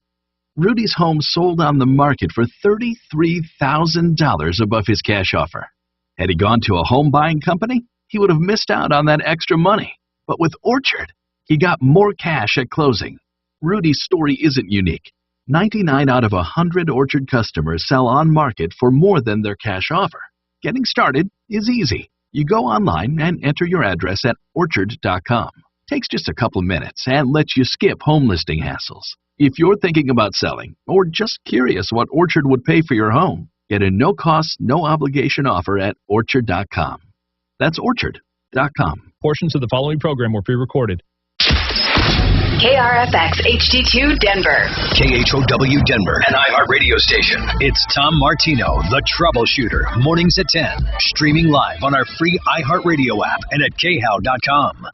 Rudy's home sold on the market for $33,000 above his cash offer. Had he gone to a home buying company, he would have missed out on that extra money. But with Orchard, he got more cash at closing. Rudy's story isn't unique. 99 out of 100 Orchard customers sell on market for more than their cash offer. Getting started is easy. You go online and enter your address at orchard.com. Takes just a couple of minutes and lets you skip home listing hassles. If you're thinking about selling or just curious what Orchard would pay for your home, get a no-cost, no-obligation offer at orchard.com. That's orchard.com. Portions of the following program were pre-recorded. KRFX HD2 Denver. KHOW Denver, an iHeart radio station. It's Tom Martino, the Troubleshooter, mornings at 10. Streaming live on our free iHeart radio app and at khow.com.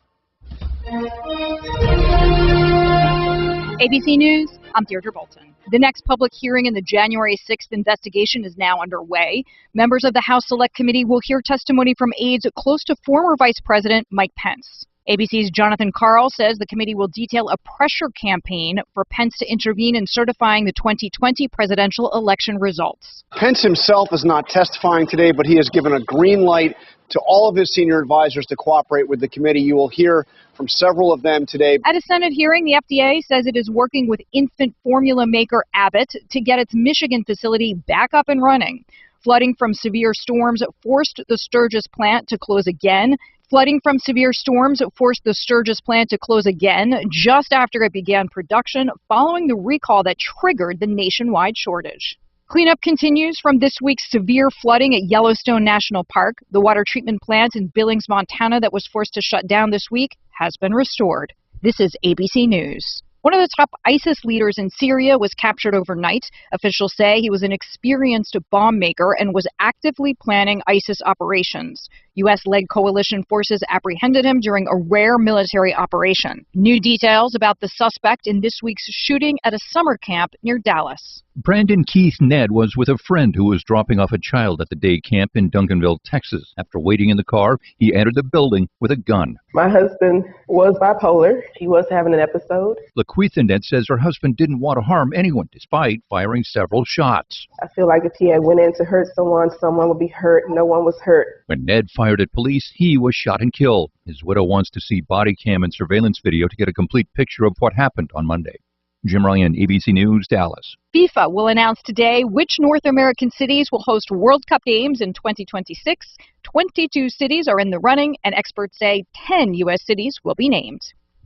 ABC News, I'm Deirdre Bolton. The next public hearing in the January 6th investigation is now underway. Members of the House Select Committee will hear testimony from aides close to former Vice President Mike Pence. ABC's Jonathan Karl says the committee will detail a pressure campaign for Pence to intervene in certifying the 2020 presidential election results. Pence himself is not testifying today, but he has given a green light to all of his senior advisors to cooperate with the committee. You will hear from several of them today. At a Senate hearing, the FDA says it is working with infant formula maker Abbott to get its Michigan facility back up and running. Flooding from severe storms forced the Sturgis plant to close again. Flooding from severe storms forced the Sturgis plant to close again just after it began production following the recall that triggered the nationwide shortage. Cleanup continues from this week's severe flooding at Yellowstone National Park. The water treatment plant in Billings, Montana that was forced to shut down this week has been restored. This is ABC News. One of the top ISIS leaders in Syria was captured overnight. Officials say he was an experienced bomb maker and was actively planning ISIS operations. U.S.-led coalition forces apprehended him during a rare military operation. New details about the suspect in this week's shooting at a summer camp near Dallas. Brandon Keith Ned was with a friend who was dropping off a child at the day camp in Duncanville, Texas. After waiting in the car, he entered the building with a gun. My husband was bipolar. He was having an episode. Laquitha Ned says her husband didn't want to harm anyone despite firing several shots. I feel like if he had went in to hurt someone, someone would be hurt. No one was hurt. When Ned fired at police, he was shot and killed. His widow wants to see body cam and surveillance video to get a complete picture of what happened on Monday. Jim Ryan, ABC News, Dallas. FIFA will announce today which North American cities will host World Cup games in 2026. 22 cities are in the running, and experts say 10 U.S. cities will be named.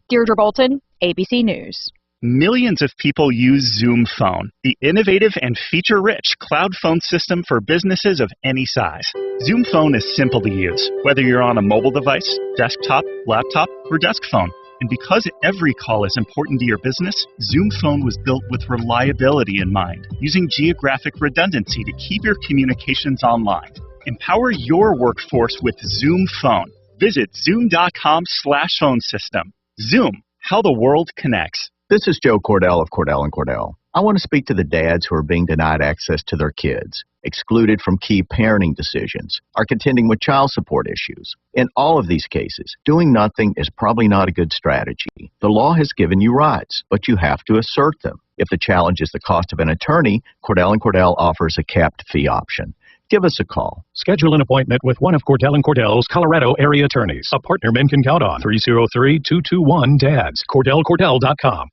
Deirdre Bolton, ABC News. Millions of people use Zoom Phone, the innovative and feature-rich cloud phone system for businesses of any size. Zoom Phone is simple to use, whether you're on a mobile device, desktop, laptop, or desk phone. And because every call is important to your business, Zoom Phone was built with reliability in mind, using geographic redundancy to keep your communications online. Empower your workforce with Zoom Phone. Visit zoom.com/phone system. Zoom, how the world connects. This is Joe Cordell of Cordell & Cordell. I want to speak to the dads who are being denied access to their kids, excluded from key parenting decisions, are contending with child support issues. In all of these cases, doing nothing is probably not a good strategy. The law has given you rights, but you have to assert them. If the challenge is the cost of an attorney, Cordell & Cordell offers a capped fee option. Give us a call. Schedule an appointment with one of Cordell & Cordell's Colorado area attorneys, a partner men can count on. 303-221-DADS. CordellCordell.com.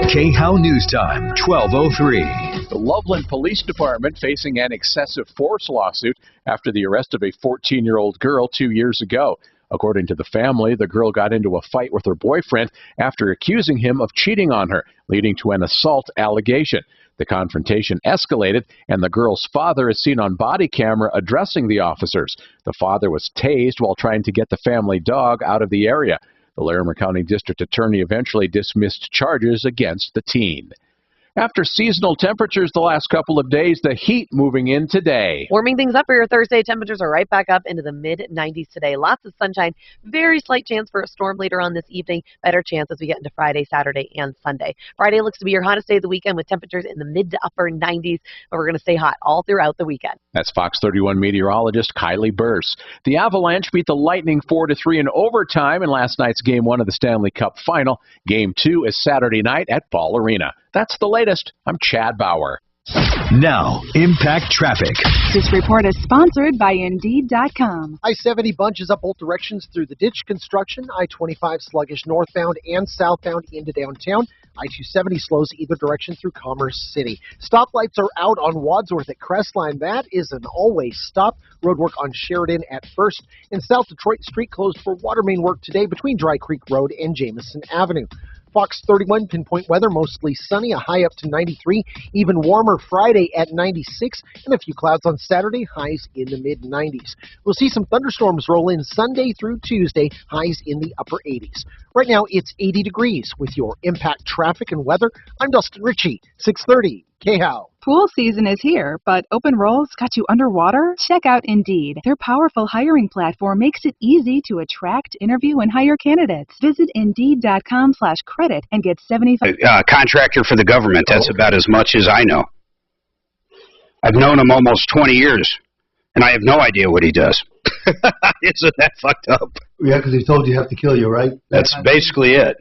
KHOW News Time, 12:03. The Loveland Police Department facing an excessive force lawsuit after the arrest of a 14-year-old girl 2 years ago. According to the family, the girl got into a fight with her boyfriend after accusing him of cheating on her, leading to an assault allegation. The confrontation escalated, and the girl's father is seen on body camera addressing the officers. The father was tased while trying to get the family dog out of the area. The Larimer County District Attorney eventually dismissed charges against the teen. After seasonal temperatures the last couple of days, the heat moving in today. Warming things up for your Thursday. Temperatures are right back up into the mid-90s today. Lots of sunshine. Very slight chance for a storm later on this evening. Better chance as we get into Friday, Saturday, and Sunday. Friday looks to be your hottest day of the weekend with temperatures in the mid to upper 90s. But we're going to stay hot all throughout the weekend. That's Fox 31 meteorologist Kylie Burse. The Avalanche beat the Lightning 4-3 in overtime in last night's Game 1 of the Stanley Cup Final. Game 2 is Saturday night at Ball Arena. That's the latest. I'm Chad Bauer. Now, Impact Traffic. This report is sponsored by Indeed.com. I-70 bunches up both directions through the ditch construction. I-25 sluggish northbound and southbound into downtown. I-270 slows either direction through Commerce City. Stoplights are out on Wadsworth at Crestline. That is an always stop. Roadwork on Sheridan at First. In South Detroit, street closed for water main work today between Dry Creek Road and Jameson Avenue. Fox 31 pinpoint weather, mostly sunny, a high up to 93. Even warmer Friday at 96, and a few clouds on Saturday, highs in the mid-90s. We'll see some thunderstorms roll in Sunday through Tuesday, highs in the upper 80s. Right now, it's 80 degrees. With your impact traffic and weather, I'm Dustin Ritchie, 630 KHOW. Pool season is here, but open roles got you underwater? Check out Indeed. Their powerful hiring platform makes it easy to attract, interview, and hire candidates. Visit Indeed.com/credit and get $75. Contractor for the government. That's about as much as I know. I've known him almost 20 years, and I have no idea what he does. Isn't that fucked up? Yeah, because he told you have to kill you, right? That's basically it.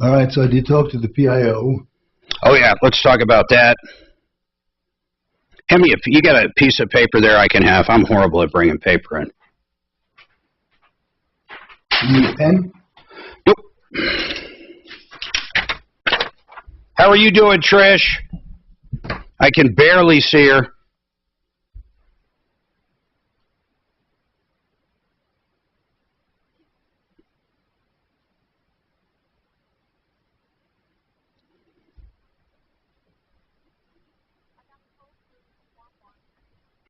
All right, so I did talk to the PIO. Oh, yeah, let's talk about that. Hand me you got a piece of paper there I can have? I'm horrible at bringing paper in. You need a pen? Nope. How are you doing, Trish? I can barely see her.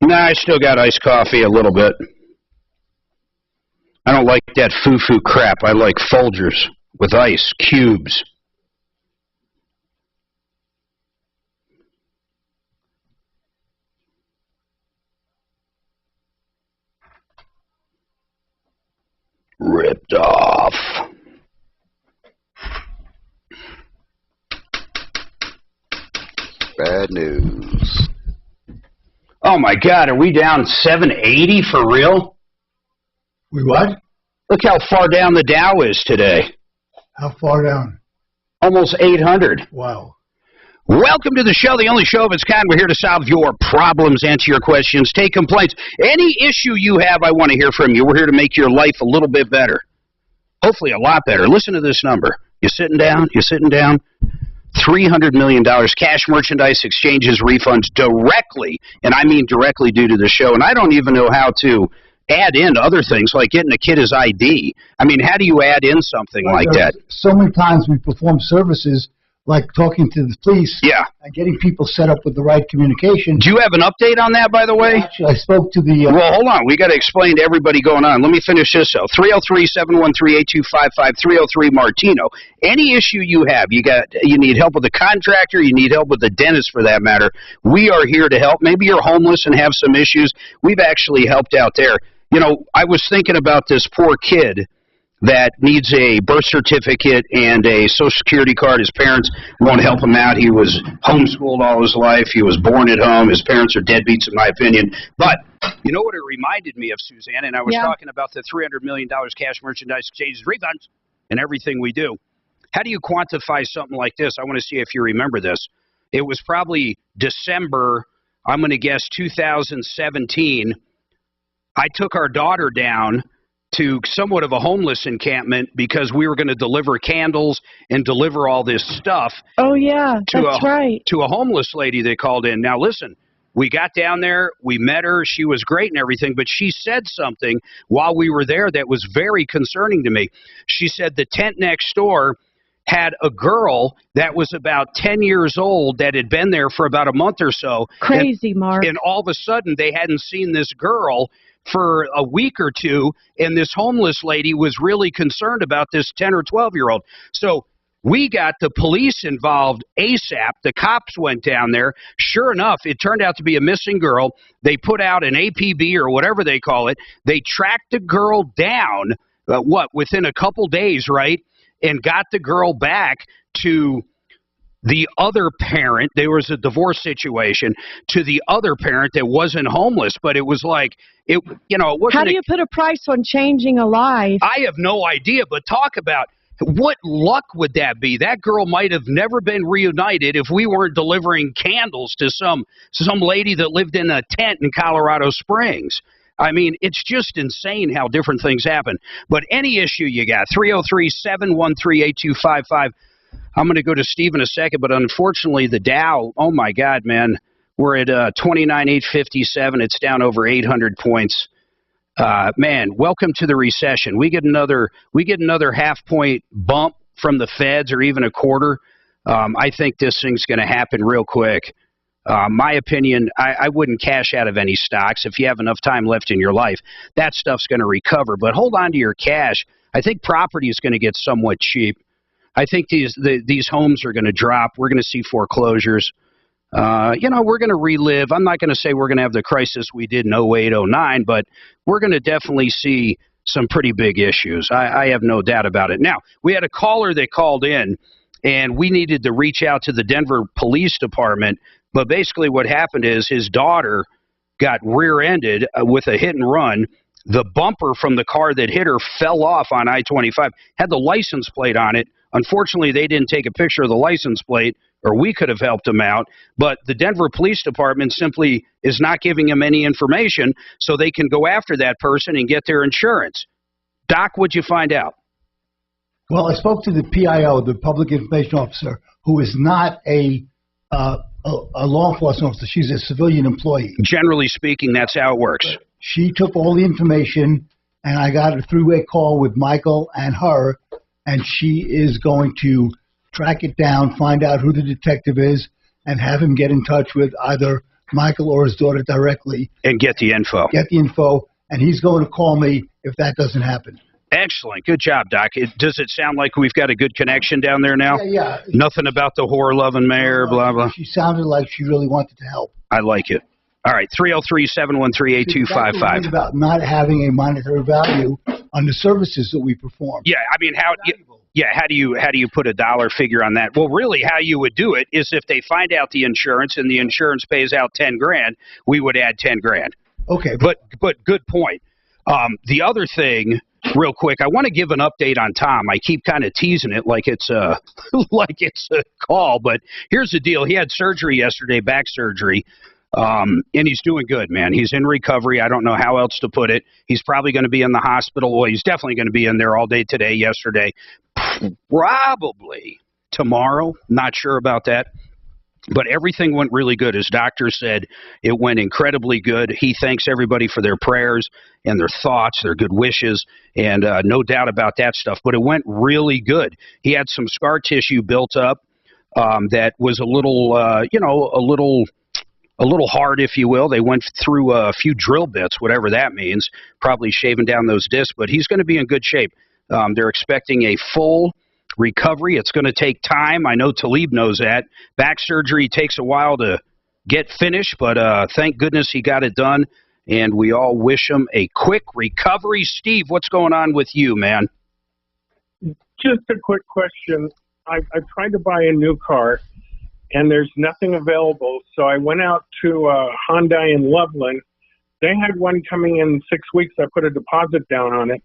Nah, I still got iced coffee a little bit. I don't like that foo-foo crap. I like Folgers with ice, cubes. Ripped off. Bad news. Oh my God, are we down 780 for real? We what? Look how far down the Dow is today. How far down? Almost 800. Wow. Welcome to the show, the only show of its kind. We're here to solve your problems, answer your questions, take complaints. Any issue you have, I want to hear from you. We're here to make your life a little bit better. Hopefully a lot better. Listen to this number. You sitting down? You sitting down? $300 million cash, merchandise, exchanges, refunds directly, and I mean directly due to the show. And I don't even know how to add in other things like getting a kid his ID. I mean, how do you add in something like that? So many times we perform services like talking to the police, yeah, and getting people set up with the right communication. Do you have an update on that, by the way? Actually, I spoke to the... well, hold on. We got to explain to everybody going on. Let me finish this, though. 303-713-8255, 303 Martino. Any issue you have, you need help with a contractor, you need help with a dentist for that matter, we are here to help. Maybe you're homeless and have some issues. We've actually helped out there. You know, I was thinking about this poor kid that needs a birth certificate and a Social Security card. His parents won't help him out. He was homeschooled all his life. He was born at home. His parents are deadbeats, in my opinion. But you know what it reminded me of, Suzanne? And I was talking about the $300 million cash, merchandise, exchanges, refunds, and everything we do. How do you quantify something like this? I want to see if you remember this. It was probably December, I'm going to guess 2017. I took our daughter down to somewhat of a homeless encampment because we were going to deliver candles and deliver all this stuff. Oh, yeah, that's right. To a homeless lady they called in. Now, listen, we got down there, we met her, she was great and everything, but she said something while we were there that was very concerning to me. She said the tent next door had a girl that was about 10 years old that had been there for about a month or so. Crazy, Mark. And all of a sudden, they hadn't seen this girl for a week or two, and this homeless lady was really concerned about this 10 or 12-year-old. So we got the police involved ASAP. The cops went down there. Sure enough, it turned out to be a missing girl. They put out an APB or whatever they call it. They tracked the girl down, within a couple days, right, and got the girl back to the other parent. There was a divorce situation to the other parent that wasn't homeless, but it was like, it wasn't. How do you put a price on changing a life? I have no idea, but talk about what luck would that be? That girl might have never been reunited if we weren't delivering candles to some lady that lived in a tent in Colorado Springs. I mean, it's just insane how different things happen. But any issue you got, 303-713-8255. I'm going to go to Steve in a second, but unfortunately the Dow, oh my God, man, we're at 29,857. It's down over 800 points. Man, welcome to the recession. We get another half point bump from the Feds or even a quarter. I think this thing's going to happen real quick. My opinion, I wouldn't cash out of any stocks. If you have enough time left in your life, that stuff's going to recover. But hold on to your cash. I think property is going to get somewhat cheap. I think these homes are going to drop. We're going to see foreclosures. We're going to relive. I'm not going to say we're going to have the crisis we did in 08, 09, but we're going to definitely see some pretty big issues. I have no doubt about it. Now, we had a caller that called in, and we needed to reach out to the Denver Police Department. But basically what happened is his daughter got rear-ended with a hit and run. The bumper from the car that hit her fell off on I-25, had the license plate on it. Unfortunately, they didn't take a picture of the license plate, or we could have helped him out. But the Denver Police Department simply is not giving him any information so they can go after that person and get their insurance. Doc, what'd you find out? Well, I spoke to the PIO, the Public Information Officer, who is not a law enforcement officer. She's a civilian employee. Generally speaking, that's how it works. She took all the information, and I got a three-way call with Michael and her, and she is going to track it down, find out who the detective is, and have him get in touch with either Michael or his daughter directly. And get the info. Get the info, and he's going to call me if that doesn't happen. Excellent. Good job, Doc. Does it sound like we've got a good connection down there now? Yeah. Nothing about the whore-loving mayor, blah, blah. She sounded like she really wanted to help. I like it. All right, 303-713-8255. About not having a monetary value on the services that we perform. Yeah, I mean, how do you put a dollar figure on that? Well, really, how you would do it is if they find out the insurance and the insurance pays out $10,000, we would add $10,000. Okay, but good point. The other thing, real quick, I want to give an update on Tom. I keep kind of teasing it like it's a call, but here's the deal. He had surgery yesterday, back surgery. And he's doing good, man. He's in recovery. I don't know how else to put it. He's probably going to be in the hospital. Well, he's definitely going to be in there all day today, yesterday, probably tomorrow. Not sure about that. But everything went really good. His doctor said it went incredibly good. He thanks everybody for their prayers and their thoughts, their good wishes, and no doubt about that stuff. But it went really good. He had some scar tissue built up that was a little hard, if you will. They went through a few drill bits, whatever that means, probably shaving down those discs, but he's going to be in good shape. They're expecting a full recovery. It's going to take time. I know Talib knows that. Back surgery takes a while to get finished, but thank goodness he got it done, and we all wish him a quick recovery. Steve, what's going on with you, man? Just a quick question. I tried to buy a new car, and there's nothing available. So I went out to Hyundai in Loveland. They had one coming in 6 weeks. I put a deposit down on it.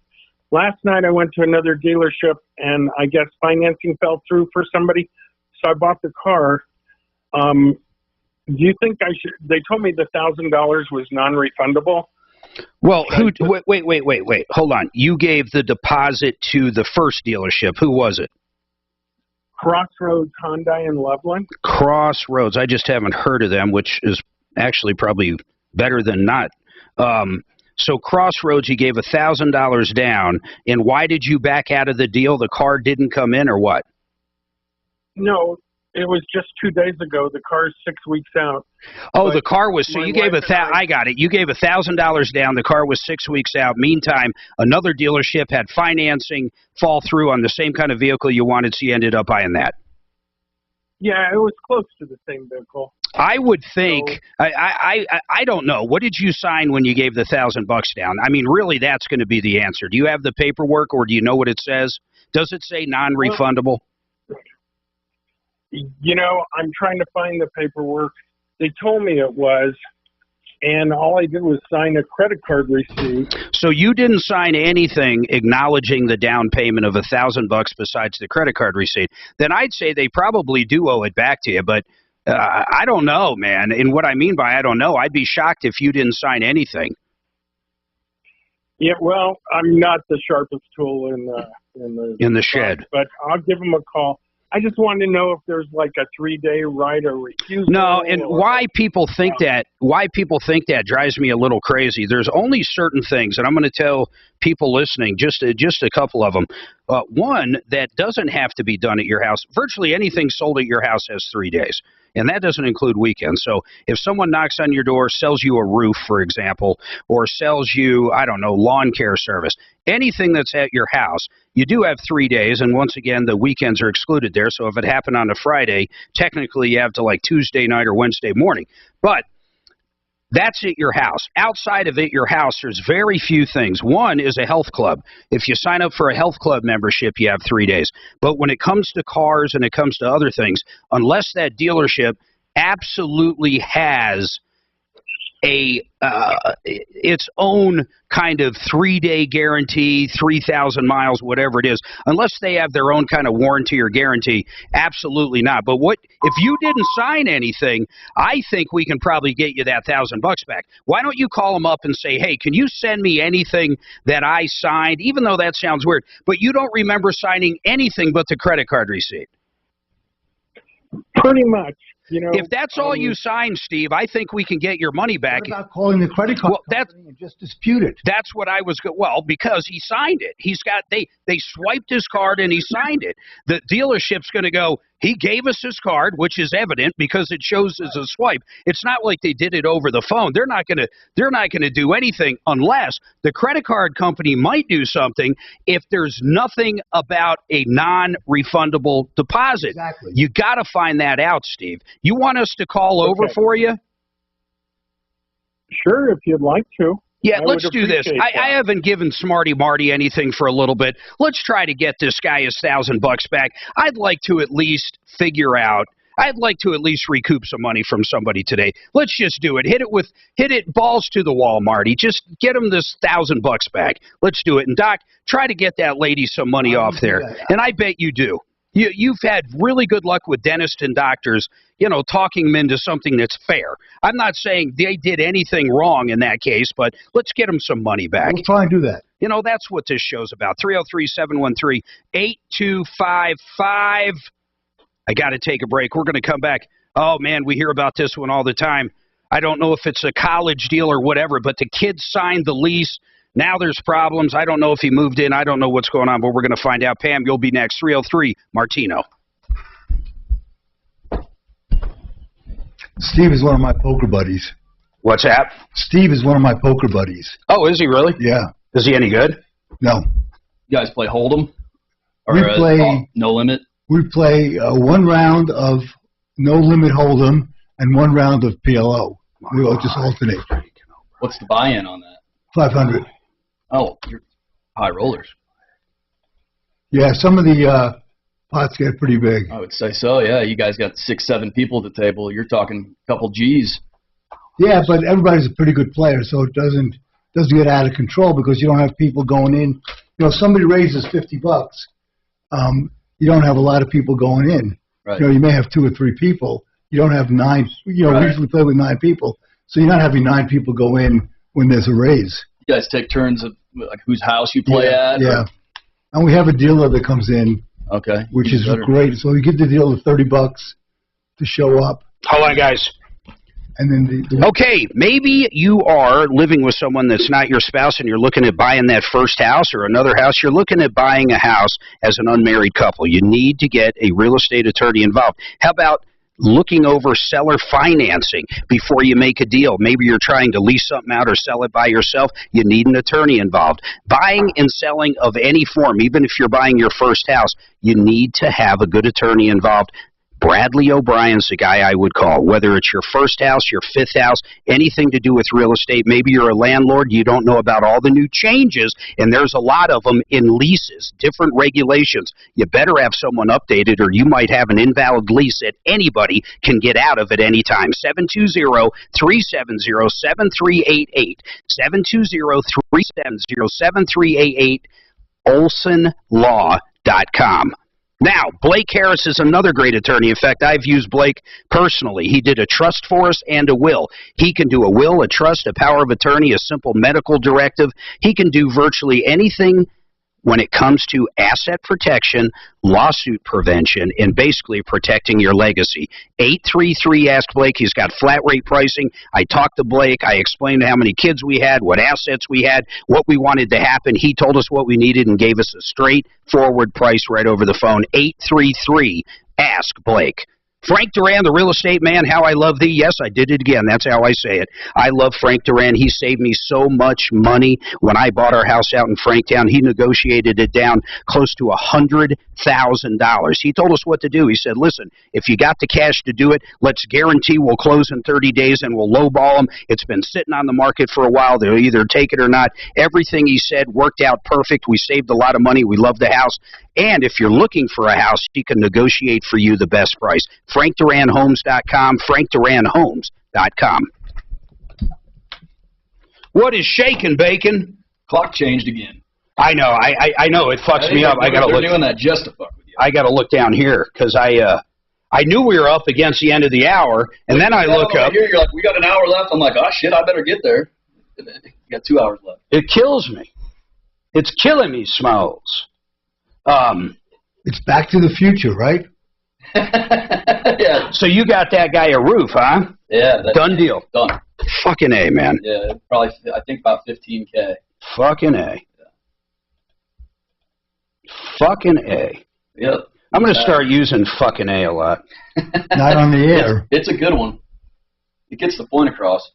Last night I went to another dealership, and I guess financing fell through for somebody. So I bought the car. Do you think I should? They told me the $1,000 was non-refundable. Well, wait. Hold on. You gave the deposit to the first dealership. Who was it? Crossroads Hyundai in Loveland. Crossroads. I just haven't heard of them, which is actually probably better than not. So Crossroads, you gave $1,000 down, and why did you back out of the deal? The car didn't come in, or what? No, it was just 2 days ago. The car's 6 weeks out. Oh, the car was, so you gave I got it. You gave $1,000 down. The car was 6 weeks out. Meantime, another dealership had financing fall through on the same kind of vehicle you wanted, so you ended up buying that. Yeah, it was close to the same vehicle. I would think, so, I don't know. What did you sign when you gave the $1,000 down? I mean, really, that's going to be the answer. Do you have the paperwork, or do you know what it says? Does it say non-refundable? You know, I'm trying to find the paperwork. They told me it was, and all I did was sign a credit card receipt. So you didn't sign anything acknowledging the down payment of $1,000 besides the credit card receipt. Then I'd say they probably do owe it back to you, but I don't know, man. And what I mean by I don't know, I'd be shocked if you didn't sign anything. Yeah, well, I'm not the sharpest tool in the shed, but I'll give them a call. I just wanted to know if there's like a 3-day right of refusal. No, and why people think that drives me a little crazy. There's only certain things, and I'm going to tell people listening just a couple of them. One, that doesn't have to be done at your house. Virtually anything sold at your house has 3 days, and that doesn't include weekends. So if someone knocks on your door, sells you a roof, for example, or sells you, I don't know, lawn care service, anything that's at your house, you do have 3 days, and once again, the weekends are excluded there. So if it happened on a Friday, technically you have to like Tuesday night or Wednesday morning. But that's at your house. Outside of it, your house, there's very few things. One is a health club. If you sign up for a health club membership, you have 3 days. But when it comes to cars and it comes to other things, unless that dealership absolutely has its own kind of 3-day guarantee, 3,000 miles, whatever it is, unless they have their own kind of warranty or guarantee, absolutely not. But what if you didn't sign anything? I think we can probably get you that $1,000 back. Why don't you call them up and say, hey, can you send me anything that I signed, even though that sounds weird, but you don't remember signing anything but the credit card receipt? Pretty much. You know, if that's all you signed, Steve, I think we can get your money back. What about calling the credit card company and just dispute it? That's what I was well, because he signed it. They swiped his card and he signed it. The dealership's going to go, he gave us his card, which is evident because it shows as a swipe. It's not like they did it over the phone. They're not going to do anything unless the credit card company might do something if there's nothing about a non-refundable deposit. Exactly. You got to find that out, Steve. You want us to call over for you? Sure, if you'd like to. Yeah, let's do this. I haven't given Smarty Marty anything for a little bit. Let's try to get this guy his $1,000 back. I'd like to at least recoup some money from somebody today. Let's just do it. Hit it balls to the wall, Marty. Just get him this $1,000 back. Let's do it. And Doc, try to get that lady some money off there. And I bet you do. You've had really good luck with dentists and doctors, talking them into something that's fair. I'm not saying they did anything wrong in that case, but let's get them some money back. We'll try and do that. That's what this show's about. 303-713-8255. I got to take a break. We're going to come back. Oh, man, we hear about this one all the time. I don't know if it's a college deal or whatever, but the kid signed the lease. Now there's problems. I don't know if he moved in. I don't know what's going on, but we're going to find out. Pam, you'll be next. 303 Martino. Steve is one of my poker buddies. What's that? Steve is one of my poker buddies. Oh, is he really? Yeah. Is he any good? No. You guys play Hoarding? We play No Limit? We play one round of No Limit Hold'em and one round of PLO. We will just alternate. What's the buy-in on that? 500. Oh, you're high rollers. Yeah, some of the pots get pretty big. I would say so, yeah. You guys got 6-7 people at the table. You're talking a couple G's. Yeah, but everybody's a pretty good player, so it doesn't get out of control because you don't have people going in. Somebody raises $50. You don't have a lot of people going in. Right. You may have 2 or 3 people. You don't have 9. We usually play with 9 people, so you're not having 9 people go in when there's a raise. You guys take turns of like whose house you play at? Yeah. And we have a dealer that comes in. Okay. Which is great. So we give the dealer $30 to show up. Hold on, guys. And then okay, maybe you are living with someone that's not your spouse and you're looking at buying that first house or another house. You're looking at buying a house as an unmarried couple. You need to get a real estate attorney involved. How about looking over seller financing before you make a deal? Maybe you're trying to lease something out or sell it by yourself. You need an attorney involved. Buying and selling of any form, even if you're buying your first house, you need to have a good attorney involved. Bradley O'Brien's the guy I would call, whether it's your first house, your fifth house, anything to do with real estate. Maybe you're a landlord, you don't know about all the new changes, and there's a lot of them in leases, different regulations. You better have someone updated, or you might have an invalid lease that anybody can get out of at any time. 720-370-7388. 720-370-7388. OlsonLaw.com. Now, Blake Harris is another great attorney. In fact, I've used Blake personally. He did a trust for us and a will. He can do a will, a trust, a power of attorney, a simple medical directive. He can do virtually anything when it comes to asset protection, lawsuit prevention, and basically protecting your legacy. 833-ASK Blake. He's got flat rate pricing. I talked to Blake. I explained how many kids we had, what assets we had, what we wanted to happen. He told us what we needed and gave us a straightforward price right over the phone. 833-ASK Blake. Frank Duran, the real estate man, how I love thee. Yes, I did it again. That's how I say it. I love Frank Duran. He saved me so much money when I bought our house out in Franktown. He negotiated it down close to $100,000. He told us what to do. He said, listen, if you got the cash to do it, let's guarantee we'll close in 30 days and we'll lowball them. It's been sitting on the market for a while. They'll either take it or not. Everything he said worked out perfect. We saved a lot of money. We love the house. And if you're looking for a house, he can negotiate for you the best price. FrankDuranHomes.com, FrankDuranHomes.com. What is shaking, Bacon? Clock changed again. I know. I know. It fucks me up. I got to look. They're doing that just to fuck with you. I got to look down here because I knew we were up against the end of the hour, and then I look up. Here, you're like, we got an hour left. I'm like, oh shit, I better get there. You got 2 hours left. It kills me. It's killing me, Smalls. It's Back to the Future, right? Yeah. So you got that guy a roof, huh? Yeah. Done deal. Done. Fucking A, man. Yeah, probably, I think about 15K. Fucking A. Yeah. Fucking A. Yep. I'm going to start using fucking A lot. Not on the air. It's a good one. It gets the point across.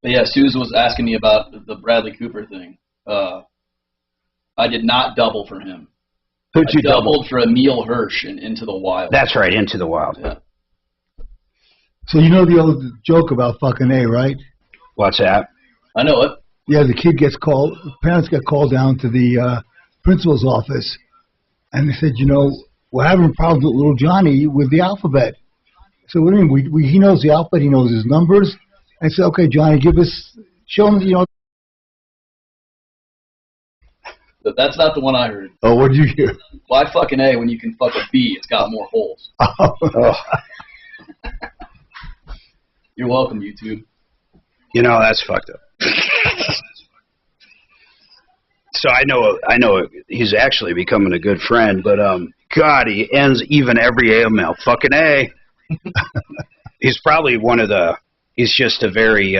But yeah, Susan was asking me about the Bradley Cooper thing. I did not double for him. Who'd you doubled for Emil Hirsch in Into the Wild. That's right, Into the Wild. Yeah. So you know the old joke about fucking A, right? What's that? I know it. Yeah, the kid gets called, parents get called down to the principal's office, and they said, you know, we're having problems with little Johnny with the alphabet. So what do you mean? He knows the alphabet, he knows his numbers. I said, okay, Johnny, show him, you know. But that's not the one I heard. Oh, what did you hear? Why fucking A when you can fuck a B? It's got more holes. Oh. You're welcome, YouTube. You know, that's fucked up. So I know he's actually becoming a good friend, but God, he ends even every email. Fucking A. He's probably one of the. He's just a very.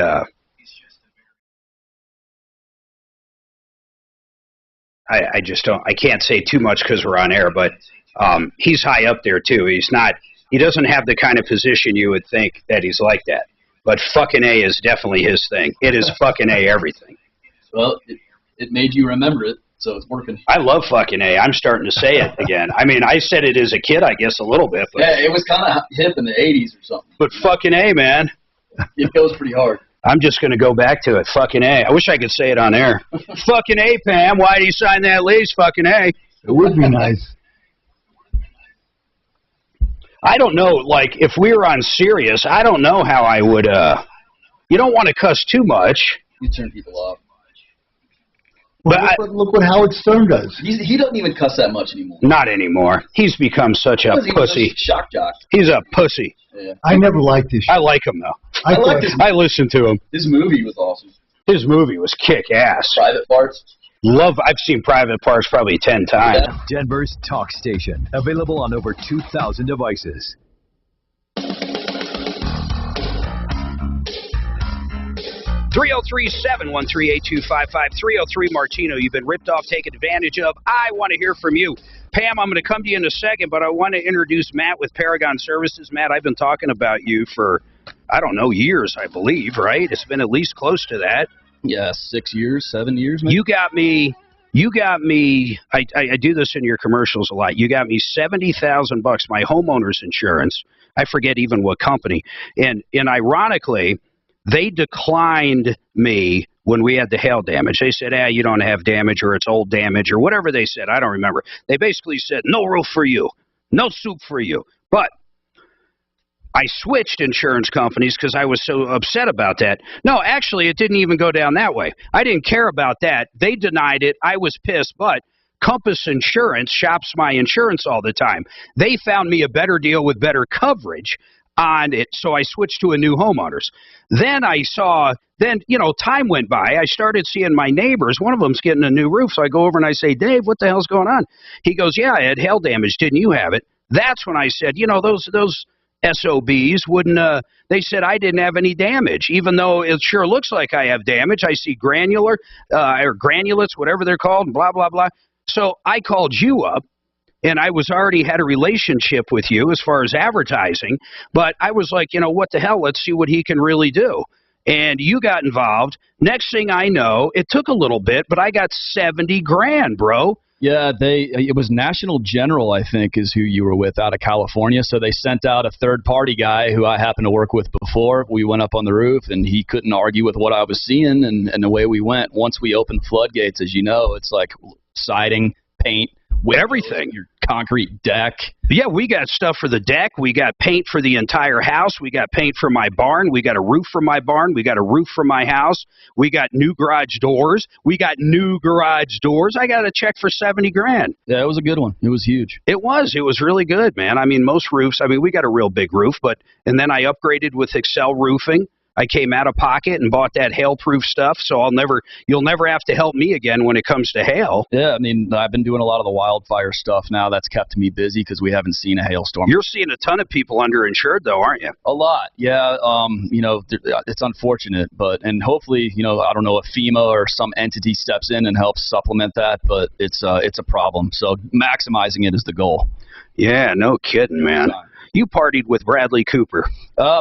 I just don't. I can't say too much because we're on air, but he's high up there too. He's not. He doesn't have the kind of position you would think that he's like that. But fucking A is definitely his thing. It is fucking A everything. Well, it made you remember it, so it's working. I love fucking A. I'm starting to say it again. I mean, I said it as a kid, I guess, a little bit. But, yeah, it was kind of hip in the 80s or something. But fucking A, man. It goes pretty hard. I'm just going to go back to it. Fucking A. I wish I could say it on air. Fucking A, Pam. Why did you sign that lease? Fucking A. It would be nice. I don't know. Like, if we were on Sirius, I don't know how I would. You don't want to cuss too much. You turn people off. But look what Howard Stern does. He doesn't even cuss that much anymore. Not anymore. He's become such a pussy. Shock jock. He's a pussy. Yeah. I never liked this shit. I like him, though. I liked his I listened to him. His movie was awesome. His movie was kick-ass. Private Parts. I've seen Private Parts probably 10 times. Yeah. Denver's talk station. Available on over 2,000 devices. 303-713-8255, 303 Martino. You've been ripped off, taken advantage of. I want to hear from you. Pam, I'm going to come to you in a second, but I want to introduce Matt with Paragon Services. Matt, I've been talking about you for, I don't know, years, I believe, right? It's been at least close to that. Yeah, 6 years, 7 years, maybe. You got me, I do this in your commercials a lot. You got me $70,000, my homeowner's insurance. I forget even what company. And ironically, they declined me when we had the hail damage. They said, you don't have damage, or it's old damage, or whatever they said. I don't remember. They basically said, no roof for you, no soup for you. But I switched insurance companies because I was so upset about that. No, actually, it didn't even go down that way. I didn't care about that. They denied it. I was pissed. But Compass Insurance shops my insurance all the time. They found me a better deal with better coverage on it, so I switched to a new homeowners. Then time went by. I started seeing my neighbors. One of them's getting a new roof, so I go over and I say, Dave, what the hell's going on? He goes, yeah, I had hail damage. Didn't you have it? That's when I said, those SOBs wouldn't, they said I didn't have any damage, even though it sure looks like I have damage. I see granular, or granulates, whatever they're called, blah, blah, blah. So I called you up, and I was already had a relationship with you as far as advertising, but I was like, what the hell? Let's see what he can really do. And you got involved. Next thing I know, it took a little bit, but I got $70,000, bro. Yeah, it was National General, I think, is who you were with out of California. So they sent out a third-party guy who I happened to work with before. We went up on the roof, and he couldn't argue with what I was seeing, and the way we went. Once we opened the floodgates, as you know, it's like siding, paint, with everything. Your concrete deck. Yeah, we got stuff for the deck. We got paint for the entire house. We got paint for my barn. We got a roof for my barn. We got a roof for my house. We got new garage doors. I got a check for $70,000. Yeah, it was a good one. It was huge. It was really good, man. I mean, most roofs, we got a real big roof, and then I upgraded with Excel Roofing. I came out of pocket and bought that hail-proof stuff, so you'll never have to help me again when it comes to hail. Yeah, I've been doing a lot of the wildfire stuff now. That's kept me busy because we haven't seen a hailstorm. You're seeing a ton of people underinsured, though, aren't you? A lot, yeah. It's unfortunate, and hopefully, I don't know if FEMA or some entity steps in and helps supplement that, but it's a problem. So maximizing it is the goal. Yeah, no kidding, man. You partied with Bradley Cooper.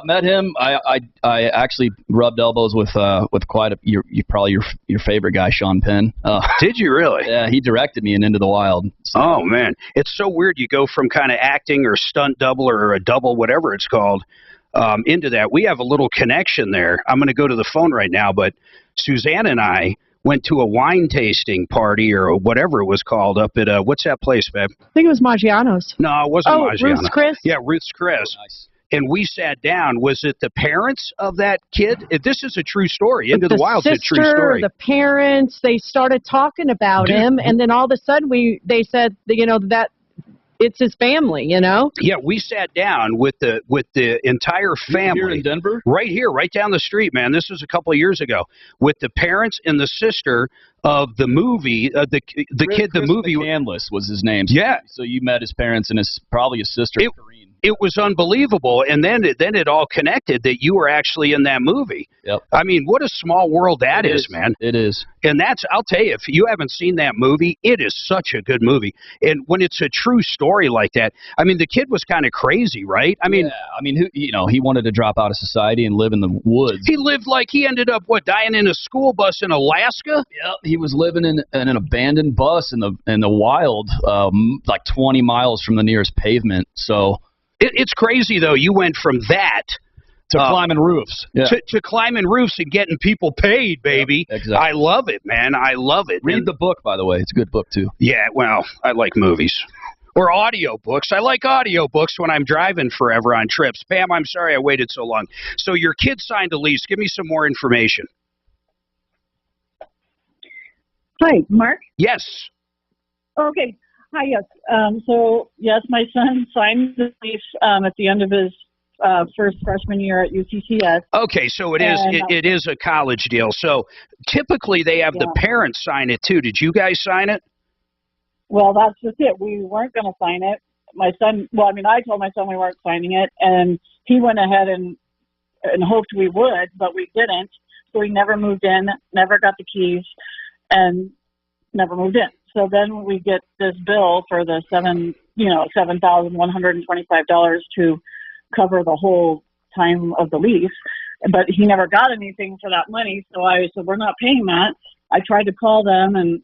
Met him. I actually rubbed elbows with quite probably your favorite guy, Sean Penn. Did you really? Yeah, he directed me in Into the Wild. So. Oh man, it's so weird. You go from kind of acting or stunt double or a double, whatever it's called, into that. We have a little connection there. I'm going to go to the phone right now, but Suzanne and I went to a wine tasting party or whatever it was called up at, what's that place, babe? I think it was Maggiano's. No, it wasn't Maggiano's. Ruth's Chris? Yeah, Ruth's Chris. Nice. And we sat down. Was it the parents of that kid? This is a true story. Into the Wild's a true story. The parents, they started talking about him, and then all of a sudden they said, that it's his family, Yeah, we sat down with the entire family. Here in Denver? Right here, right down the street, man. This was a couple of years ago. With the parents and the sister of the movie, the kid, the movie. McCandless was his name. Yeah. So you met his parents and probably his sister, Kareen. It was unbelievable, and then it all connected that you were actually in that movie. Yep. What a small world that is, man. It is. And I'll tell you, if you haven't seen that movie, it is such a good movie. And when it's a true story like that, the kid was kind of crazy, right? He wanted to drop out of society and live in the woods. He ended up, dying in a school bus in Alaska? Yep. He was living in an abandoned bus in the wild, like 20 miles from the nearest pavement. So it's crazy, though. You went from that to climbing roofs. Yeah. To climbing roofs and getting people paid, baby. Yep, exactly. I love it, man. I love it. Read the book, by the way. It's a good book, too. Yeah, well, I like movies. Or audiobooks. I like audiobooks when I'm driving forever on trips. Pam, I'm sorry I waited so long. So your kid signed a lease. Give me some more information. Hi, Mark? Yes. Okay. Hi, yes. Yes, my son signed the lease at the end of his first freshman year at UCCS. Okay, so it is a college deal. So typically they have the parents sign it too. Did you guys sign it? Well, that's just it. We weren't going to sign it. My son, I told my son we weren't signing it, and he went ahead and hoped we would, but we didn't. So we never moved in, never got the keys, and never moved in. So then we get this bill for the $7,125 to cover the whole time of the lease, but he never got anything for that money. So I said, we're not paying that. I tried to call them and,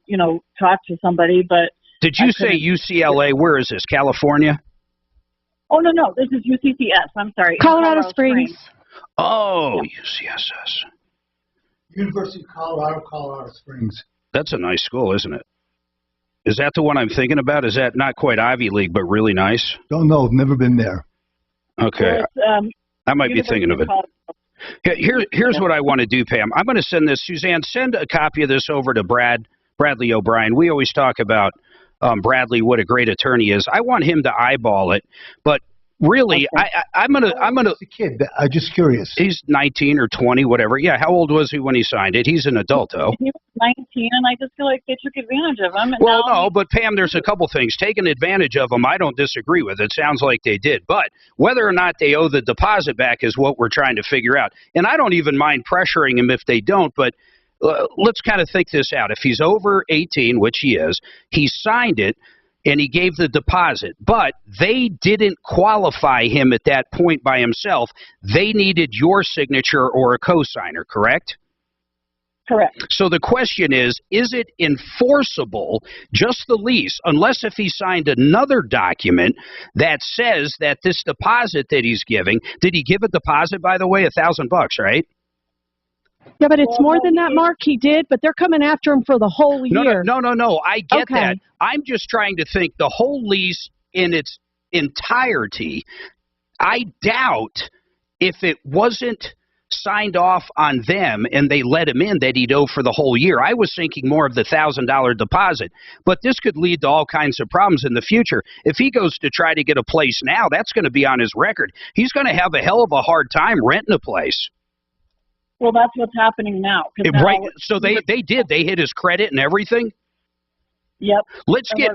talk to somebody, but. Did you say UCLA? Where is this? California? Oh, no. This is UCCS. I'm sorry. Colorado Springs. Oh, yeah. UCSS. University of Colorado Springs. That's a nice school, isn't it? Is that the one I'm thinking about? Is that not quite Ivy League, but really nice? Don't know. I've never been there. Okay. I might be thinking of it. Here's what I want to do, Pam. I'm going to send this. Suzanne, send a copy of this over to Brad Bradley O'Brien. We always talk about Bradley, what a great attorney is. I want him to eyeball it, but really, Okay. I'm gonna. The kid, I'm just curious. He's 19 or 20, whatever. Yeah, how old was he when he signed it? He's an adult, though. He was 19, and I just feel like they took advantage of him. And Well, now no, but Pam, there's a couple things. Taking advantage of them, I don't disagree with. It sounds like they did. But whether or not they owe the deposit back is what we're trying to figure out. And I don't even mind pressuring him if they don't, but let's kind of think this out. If he's over 18, which he is, he signed it, and he gave the deposit, but they didn't qualify him at that point by himself. They needed your signature or a cosigner, correct? Correct. So the question is it enforceable, just the lease, unless if he signed another document that says that this deposit that he's giving, did he give a deposit, by the way, $1,000, right? Yeah, but it's more than that, Mark. He did, but they're coming after him for the whole year. No. I get Okay. that. I'm just trying to think the whole lease in its entirety. I doubt if it wasn't signed off on them and they let him in that he'd owe for the whole year. I was thinking more of the $1,000 deposit, but this could lead to all kinds of problems in the future. If he goes to try to get a place now, that's going to be on his record. He's going to have a hell of a hard time renting a place. Well, that's what's happening now. 'Cause now Right. So they did. They hit his credit and everything. Yep. Let's get.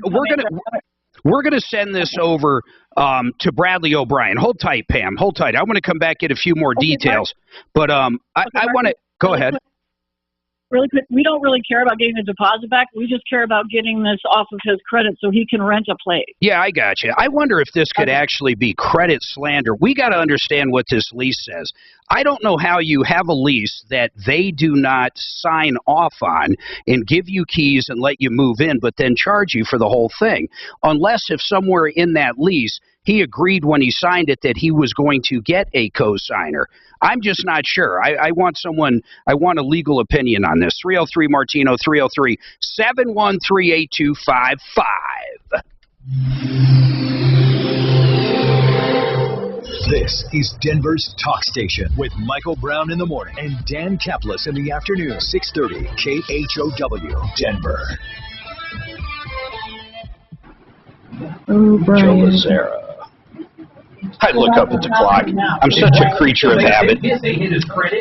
We're gonna send this over to Bradley O'Brien. Hold tight, Pam. Hold tight. I want to come back, get a few more details. But I want to go ahead. Really quick, we don't really care about getting the deposit back. We just care about getting this off of his credit so he can rent a place. Yeah, I got you. I wonder if this could actually be credit slander. We got to understand what this lease says. I don't know how you have a lease that they do not sign off on and give you keys and let you move in, but then charge you for the whole thing. Unless if somewhere in that lease he agreed when he signed it that he was going to get a co-signer. I'm just not sure. I want a legal opinion on this. 303 Martino, 303-713-8255. This is Denver's Talk Station with Michael Brown in the morning and Dan Kaplis in the afternoon. 630 KHOW, Denver. Oh, Joe Lazara. I look up at the clock. I'm such a creature of habit.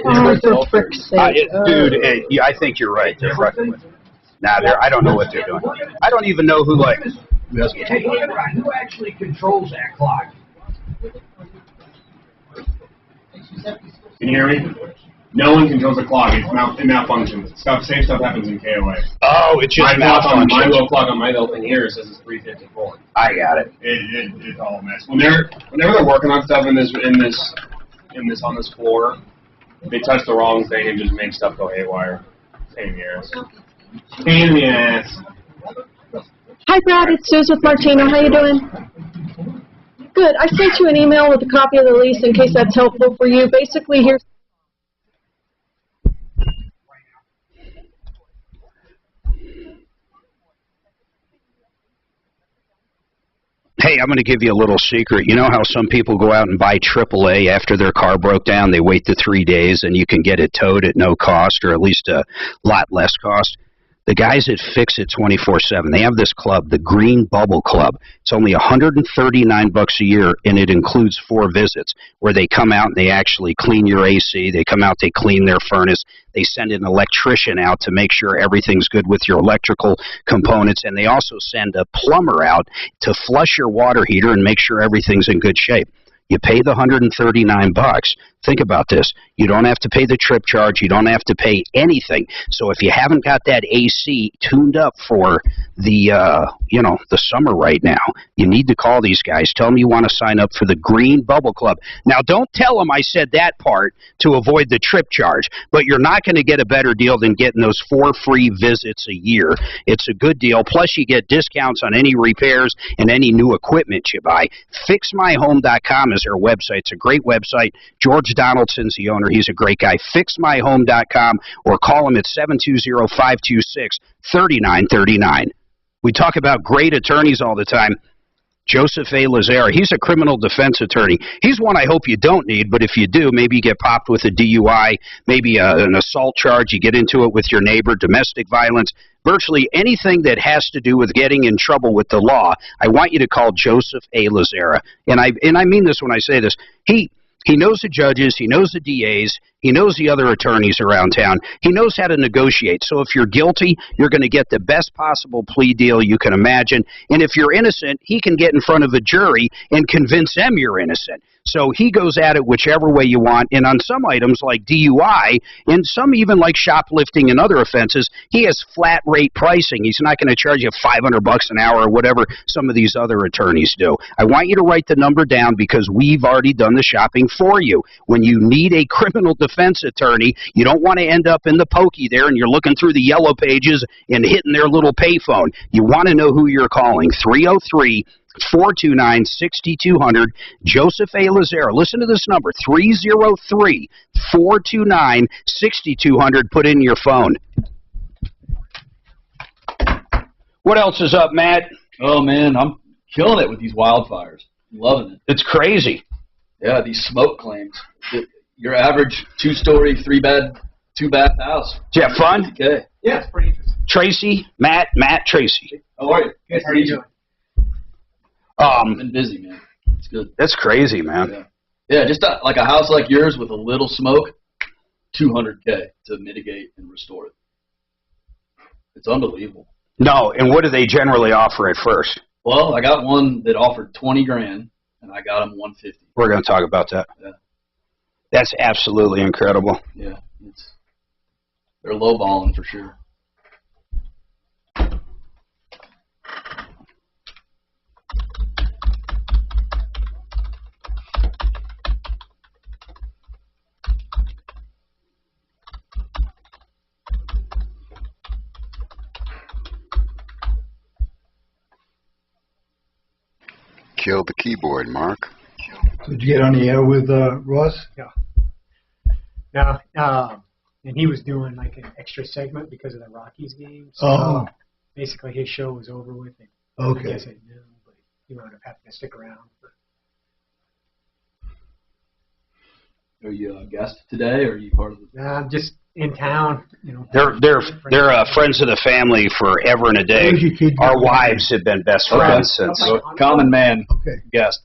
Oh, for frick's sake. Dude, I think you're right. They're fucking with me. I don't know what they're doing. I don't even know who, like... Who actually controls that clock? Can you hear me? No one controls the clock. It malfunctions. Same stuff happens in KOA. Oh, it just malfunctions. My little clock on my little thing here says it's 3:54. I got it. It's all a mess. Whenever they're working on stuff on this floor, they touch the wrong thing and just make stuff go haywire. Pain in the ass. Pain in the ass. Hi, Brad. It's Suze with Martino. How you doing? Good. I sent you an email with a copy of the lease in case that's helpful for you. Basically, here's... Hey, I'm going to give you a little secret. You know how some people go out and buy AAA after their car broke down? They wait the 3 days and you can get it towed at no cost or at least a lot less cost. The guys at Fix It 24/7, they have this club, the Green Bubble Club. It's only $139 a year, and it includes 4 visits where they come out and they actually clean your AC. They come out, they clean their furnace. They send an electrician out to make sure everything's good with your electrical components, and they also send a plumber out to flush your water heater and make sure everything's in good shape. You pay the $139. Think about this. You don't have to pay the trip charge. You don't have to pay anything. So if you haven't got that AC tuned up for the the summer right now, you need to call these guys. Tell them you want to sign up for the Green Bubble Club. Now, don't tell them I said that part to avoid the trip charge, but you're not going to get a better deal than getting those 4 free visits a year. It's a good deal. Plus, you get discounts on any repairs and any new equipment you buy. FixMyHome.com is their website. It's a great website. George Donaldson's the owner. He's a great guy. FixMyHome.com or call him at 720-526-3939. We talk about great attorneys all the time. Joseph A. Lazara. He's a criminal defense attorney. He's one I hope you don't need, but if you do, maybe you get popped with a DUI, maybe an assault charge, you get into it with your neighbor, domestic violence, virtually anything that has to do with getting in trouble with the law, I want you to call Joseph A. Lazara. And I mean this when I say this. He knows the judges, he knows the DAs, he knows the other attorneys around town. He knows how to negotiate. So if you're guilty, you're going to get the best possible plea deal you can imagine. And if you're innocent, he can get in front of a jury and convince them you're innocent. So he goes at it whichever way you want. And on some items like DUI, and some even like shoplifting and other offenses, he has flat rate pricing. He's not going to charge you $500 an hour or whatever some of these other attorneys do. I want you to write the number down because we've already done the shopping for you. When you need a criminal defense attorney, you don't want to end up in the pokey there and you're looking through the yellow pages and hitting their little payphone. You want to know who you're calling. 303-429-6200, Joseph A. Lazara. Listen to this number, 303-429-6200. Put in your phone. What else is up, Matt? Oh, man, I'm killing it with these wildfires. Loving it. It's crazy. Yeah, these smoke claims. Your average 2-story, 2-bath house. Did you have fun? Okay. Yeah, it's pretty interesting. Tracy, Matt, Tracy. How are you? Good. How are you doing? I've been busy, man. It's good. That's crazy, man. Yeah, just like a house like yours with a little smoke, $200K to mitigate and restore it. It's unbelievable. No, and what do they generally offer at first? Well, I got one that offered $20,000, and I got them $150,000. We're going to talk about that. Yeah. That's absolutely incredible. Yeah, they're lowballing for sure. Kill the keyboard, Mark. Did you get on the air with Ross? Yeah. No, and he was doing like an extra segment because of the Rockies game. So basically his show was over with. And Okay. I guess I knew, but he wound up having to stick around. Are you a guest today, or are you part of the... I'm just in town, you know. They're friends of the family forever and a day. Our wives have been best friends since. Common man guest.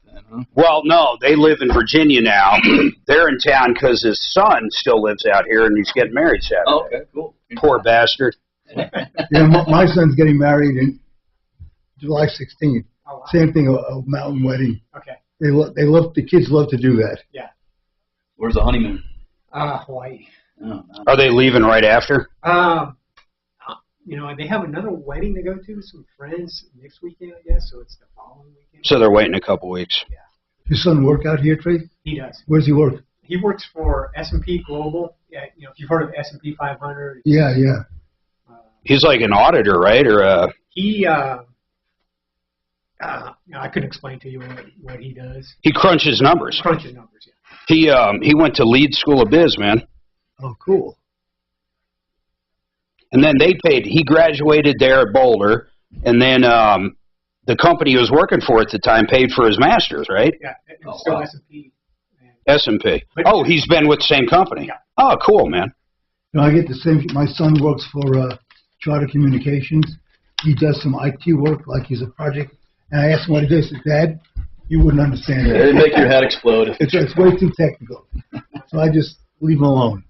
Well, no, they live in Virginia now. They're in town because his son still lives out here, and he's getting married Saturday. Oh, okay, cool. Poor bastard. Yeah, my son's getting married in July 16th. Oh, wow. Same thing, a mountain wedding. Okay. The kids love to do that. Yeah. Where's the honeymoon? Hawaii. Oh, Are they leaving right after? You know, they have another wedding to go to, some friends next weekend, I guess, so it's the following weekend. So they're waiting a couple weeks. Yeah. Your son work out here, Trey? He does. Where does he work? He works for S&P Global. Yeah, you know, if you've heard of S&P 500. Yeah. He's like an auditor, right? Or he, I couldn't explain to you what he does. he crunches numbers. Crunches numbers, yeah. He went to Leeds School of Biz, man. Oh, cool. And then he graduated there at Boulder, and then the company he was working for at the time paid for his master's, right? Yeah, it's still S&P. S&P. Oh, he's been with the same company. Yeah. Oh, cool, man. You know, I get the same. My son works for Charter Communications. He does some IT work, like he's a project. And I asked him what he does. He said, Dad, you wouldn't understand it. It'd make your head explode. It's way too technical. So I just leave him alone.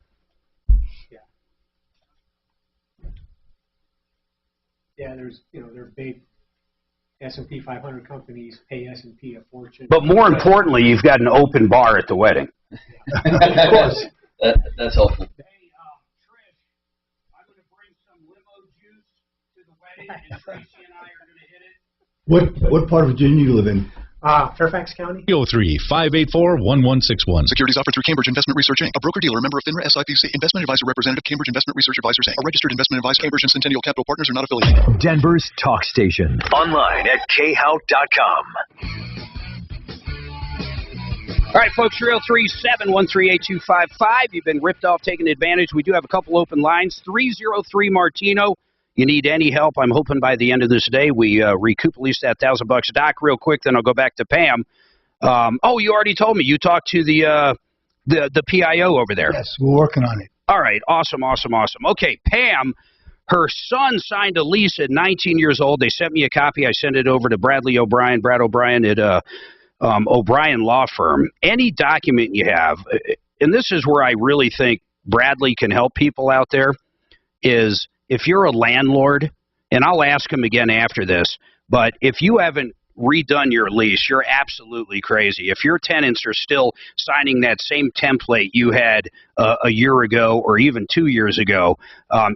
Yeah, there's big S&P 500 companies pay S&P a fortune. But more importantly, you've got an open bar at the wedding. Of course. That's helpful. What part of Virginia do you live in? Fairfax County. 303-584-1161. Securities offered through Cambridge Investment Research Inc., a broker-dealer, member of FINRA SIPC, investment advisor representative, Cambridge Investment Research Advisors Inc., a registered investment advisor. Cambridge and Centennial Capital Partners are not affiliated. Denver's talk station. Online at khout.com. All right, folks, 303-713-8255. You've been ripped off, taken advantage. We do have a couple open lines. 303-Martino. you need any help, I'm hoping by the end of this day we recoup at least that $1,000. Doc, real quick, then I'll go back to Pam. Oh, you already told me you talked to the PIO over there. Yes, we're working on it. All right, awesome. Okay, Pam, her son signed a lease at 19 years old. They sent me a copy. I sent it over to Brad O'Brien at O'Brien Law Firm. Any document you have, and this is where I really think Bradley can help people out there, is if you're a landlord, and I'll ask him again after this, but if you haven't redone your lease, you're absolutely crazy. If your tenants are still signing that same template you had a year ago or even 2 years ago,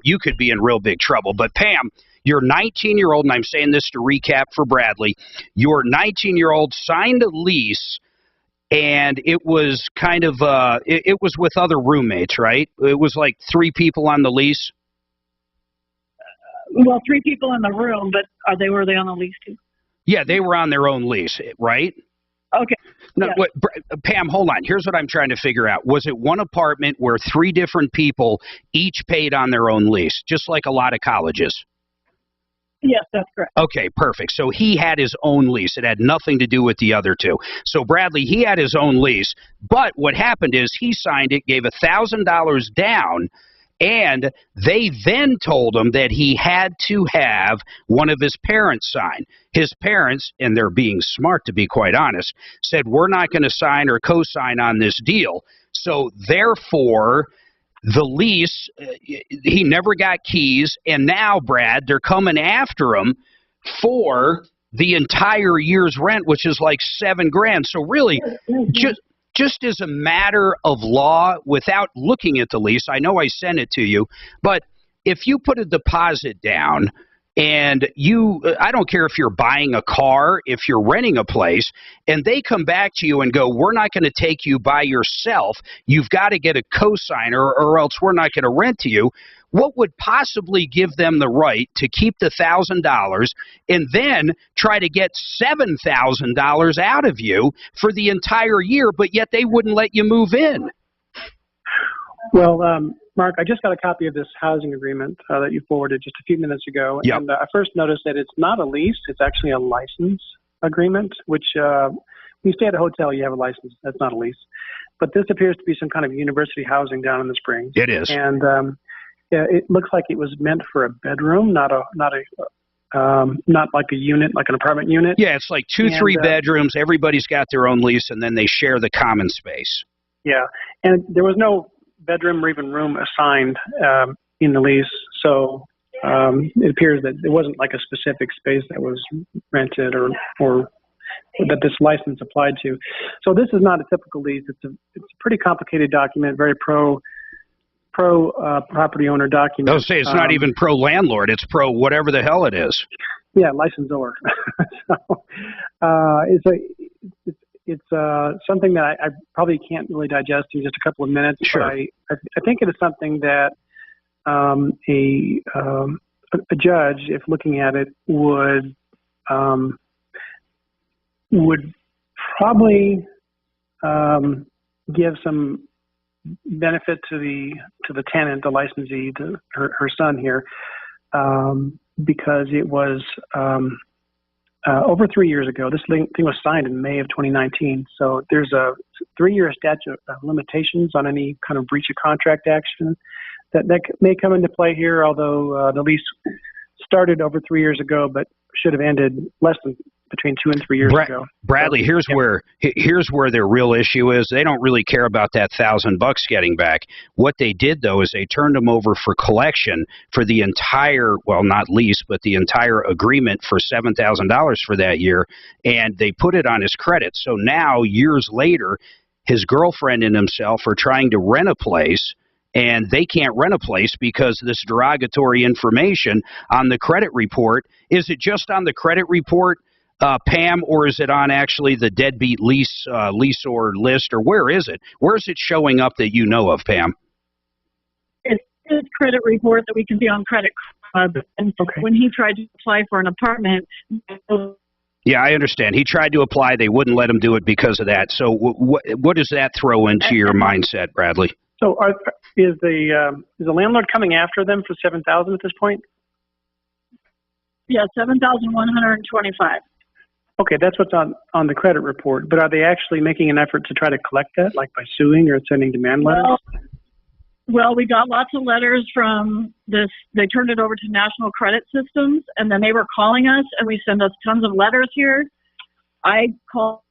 you could be in real big trouble. But Pam, your 19-year-old, and I'm saying this to recap for Bradley, your 19-year-old signed a lease, and it was kind of, it was with other roommates, right? It was like 3 people on the lease? Well, 3 people in the room, but were they on the lease too? Yeah, they were on their own lease, right? Okay. No, yeah. what, Pam, hold on. Here's what I'm trying to figure out. Was it one apartment where 3 different people each paid on their own lease, just like a lot of colleges? Yes, that's correct. Okay, perfect. So he had his own lease. It had nothing to do with the other 2. So Bradley, he had his own lease, but what happened is he signed it, gave $1,000 down, and they then told him that he had to have one of his parents sign. His parents, and they're being smart to be quite honest, said, we're not going to sign or co-sign on this deal. So therefore, the lease, he never got keys, and now, Brad, they're coming after him for the entire year's rent, which is like $7,000. So really, just as a matter of law, without looking at the lease, I know I sent it to you, but if you put a deposit down and I don't care if you're buying a car, if you're renting a place, and they come back to you and go, we're not going to take you by yourself, you've got to get a cosigner or else we're not going to rent to you, what would possibly give them the right to keep the $1,000 and then try to get $7,000 out of you for the entire year, but yet they wouldn't let you move in? Well, Mark, I just got a copy of this housing agreement that you forwarded just a few minutes ago. Yep. And I first noticed that it's not a lease. It's actually a license agreement, which when you stay at a hotel, you have a license. That's not a lease. But this appears to be some kind of university housing down in the Springs. It is. And it looks like it was meant for a bedroom, not like a unit, like an apartment unit. Yeah, it's like 2-3 bedrooms. Everybody's got their own lease, and then they share the common space. Yeah, and there was no bedroom or even room assigned in the lease, so it appears that it wasn't like a specific space that was rented or that this license applied to. So this is not a typical lease. It's a pretty complicated document, very pro property owner document. I'll say it's not even pro landlord; it's pro whatever the hell it is. Yeah, licensor. So it's something that I probably can't really digest in just a couple of minutes. Sure. But I think it is something that a judge, if looking at it, would probably give some benefit to the tenant, the licensee, to her son here, because it was over 3 years ago. This thing was signed in May of 2019. So there's a 3-year statute of limitations on any kind of breach of contract action that may come into play here, although the lease started over 3 years ago, but should have ended between 2 and 3 years ago. Bradley, so, here's where their real issue is. They don't really care about that $1,000 getting back. What they did, though, is they turned them over for collection for the entire, well, not lease, but the entire agreement for $7,000 for that year, and they put it on his credit. So now, years later, his girlfriend and himself are trying to rent a place, and they can't rent a place because this derogatory information on the credit report. Is it just on the credit report, Pam, or is it on actually the deadbeat leaseor list, or where is it? Where is it showing up that you know of, Pam? It's a credit report that we can see on Credit Club. And when he tried to apply for an apartment, yeah, I understand. He tried to apply. They wouldn't let him do it because of that. So what does that throw into your mindset, Bradley? So is the landlord coming after them for $7,000 at this point? Yeah, 7,125. Okay, that's what's on the credit report. But are they actually making an effort to try to collect that, like by suing or sending demand letters? Well, we got lots of letters from this. They turned it over to National Credit Systems, and then they were calling us, and we send us tons of letters here. I call.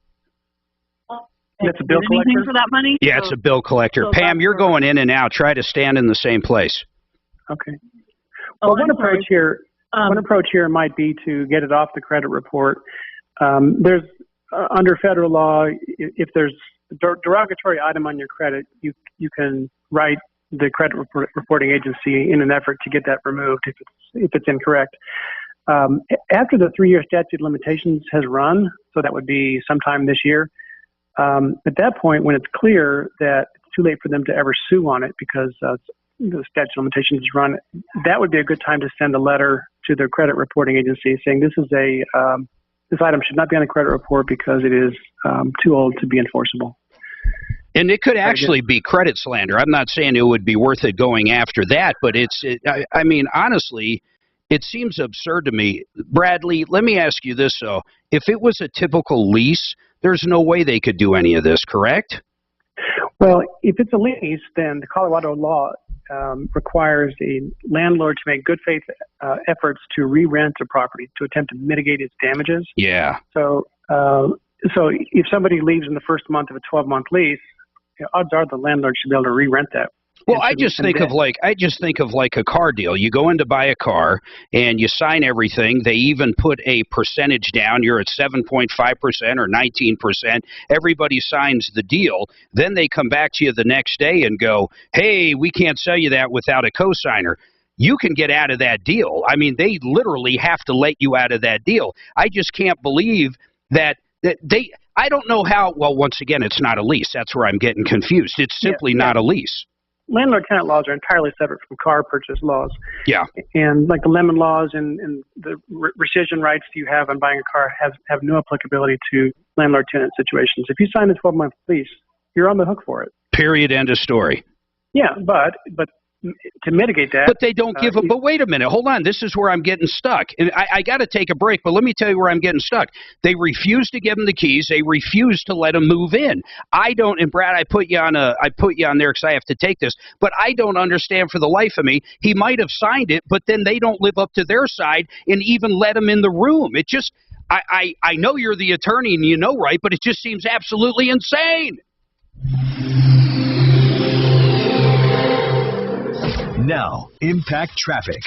That's a bill anything collector for that money? Yeah, it's a bill collector. So Pam, you're going in and out. Try to stand in the same place. Okay. Well, one approach here might be to get it off the credit report. There's under federal law, if there's a derogatory item on your credit, you can write the credit reporting agency in an effort to get that removed if it's incorrect. After the 3-year statute of limitations has run, so that would be sometime this year, at that point, when it's clear that it's too late for them to ever sue on it because the statute of limitations is run, that would be a good time to send a letter to their credit reporting agency saying this item should not be on the credit report because it is too old to be enforceable. And it could actually be credit slander. I'm not saying it would be worth it going after that, but I mean, honestly, it seems absurd to me. Bradley, let me ask you this, though. If it was a typical lease, there's no way they could do any of this, correct? Well, if it's a lease, then the Colorado law requires a landlord to make good faith efforts to re-rent a property to attempt to mitigate its damages. Yeah. So if somebody leaves in the first month of a 12-month lease, odds are the landlord should be able to re-rent that. Well, I just think of like a car deal. You go in to buy a car and you sign everything. They even put a percentage down. You're at 7.5% or 19%. Everybody signs the deal. Then they come back to you the next day and go, "Hey, we can't sell you that without a cosigner." You can get out of that deal. I mean, they literally have to let you out of that deal. I just can't believe that they. I don't know how. Well, once again, it's not a lease. That's where I'm getting confused. It's simply not a lease. Landlord-tenant laws are entirely separate from car purchase laws. Yeah. And like the Lemon laws and the rescission rights you have on buying a car have no applicability to landlord-tenant situations. If you sign a 12-month lease, you're on the hook for it. Period. End of story. Yeah, but to mitigate that. But they don't give but wait a minute. Hold on. This is where I'm getting stuck. And I got to take a break, but let me tell you where I'm getting stuck. They refuse to give him the keys. They refuse to let him move in. I don't, and Brad, I put you on there because I have to take this, but I don't understand for the life of me. He might have signed it, but then they don't live up to their side and even let him in the room. It just, I know you're the attorney and you know, right, but it just seems absolutely insane. Now, Impact Traffic.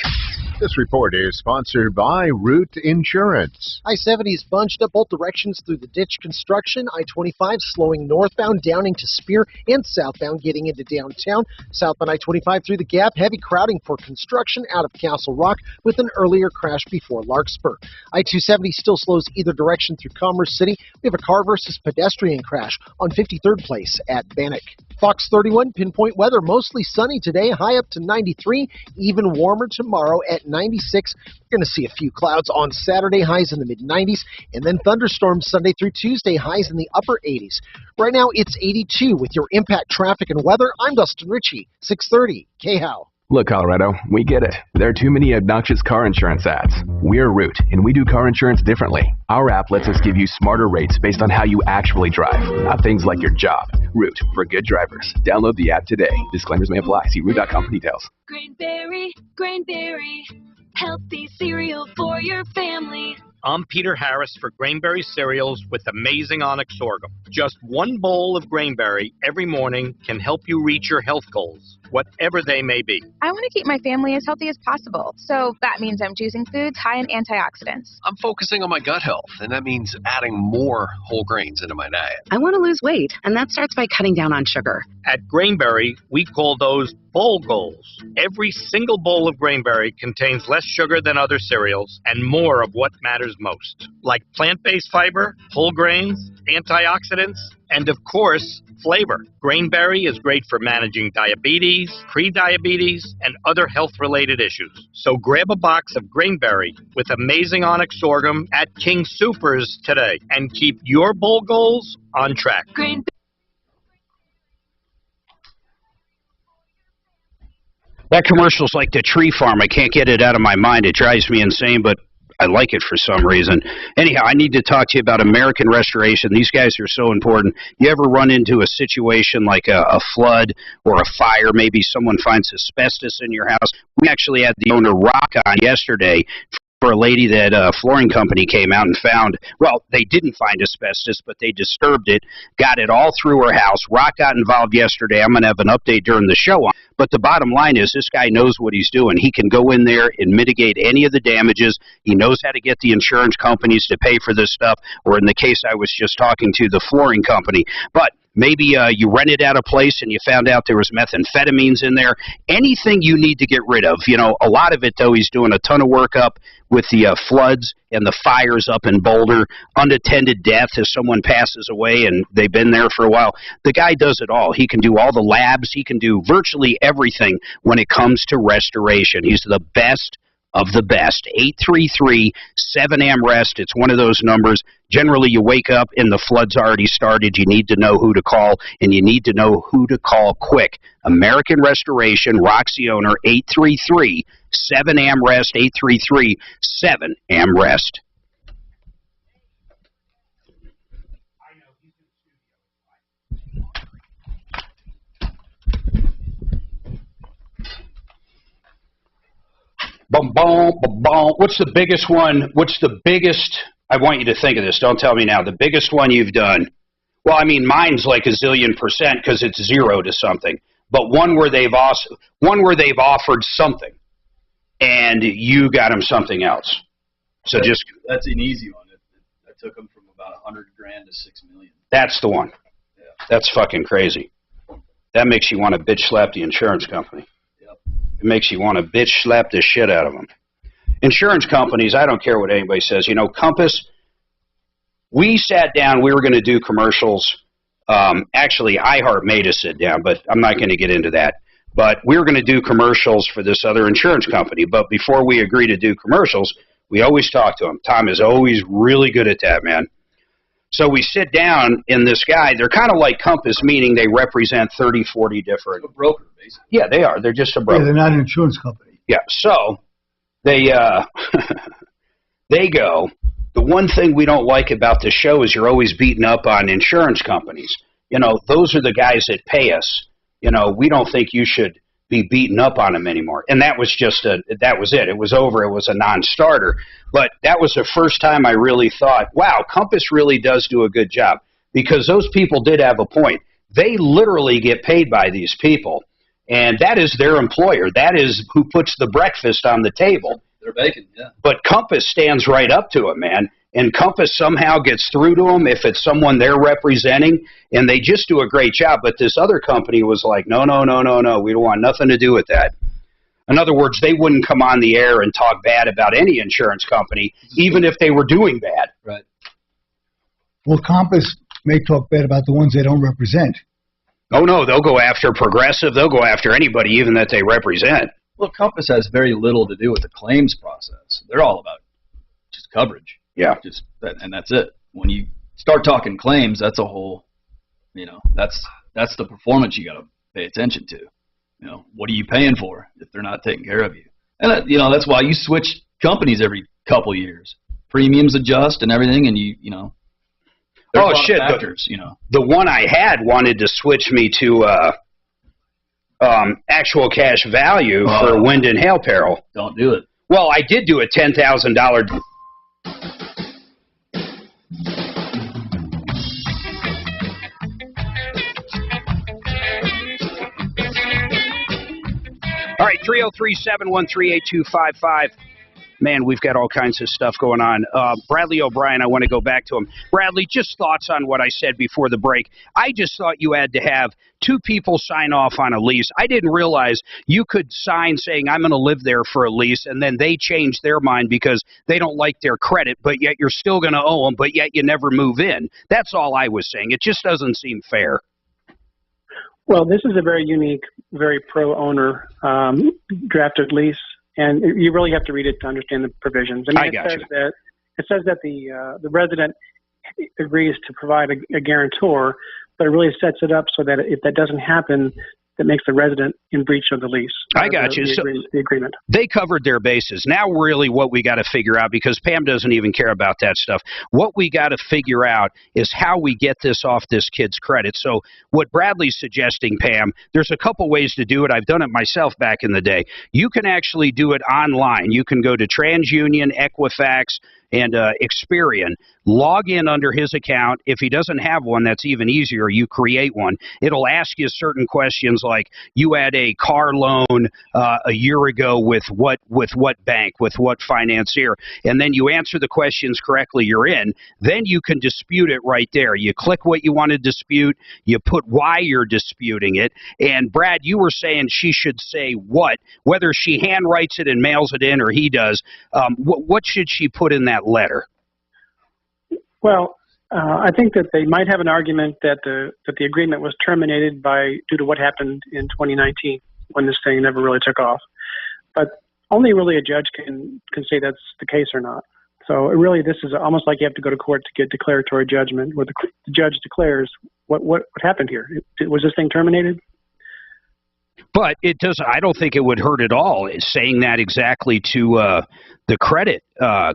This report is sponsored by Root Insurance. I-70 is bunched up both directions through the ditch construction. I-25 slowing northbound, Downing to Spear, and southbound getting into downtown. Southbound I-25 through the Gap, heavy crowding for construction out of Castle Rock with an earlier crash before Larkspur. I-270 still slows either direction through Commerce City. We have a car versus pedestrian crash on 53rd Place at Bannock. Fox 31 pinpoint weather, mostly sunny today, high up to 93, even warmer tomorrow at 96. We're going to see a few clouds on Saturday, highs in the mid-90s, and then thunderstorms Sunday through Tuesday, highs in the upper 80s. Right now, it's 82 with your Impact Traffic and Weather. I'm Dustin Ritchie, 630 KHOW. Look, Colorado, we get it. There are too many obnoxious car insurance ads. We're Root, and we do car insurance differently. Our app lets us give you smarter rates based on how you actually drive, not things like your job. Root, for good drivers. Download the app today. Disclaimers may apply. See root.com for details. Grainberry, healthy cereal for your family. I'm Peter Harris for Grainberry cereals with amazing onyx sorghum. Just one bowl of Grainberry every morning can help you reach your health goals, whatever they may be. I want to keep my family as healthy as possible, so that means I'm choosing foods high in antioxidants. I'm focusing on my gut health, and that means adding more whole grains into my diet. I want to lose weight, and that starts by cutting down on sugar. At Grainberry, we call those bowl goals. Every single bowl of Grainberry contains less sugar than other cereals and more of what matters most, like plant-based fiber, whole grains, antioxidants, and of course, flavor. Grainberry is great for managing diabetes, pre-diabetes, and other health-related issues. So grab a box of Grainberry with amazing onyx sorghum at King Soopers today and keep your bowl goals on track. That commercial's like the tree farm. I can't get it out of my mind. It drives me insane, but I like it for some reason. Anyhow, I need to talk to you about American Restoration. These guys are so important. You ever run into a situation like a flood or a fire? Maybe someone finds asbestos in your house. We actually had the owner Rock on yesterday for a lady that a flooring company came out and found. Well, they didn't find asbestos, but they disturbed it, got it all through her house. Rock got involved yesterday. I'm going to have an update during the show on. But the bottom line is this guy knows what he's doing. He can go in there and mitigate any of the damages. He knows how to get the insurance companies to pay for this stuff, or in the case I was just talking to, the flooring company. But maybe you rented out a place and you found out there was methamphetamines in there. Anything you need to get rid of. You know, a lot of it, though, he's doing a ton of work up with the floods and the fires up in Boulder, unattended death as someone passes away and they've been there for a while. The guy does it all. He can do all the labs. He can do virtually everything when it comes to restoration. He's the best of the best. 833-7AM-REST. It's one of those numbers. Generally, you wake up and the flood's already started. You need to know who to call, and you need to know who to call quick. American Restoration, Roxy owner, 833-7AM-REST, 833-7AM-REST. Boom, boom, boom, boom. What's the biggest one? What's the biggest? I want you to think of this. Don't tell me now. The biggest one you've done. Well, I mean, mine's like a zillion percent because it's 0 to something. But one where they've offered something, and you got them something else. So that's an easy one. I took them from about $100,000 to $6 million. That's the one. Yeah. That's fucking crazy. That makes you want to bitch slap the insurance company. It makes you want to bitch slap the shit out of them. Insurance companies, I don't care what anybody says. You know, Compass, we sat down, we were going to do commercials. Actually, iHeart made us sit down, but I'm not going to get into that. But we were going to do commercials for this other insurance company. But before we agree to do commercials, we always talk to them. Tom is always really good at that, man. So we sit down, and this guy, they're kind of like Compass, meaning they represent 30, 40 different... A broker, basically. Yeah, they are. They're just a broker. Yeah, they're not an insurance company. Yeah, so they they go, the one thing we don't like about the show is you're always beating up on insurance companies. You know, those are the guys that pay us. You know, we don't think you should be beaten up on them anymore. And that was just that was it. It was over. It was a non-starter. But that was the first time I really thought, wow, Compass really does do a good job. Because those people did have a point. They literally get paid by these people. And that is their employer. That is who puts the breakfast on the table. They're bacon, yeah. But Compass stands right up to it, man. And Compass somehow gets through to them if it's someone they're representing, and they just do a great job. But this other company was like, no, no, no, no, no, we don't want nothing to do with that. In other words, they wouldn't come on the air and talk bad about any insurance company, even if they were doing bad. Right. Well, Compass may talk bad about the ones they don't represent. Oh, no, they'll go after Progressive. They'll go after anybody, even that they represent. Well, Compass has very little to do with the claims process. They're all about just coverage. Yeah. And that's it. When you start talking claims, that's a whole, you know, that's the performance you got to pay attention to. You know, what are you paying for if they're not taking care of you? And, you know, that's why you switch companies every couple years. Premiums adjust and everything, and you know. Oh, shit. Factors, you know. The one I had wanted to switch me to actual cash value for wind and hail peril. Don't do it. Well, I did do a $10,000. All right, 303-713-8255. Man, we've got all kinds of stuff going on. Bradley O'Brien, I want to go back to him. Bradley, just thoughts on what I said before the break. I just thought you had to have two people sign off on a lease. I didn't realize you could sign saying, I'm going to live there for a lease, and then they change their mind because they don't like their credit, but yet you're still going to owe them, but yet you never move in. That's all I was saying. It just doesn't seem fair. Well, this is a very unique, very pro-owner drafted lease, and you really have to read it to understand the provisions. I mean, it says that the resident agrees to provide a guarantor, but it really sets it up so that if that doesn't happen, that makes the resident in breach of the lease. I got you. The agreement. They covered their bases. Now, really, what we got to figure out, because Pam doesn't even care about that stuff, what we got to figure out is how we get this off this kid's credit. So what Bradley's suggesting, Pam, there's a couple ways to do it. I've done it myself back in the day. You can actually do it online. You can go to TransUnion, Equifax, and Experian, log in under his account. If he doesn't have one, that's even easier. You create one. It'll ask you certain questions like, you had a car loan a year ago with what bank, with what financier, and then you answer the questions correctly, you're in. Then you can dispute it right there. You click what you want to dispute, you put why you're disputing it, and Brad, you were saying she should say what, whether she handwrites it and mails it in or he does. What should she put in that letter? Well, I think that they might have an argument that the agreement was terminated due to what happened in 2019 when this thing never really took off. But only really a judge can say that's the case or not. So really, this is almost like you have to go to court to get declaratory judgment, where the judge declares what happened here. Was this thing terminated? But it does. I don't think it would hurt at all saying that exactly to the credit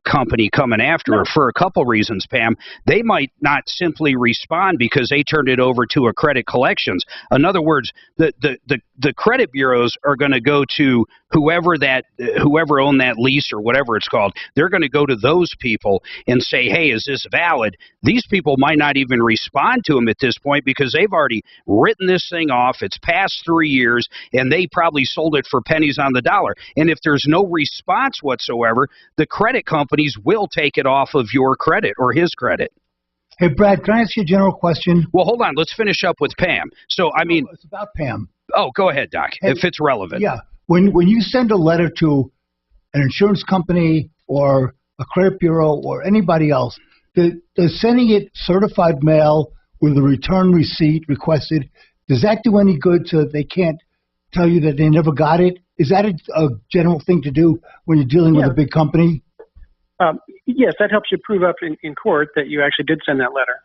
company coming after her for a couple reasons, Pam. They might not simply respond because they turned it over to a credit collections. In other words, the credit bureaus are going to go to whoever owned that lease or whatever it's called. They're going to go to those people and say, hey, is this valid? These people might not even respond to them at this point because they've already written this thing off. It's past 3 years, and they probably sold it for pennies on the dollar. And if there's no response whatsoever, the credit companies will take it off of your credit or his credit. Hey, Brad, can I ask you a general question? Well, hold on. Let's finish up with Pam. So, I mean... It's about Pam. Oh, go ahead, Doc, if it's relevant. Yeah. When you send a letter to an insurance company or a credit bureau or anybody else, does sending it certified mail with a return receipt requested, does that do any good so that they can't tell you that they never got it? Is that a general thing to do when you're dealing with a big company? Yes, that helps you prove up in court that you actually did send that letter.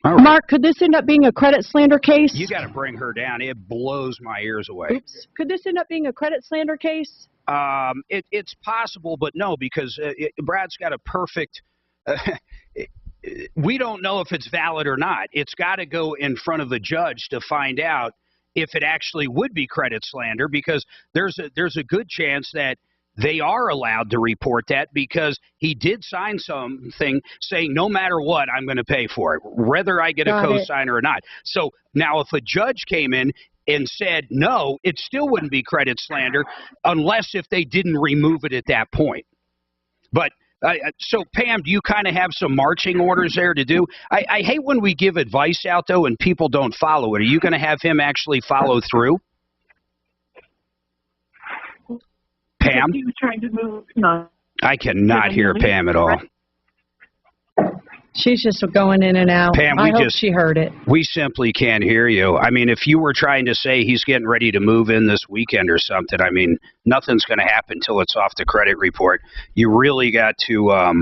All right. Mark, could this end up being a credit slander case? You got to bring her down. It blows my ears away. Oops. Could this end up being a credit slander case? It's possible, but no, because Brad's got a perfect... we don't know if it's valid or not. It's got to go in front of a judge to find out if it actually would be credit slander, because there's a good chance that they are allowed to report that because he did sign something saying no matter what, I'm going to pay for it, whether I get a co-signer or not. So now if a judge came in and said no, it still wouldn't be credit slander unless if they didn't remove it at that point. But so, Pam, do you kind of have some marching orders there to do? I hate when we give advice out, though, and people don't follow it. Are you going to have him actually follow through? Pam? He was trying to move. No. I cannot hear Pam at all. She's just going in and out. Pam, I hope she heard it. We simply can't hear you. I mean, if you were trying to say he's getting ready to move in this weekend or something, I mean, nothing's going to happen until it's off the credit report. You really got to I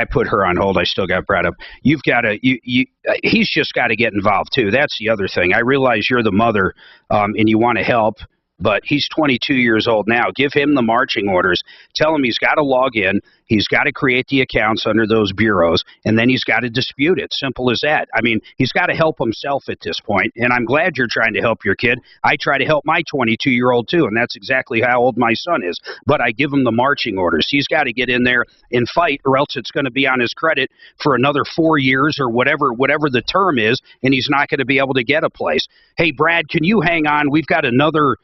put her on hold. I still got Brad up. You've got to he's just got to get involved too. That's the other thing. I realize you're the mother and you want to help, but he's 22 years old now. Give him the marching orders. Tell him he's got to log in. He's got to create the accounts under those bureaus, and then he's got to dispute it. Simple as that. I mean, he's got to help himself at this point, and I'm glad you're trying to help your kid. I try to help my 22-year-old too, and that's exactly how old my son is. But I give him the marching orders. He's got to get in there and fight, or else it's going to be on his credit for another 4 years or whatever the term is, and he's not going to be able to get a place. Hey, Brad, can you hang on? We've got another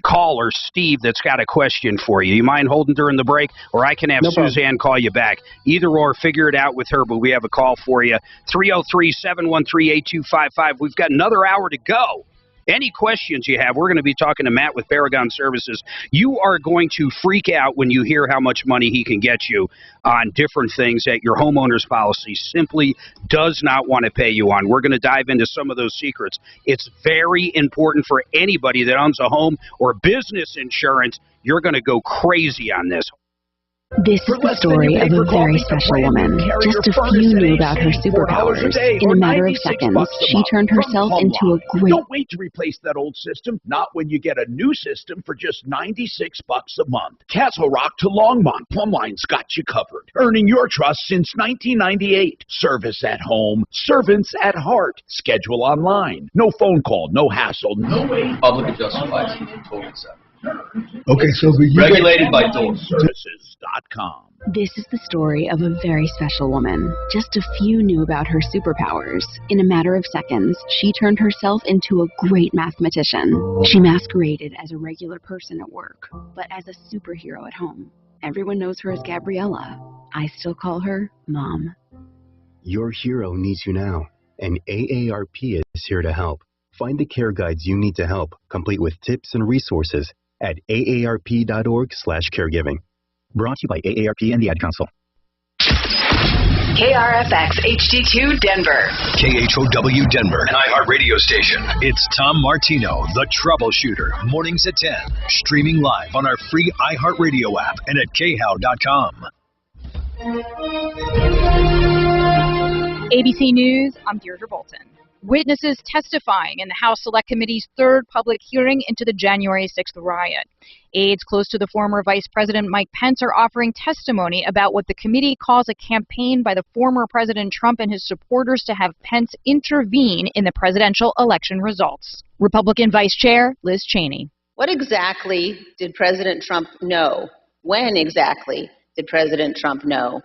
caller, Steve, that's got a question for you. You mind holding during the break? Or I can have Suzanne call you back. Either or, figure it out with her, but we have a call for you. 303-713-8255. We've got another hour to go. Any questions you have, we're going to be talking to Matt with Paragon Services. You are going to freak out when you hear how much money he can get you on different things that your homeowner's policy simply does not want to pay you on. We're going to dive into some of those secrets. It's very important for anybody that owns a home or business insurance. You're going to go crazy on this. This is the story of a very special woman. Just a few knew about her superpowers. In a matter of seconds, she turned herself into a great... Don't wait to replace that old system, not when you get a new system for just $96 a month. Castle Rock to Longmont, Plumline's got you covered. Earning your trust since 1998. Service at home, servants at heart. Schedule online. No phone call, no hassle, no wait. Public adjustment license, total set. Okay, so Regulated by DOOR. Services.com. This is the story of a very special woman. Just a few knew about her superpowers. In a matter of seconds, she turned herself into a great mathematician. She masqueraded as a regular person at work, but as a superhero at home. Everyone knows her as Gabriella. I still call her Mom. Your hero needs you now, and AARP is here to help. Find the care guides you need to help, complete with tips and resources at aarp.org/caregiving. Brought to you by AARP and the Ad Council. KRFX HD2 Denver. KHOW Denver, an iHeart radio station. It's Tom Martino, the Troubleshooter, mornings at 10. Streaming live on our free iHeart radio app and at khow.com. ABC News, I'm Deirdre Bolton. Witnesses testifying in the House Select Committee's third public hearing into the January 6th riot. Aides close to the former Vice President Mike Pence are offering testimony about what the committee calls a campaign by the former President Trump and his supporters to have Pence intervene in the presidential election results. Republican Vice Chair Liz Cheney. What exactly did President Trump know? When exactly did President Trump know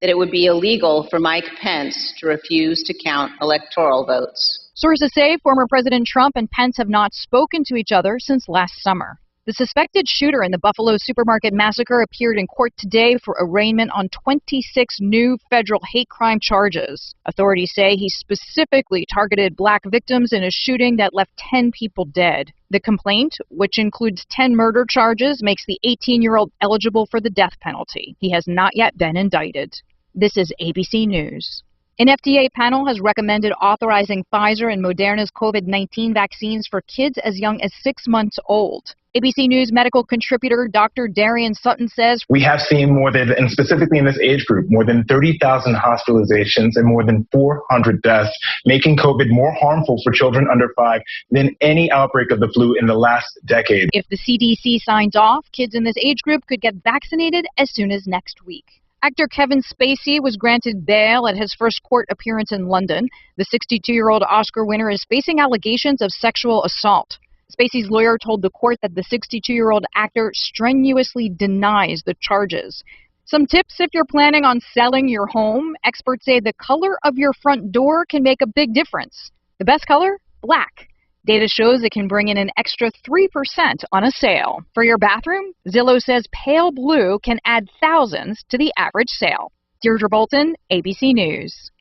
that it would be illegal for Mike Pence to refuse to count electoral votes? Sources say former President Trump and Pence have not spoken to each other since last summer. The suspected shooter in the Buffalo supermarket massacre appeared in court today for arraignment on 26 new federal hate crime charges. Authorities say he specifically targeted black victims in a shooting that left 10 people dead. The complaint, which includes 10 murder charges, makes the 18-year-old eligible for the death penalty. He has not yet been indicted. This is ABC News. An FDA panel has recommended authorizing Pfizer and Moderna's COVID-19 vaccines for kids as young as 6 months old. ABC News medical contributor Dr. Darian Sutton says, we have seen more than, and specifically in this age group, more than 30,000 hospitalizations and more than 400 deaths, making COVID more harmful for children under 5 than any outbreak of the flu in the last decade. If the CDC signs off, kids in this age group could get vaccinated as soon as next week. Actor Kevin Spacey was granted bail at his first court appearance in London. The 62-year-old Oscar winner is facing allegations of sexual assault. Spacey's lawyer told the court that the 62-year-old actor strenuously denies the charges. Some tips if you're planning on selling your home. Experts say the color of your front door can make a big difference. The best color? Black. Data shows it can bring in an extra 3% on a sale. For your bathroom, Zillow says pale blue can add thousands to the average sale. Deirdre Bolton, ABC News.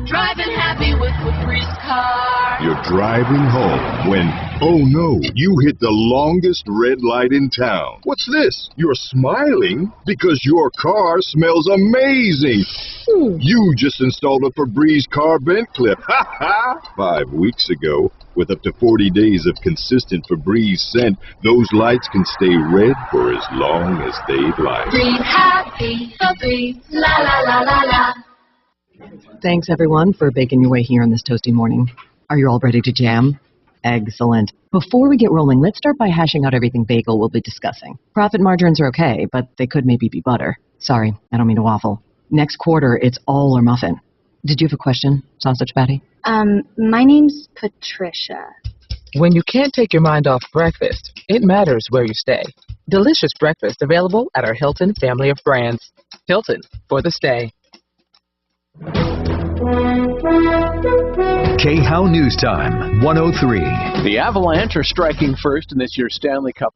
Driving happy with Febreze car. You're driving home when, oh no, you hit the longest red light in town. What's this? You're smiling because your car smells amazing. You just installed a Febreze car vent clip. Ha ha! 5 weeks ago, with up to 40 days of consistent Febreze scent, those lights can stay red for as long as they'd like. Breathe happy, Febreze, la la la la la. Thanks, everyone, for baking your way here on this toasty morning. Are you all ready to jam? Excellent. Before we get rolling, let's start by hashing out everything bagel we'll be discussing. Profit margins are okay, but they could maybe be butter. Sorry, I don't mean to waffle. Next quarter, it's all or muffin. Did you have a question, Sausage Patty? My name's Patricia. When you can't take your mind off breakfast, it matters where you stay. Delicious breakfast available at our Hilton family of brands. Hilton, for the stay. KHOW News Time, 103. The Avalanche are striking first in this year's Stanley Cup.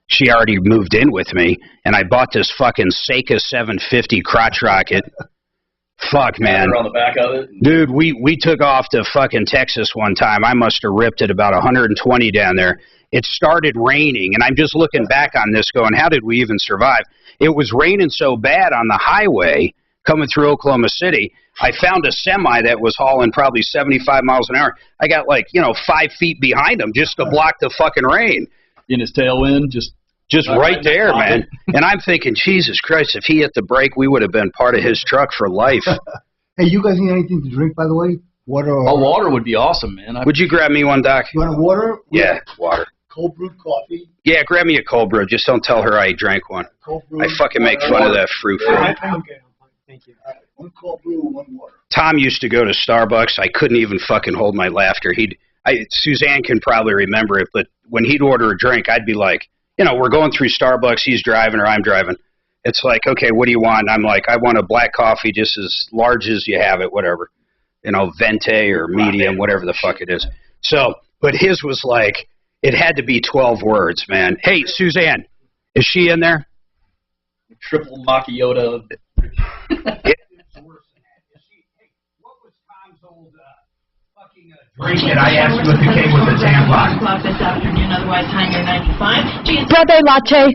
She already moved in with me, and I bought this fucking Seika 750 crotch rocket. Fuck, man. On the back of it? Dude, we took off to fucking Texas one time. I must have ripped it about 120 down there. It started raining, and I'm just looking back on this going, how did we even survive? It was raining so bad on the highway coming through Oklahoma City, I found a semi that was hauling probably 75 miles an hour. I got 5 feet behind him just to block the fucking rain. In his tailwind, just Just right there, man. And I'm thinking, Jesus Christ, if he hit the brake, we would have been part of his truck for life. Hey, you guys need anything to drink, by the way? Water? Oh, water would be awesome, man. Would you grab me one, Doc? You want a water? Yeah, water. Cold brewed coffee. Yeah, grab me a cold brew. Just don't tell her I drank one. I fucking make fun of that fruit. Okay, thank you. One cold brew, one water. Tom used to go to Starbucks. I couldn't even fucking hold my laughter. Suzanne can probably remember it, but when he'd order a drink, I'd be like, we're going through Starbucks. He's driving or I'm driving. It's like, okay, what do you want? And I'm like, I want a black coffee just as large as you have it, whatever. Venti or medium, whatever the fuck it is. So, but his was like, it had to be 12 words, man. Hey, Suzanne, is she in there? Triple macchiato. Drink it. I asked you if it came with a tampon. This afternoon, otherwise hang your 95. Brother latte.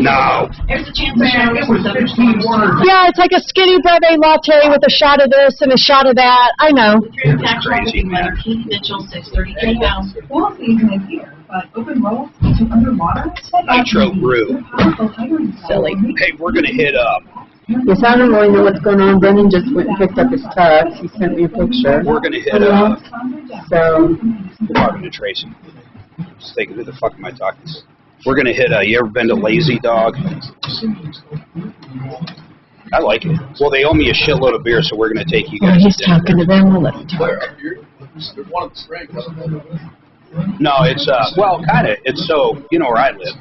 No. There's a chance it was 15 words. Yeah, it's like a skinny brother latte with a shot of this and a shot of that. I know. That's crazy, man. Keith Mitchell, 6:30 pounds. Well, even in here, but open roll underwater. Nitro brew. Silly. Hey, we're gonna hit Yes, I don't really know what's going on. Brendan just went and picked up his tux. He sent me a picture. We're gonna hit So. Talking to Tracy. Just thinking, who the fuck am I talking to? We're gonna hit you ever been to Lazy Dog? I like it. Well, they owe me a shitload of beer, so we're gonna take you guys. He's talking to them. We'll let him talk. No, it's well, kind of. It's so where I live.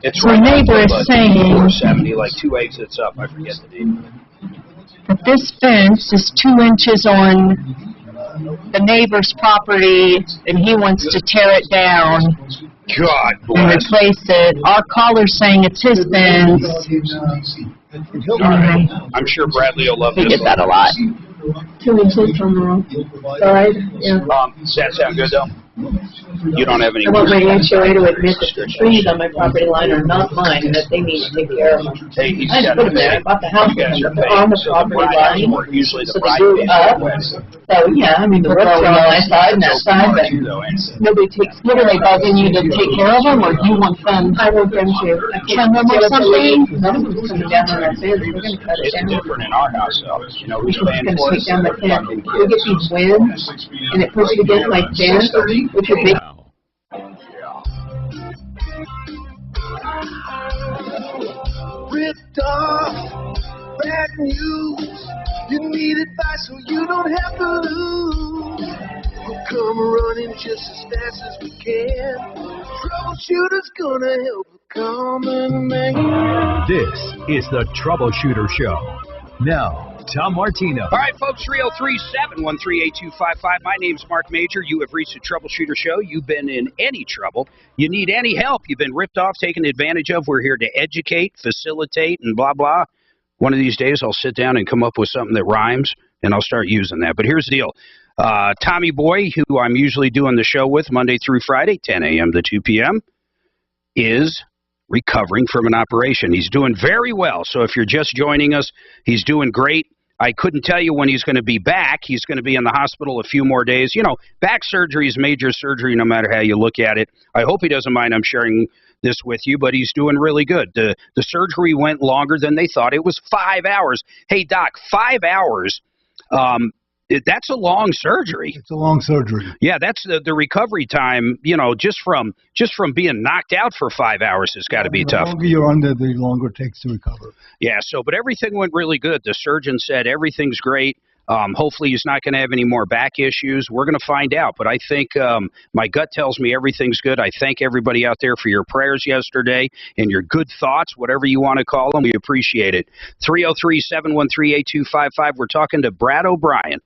It's My neighbor is saying 470, like 2 exits up. I forget the name. that this fence is 2 inches on the neighbor's property, and he wants to tear it down God and bless. replace it. Our caller's saying it's his fence. All right. I'm sure Bradley will love We this. get that a lot. 2 inches on the side. Yeah. Does that sound good though? You don't have any. I want my HOA to admit that the trees on my property line are not mine and that they need to take care of them. Hey, he's I just got put them there. I bought the house You guys with are them, but they're on the paying. So property brides line. were usually the So they bride grew pays up. the wedding. So yeah, I mean the roots are on my side and that side, but nobody takes. What are they bugging you to take care of them, or do you want them? I want them to trim them or something. None of them's coming down on our fence. We're going to cut it It's down. different in our house though. Who's We're paying going to for take it? down the fence. We get these winds and it pushes against my fence, which would make. Ripped off, bad news. You need advice so you don't have to lose. We'll come running just as fast as we can. Troubleshooter's gonna help a common man. This is the Troubleshooter Show. Now, Tom Martino. All right, folks, 303-713-8255. My name's Mark Major. You have reached the Troubleshooter Show. You've been in any trouble. You need any help. You've been ripped off, taken advantage of. We're here to educate, facilitate, and blah, blah. One of these days, I'll sit down and come up with something that rhymes, and I'll start using that. But here's the deal. Tommy Boy, who I'm usually doing the show with Monday through Friday, 10 a.m. to 2 p.m., is recovering from an operation. He's doing very well. So if you're just joining us, he's doing great. I couldn't tell you when he's going to be back. He's going to be in the hospital a few more days. Back surgery is major surgery no matter how you look at it. I hope he doesn't mind I'm sharing this with you, but he's doing really good. The surgery went longer than they thought. It was 5 hours. Hey, Doc, 5 hours. That's a long surgery. It's a long surgery. Yeah, that's the recovery time. Just from being knocked out for 5 hours has got to be tough. The longer you're under, the longer it takes to recover. Yeah. But everything went really good. The surgeon said everything's great. Hopefully he's not going to have any more back issues. We're going to find out. But I think my gut tells me everything's good. I thank everybody out there for your prayers yesterday and your good thoughts, whatever you want to call them. We appreciate it. 303-713-8255. We're talking to Brad O'Brien.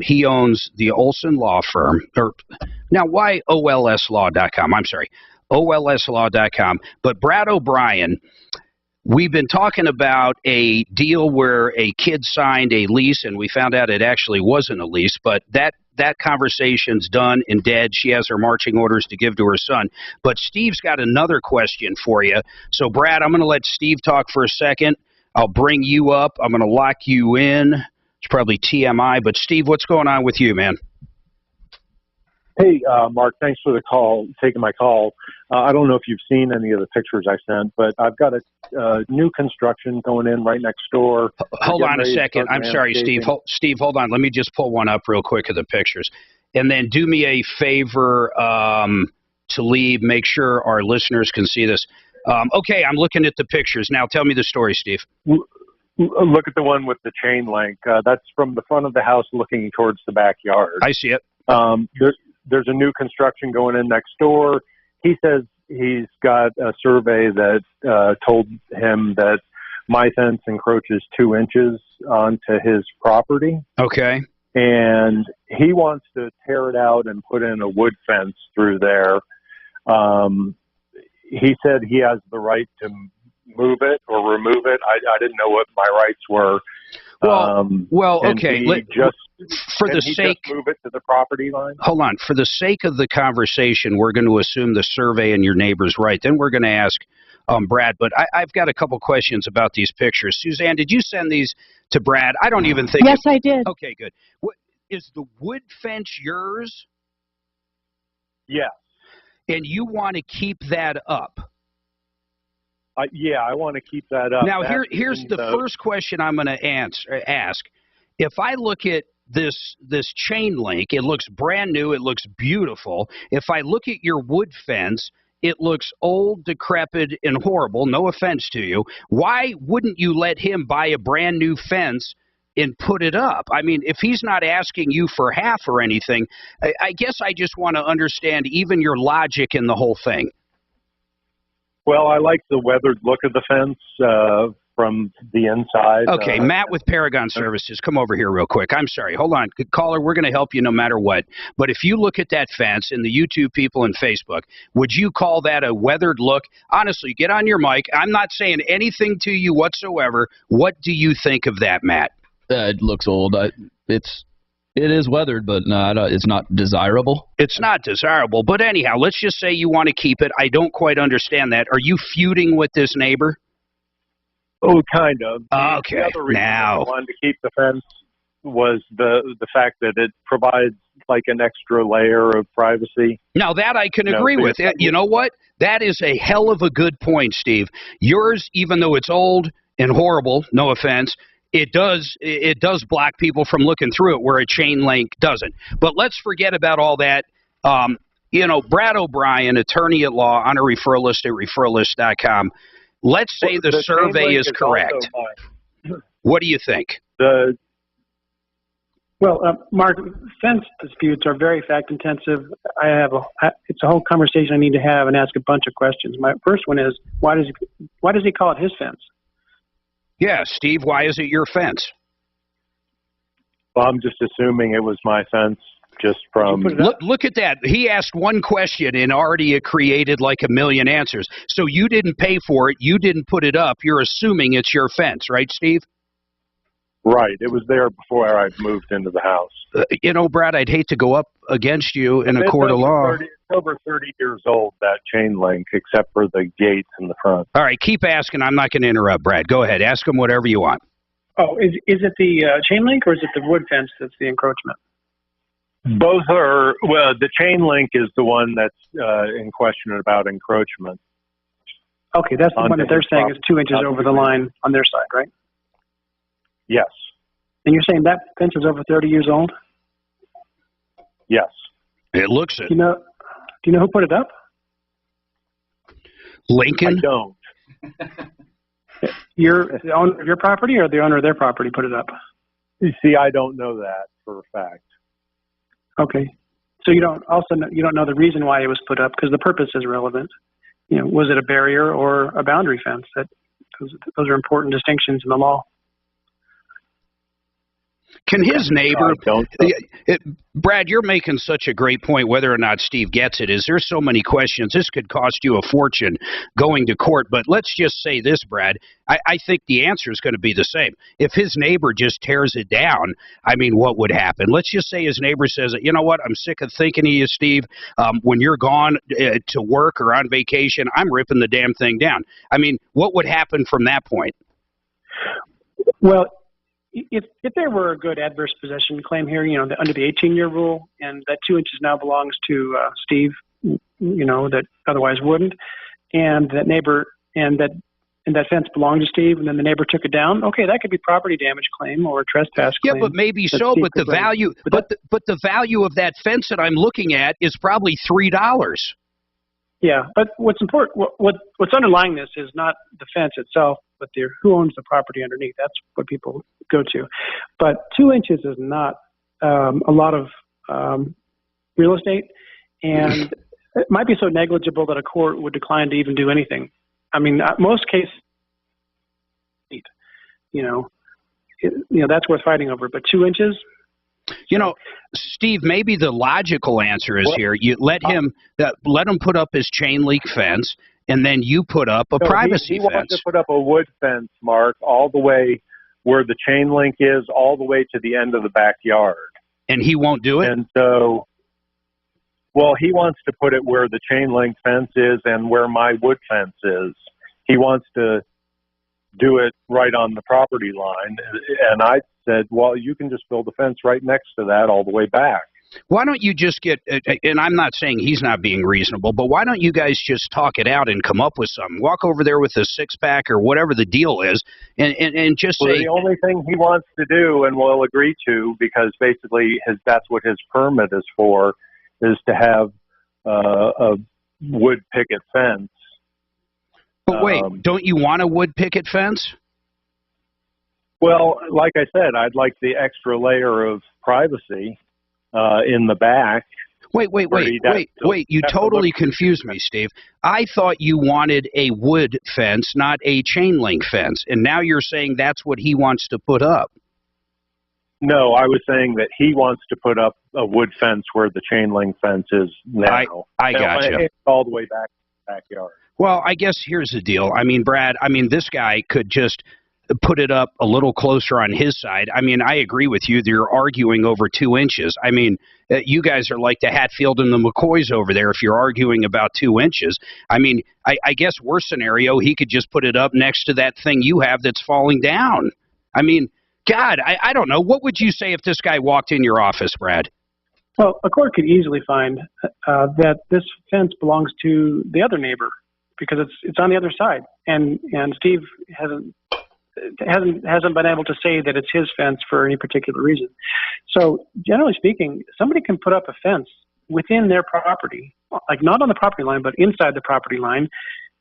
He owns the Olson Law Firm. Now, why OLSlaw.com? I'm sorry, OLSlaw.com. But Brad O'Brien, we've been talking about a deal where a kid signed a lease, and we found out it actually wasn't a lease, but that conversation's done and dead. She has her marching orders to give to her son. But Steve's got another question for you. So, Brad, I'm going to let Steve talk for a second. I'll bring you up. I'm going to lock you in. It's probably TMI, but Steve, what's going on with you, man? Hey, Mark, thanks for taking my call. I don't know if you've seen any of the pictures I sent, but I've got a new construction going in right next door. Hold on a second. I'm sorry, Steve. Steve, hold on. Let me just pull one up real quick of the pictures. And then do me a favor, to leave, make sure our listeners can see this. Okay, I'm looking at the pictures. Now tell me the story, Steve. Look at the one with the chain link. That's from the front of the house looking towards the backyard. I see it. There's a new construction going in next door. He says he's got a survey that told him that my fence encroaches 2 inches onto his property. Okay. And he wants to tear it out and put in a wood fence through there. He said he has the right to move it or remove it. I didn't know what my rights were. Okay. For the sake, just move it to the property line. Hold on. For the sake of the conversation, we're going to assume the survey and your neighbor's right. Then we're going to ask Brad. But I've got a couple questions about these pictures. Suzanne, did you send these to Brad? I don't even think. Yes, I did. Okay, good. Is the wood fence yours? Yes. And you want to keep that up? Yeah, I want to keep that up. Now, here's the first question I'm going to ask. If I look at this chain link, it looks brand new. It looks beautiful. If I look at your wood fence, it looks old, decrepit, and horrible. No offense to you. Why wouldn't you let him buy a brand new fence and put it up? I mean, if he's not asking you for half or anything, I guess I just want to understand even your logic in the whole thing. Well, I like the weathered look of the fence from the inside. Okay, Matt with Paragon Services, come over here real quick. I'm sorry. Hold on. Caller, we're going to help you no matter what. But if you look at that fence and the YouTube people and Facebook, would you call that a weathered look? Honestly, get on your mic. I'm not saying anything to you whatsoever. What do you think of that, Matt? It looks old. It is weathered, but no, it's not desirable. It's not desirable. But anyhow, let's just say you want to keep it. I don't quite understand that. Are you feuding with this neighbor? Oh, kind of. Okay. The other reason I wanted to keep the fence was the fact that it provides like an extra layer of privacy. Now, that I can agree with. You know what? That is a hell of a good point, Steve. Yours, even though it's old and horrible, no offense, it does block people from looking through it where a chain link doesn't. But let's forget about all that. Brad O'Brien, attorney at law, on a referral list at referrallist.com. Let's say the survey is correct. What do you think? Mark, fence disputes are very fact-intensive. It's a whole conversation I need to have and ask a bunch of questions. My first one is, why does he call it his fence? Yeah, Steve, why is it your fence? Well, I'm just assuming it was my fence just from... Look at that. He asked one question and already it created like a million answers. So you didn't pay for it. You didn't put it up. You're assuming it's your fence, right, Steve? Right. It was there before I moved into the house. Brad, I'd hate to go up against you in a court of law. It's over 30 years old, that chain link, except for the gates in the front. All right, keep asking. I'm not going to interrupt, Brad. Go ahead. Ask him whatever you want. Oh, is it the chain link or is it the wood fence that's the encroachment? Both are, well, the chain link is the one that's in question about encroachment. Okay, that's the one that they're saying is 2 inches over the line on their side, right? Yes. And you're saying that fence is over 30 years old? Yes. It looks it. Do you know who put it up? Lincoln? I don't. You're the owner of your property or the owner of their property put it up? You see, I don't know that for a fact. Okay. So you don't know the reason why it was put up because the purpose is relevant. Was it a barrier or a boundary fence? Those are important distinctions in the law. Can his neighbor, Brad, you're making such a great point, whether or not Steve gets it, is there's so many questions. This could cost you a fortune going to court. But let's just say this, Brad. I think the answer is going to be the same. If his neighbor just tears it down, I mean, what would happen? Let's just say his neighbor says, you know what, I'm sick of thinking of you, Steve. When you're gone to work or on vacation, I'm ripping the damn thing down. I mean, what would happen from that point? Well, if there were a good adverse possession claim here, under the 18-year rule, and that 2 inches now belongs to Steve, that otherwise wouldn't, and that neighbor and that fence belonged to Steve, and then the neighbor took it down. Okay, that could be property damage claim or a trespass claim. Yeah, but maybe so. But the value, but the value of that fence that I'm looking at is probably $3. Yeah, but what's important, what's underlying this is not the fence itself, but who owns the property underneath. That's what people go to. But 2 inches is not a lot of real estate, and it might be so negligible that a court would decline to even do anything. I mean, most cases, that's worth fighting over. But 2 inches. Steve, maybe the logical answer is here. You let him put up his chain link fence, and then you put up a privacy fence. He wants to put up a wood fence, Mark, all the way where the chain link is, all the way to the end of the backyard. And he won't do it? And so, well, he wants to put it where the chain link fence is and where my wood fence is. He wants to do it right on the property line. And I said, well, you can just build a fence right next to that all the way back. Why don't you just get, and I'm not saying he's not being reasonable, but why don't you guys just talk it out and come up with something? Walk over there with a six-pack or whatever the deal is and just say. The only thing he wants to do and will agree to, because basically that's what his permit is for, is to have a wood picket fence. But wait, don't you want a wood picket fence? Well, like I said, I'd like the extra layer of privacy in the back. Wait. You totally confused me, Steve. I thought you wanted a wood fence, not a chain link fence. And now you're saying that's what he wants to put up. No, I was saying that he wants to put up a wood fence where the chain link fence is now. I gotcha. All the way back to the backyard. Well, I guess here's the deal. I mean, Brad, this guy could just put it up a little closer on his side. I mean, I agree with you. You're arguing over 2 inches. I mean, you guys are like the Hatfield and the McCoys over there if you're arguing about 2 inches. I mean, I guess worst scenario, he could just put it up next to that thing you have that's falling down. I mean, God, I don't know. What would you say if this guy walked in your office, Brad? Well, a court could easily find that this fence belongs to the other neighbor because it's on the other side, and Steve hasn't been able to say that it's his fence for any particular reason. So generally speaking, somebody can put up a fence within their property, like not on the property line, but inside the property line,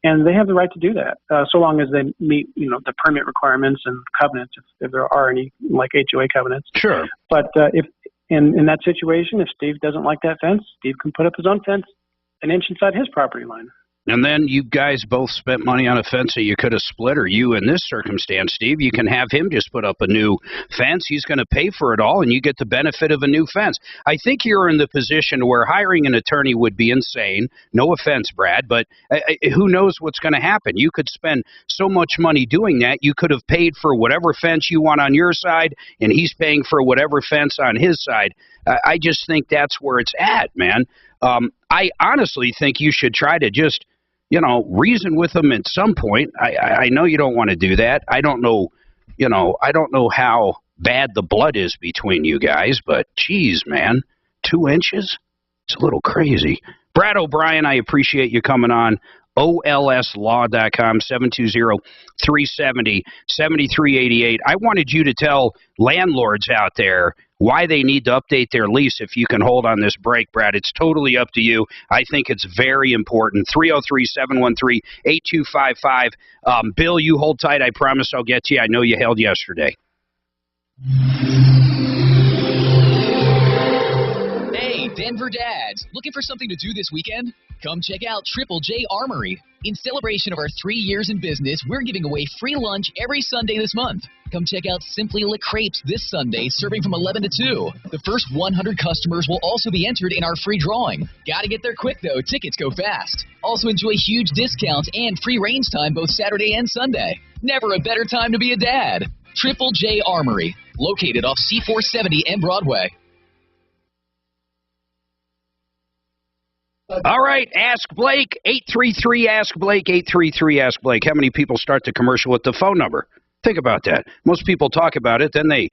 and they have the right to do that, so long as they meet, the permit requirements and covenants, if there are any, like HOA covenants. Sure. But if in that situation, if Steve doesn't like that fence, Steve can put up his own fence an inch inside his property line. And then you guys both spent money on a fence that you could have split, or you in this circumstance, Steve, you can have him just put up a new fence. He's going to pay for it all, and you get the benefit of a new fence. I think you're in the position where hiring an attorney would be insane. No offense, Brad, but who knows what's going to happen? You could spend so much money doing that. You could have paid for whatever fence you want on your side, and he's paying for whatever fence on his side. I just think that's where it's at, man. I honestly think you should try to just reason with them at some point. I know you don't want to do that. I don't know how bad the blood is between you guys, but geez, man, 2 inches? It's a little crazy. Brad O'Brien, I appreciate you coming on. OLSlaw.com, 720-370-7388. I wanted you to tell landlords out there why they need to update their lease. If you can hold on this break, Brad, it's totally up to you. I think it's very important. 303-713-8255. Bill, you hold tight. I promise I'll get to you. I know you held yesterday. Hey, Denver dads, looking for something to do this weekend? Come check out Triple J Armory. In celebration of our 3 years in business, we're giving away free lunch every Sunday this month. Come check out Simply Le Crepes this Sunday, serving from 11 to 2. The first 100 customers will also be entered in our free drawing. Gotta get there quick, though. Tickets go fast. Also enjoy huge discounts and free range time both Saturday and Sunday. Never a better time to be a dad. Triple J Armory, located off C470 and Broadway. All right, Ask Blake, 833-ASK-BLAKE, 833-ASK-BLAKE. How many people start the commercial with the phone number? Think about that. Most people talk about it, then they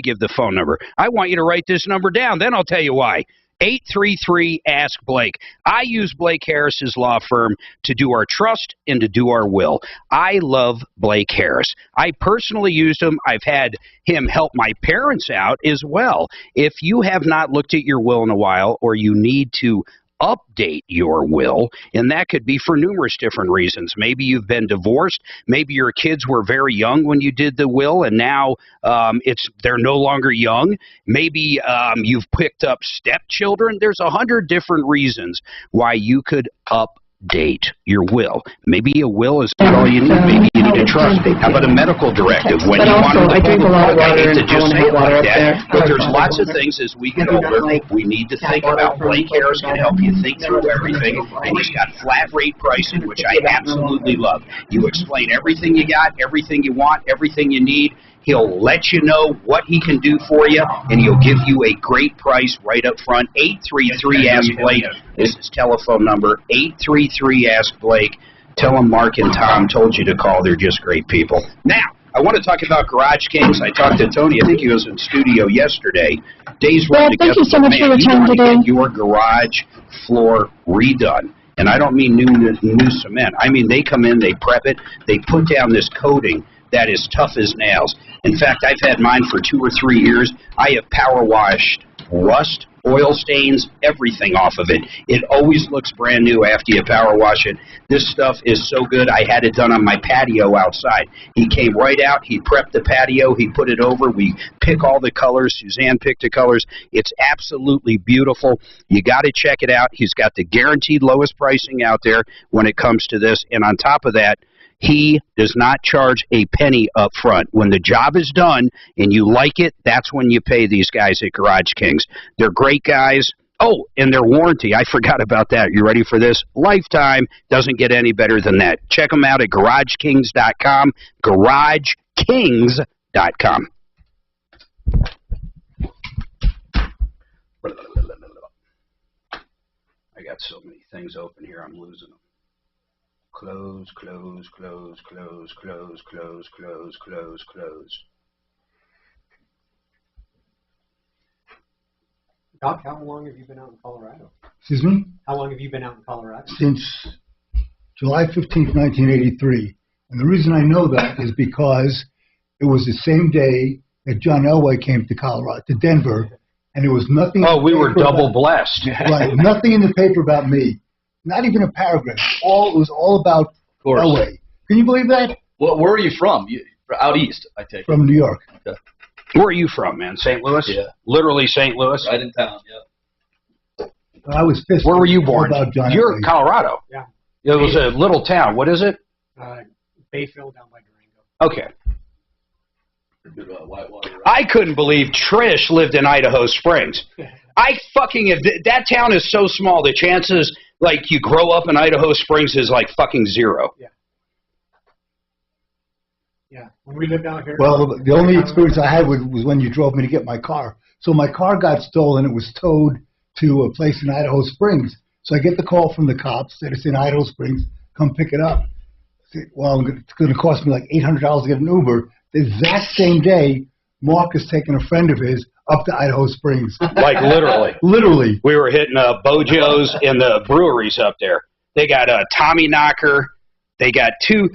give the phone number. I want you to write this number down, then I'll tell you why. 833-ASK-BLAKE. I use Blake Harris's law firm to do our trust and to do our will. I love Blake Harris. I personally used him. I've had him help my parents out as well. If you have not looked at your will in a while, or you need to update your will, and that could be for numerous different reasons. Maybe you've been divorced. Maybe your kids were very young when you did the will, and now they're no longer young. Maybe you've picked up stepchildren. There's 100 different reasons why you could update your will. Maybe a will is not all you need. Maybe you need a trust. How about a medical directive? When you want to pull the plug, I hate to just say it like that, but there's lots of things as we get older we need to think about. Blake Harris can help you think through everything, and he's got flat rate pricing, which I absolutely love. You explain everything you got, everything you want, everything you need. He'll let you know what he can do for you, and he'll give you a great price right up front. 833-ASK-BLAKE is his telephone number, 833-ASK-BLAKE. Tell him Mark and Tom told you to call. They're just great people. Now, I want to talk about Garage Kings. I talked to Tony. I think he was in studio yesterday. Days Well, thank you so much for your time today. Get your garage floor redone. And I don't mean new cement. I mean they come in, they prep it, they put down this coating that is tough as nails. In fact, I've had mine for 2 or 3 years. I have power washed rust, oil stains, everything off of it. It always looks brand new after you power wash it. This stuff is so good. I had it done on my patio outside. He came right out. He prepped the patio. He put it over. We pick all the colors. Suzanne picked the colors. It's absolutely beautiful. You got to check it out. He's got the guaranteed lowest pricing out there when it comes to this. And on top of that, he does not charge a penny up front. When the job is done and you like it, that's when you pay these guys at Garage Kings. They're great guys. Oh, and their warranty. I forgot about that. You ready for this? Lifetime. Doesn't get any better than that. Check them out at GarageKings.com. GarageKings.com. I got so many things open here, I'm losing them. Close, close, close, close, close, close, close, close, close. Doc, how long have you been out in Colorado? Excuse me? How long have you been out in Colorado? Since July 15th, 1983. And the reason I know that is because it was the same day that John Elway came to Colorado, to Denver, and there was nothing. Oh, we were double blessed. Right, nothing in the paper about me. Not even a paragraph. It was all about Elway. Can you believe that? Well, where are you from? Out east, I take it. From New York. Okay. Where are you from, man? St. Louis? Yeah. Literally St. Louis? Right in town, yeah. I was pissed. Where were you born? About John You're Elway. Colorado. Yeah. It was a little town. What is it? Bayfield down by Durango. Okay. Good, Whitewater, right? I couldn't believe Trish lived in Idaho Springs. That town is so small, the chances like you grow up in Idaho Springs is like fucking zero. Yeah. Yeah. When we lived out here. Well, the only experience I had was when you drove me to get my car. So my car got stolen. It was towed to a place in Idaho Springs. So I get the call from the cops that it's in Idaho Springs. Come pick it up. I say, well, it's going to cost me like $800 to get an Uber. The exact same day, Mark is taking a friend of his up to Idaho Springs. Like literally. Literally. We were hitting Bojo's and the breweries up there. They got a Tommy Knocker. They got two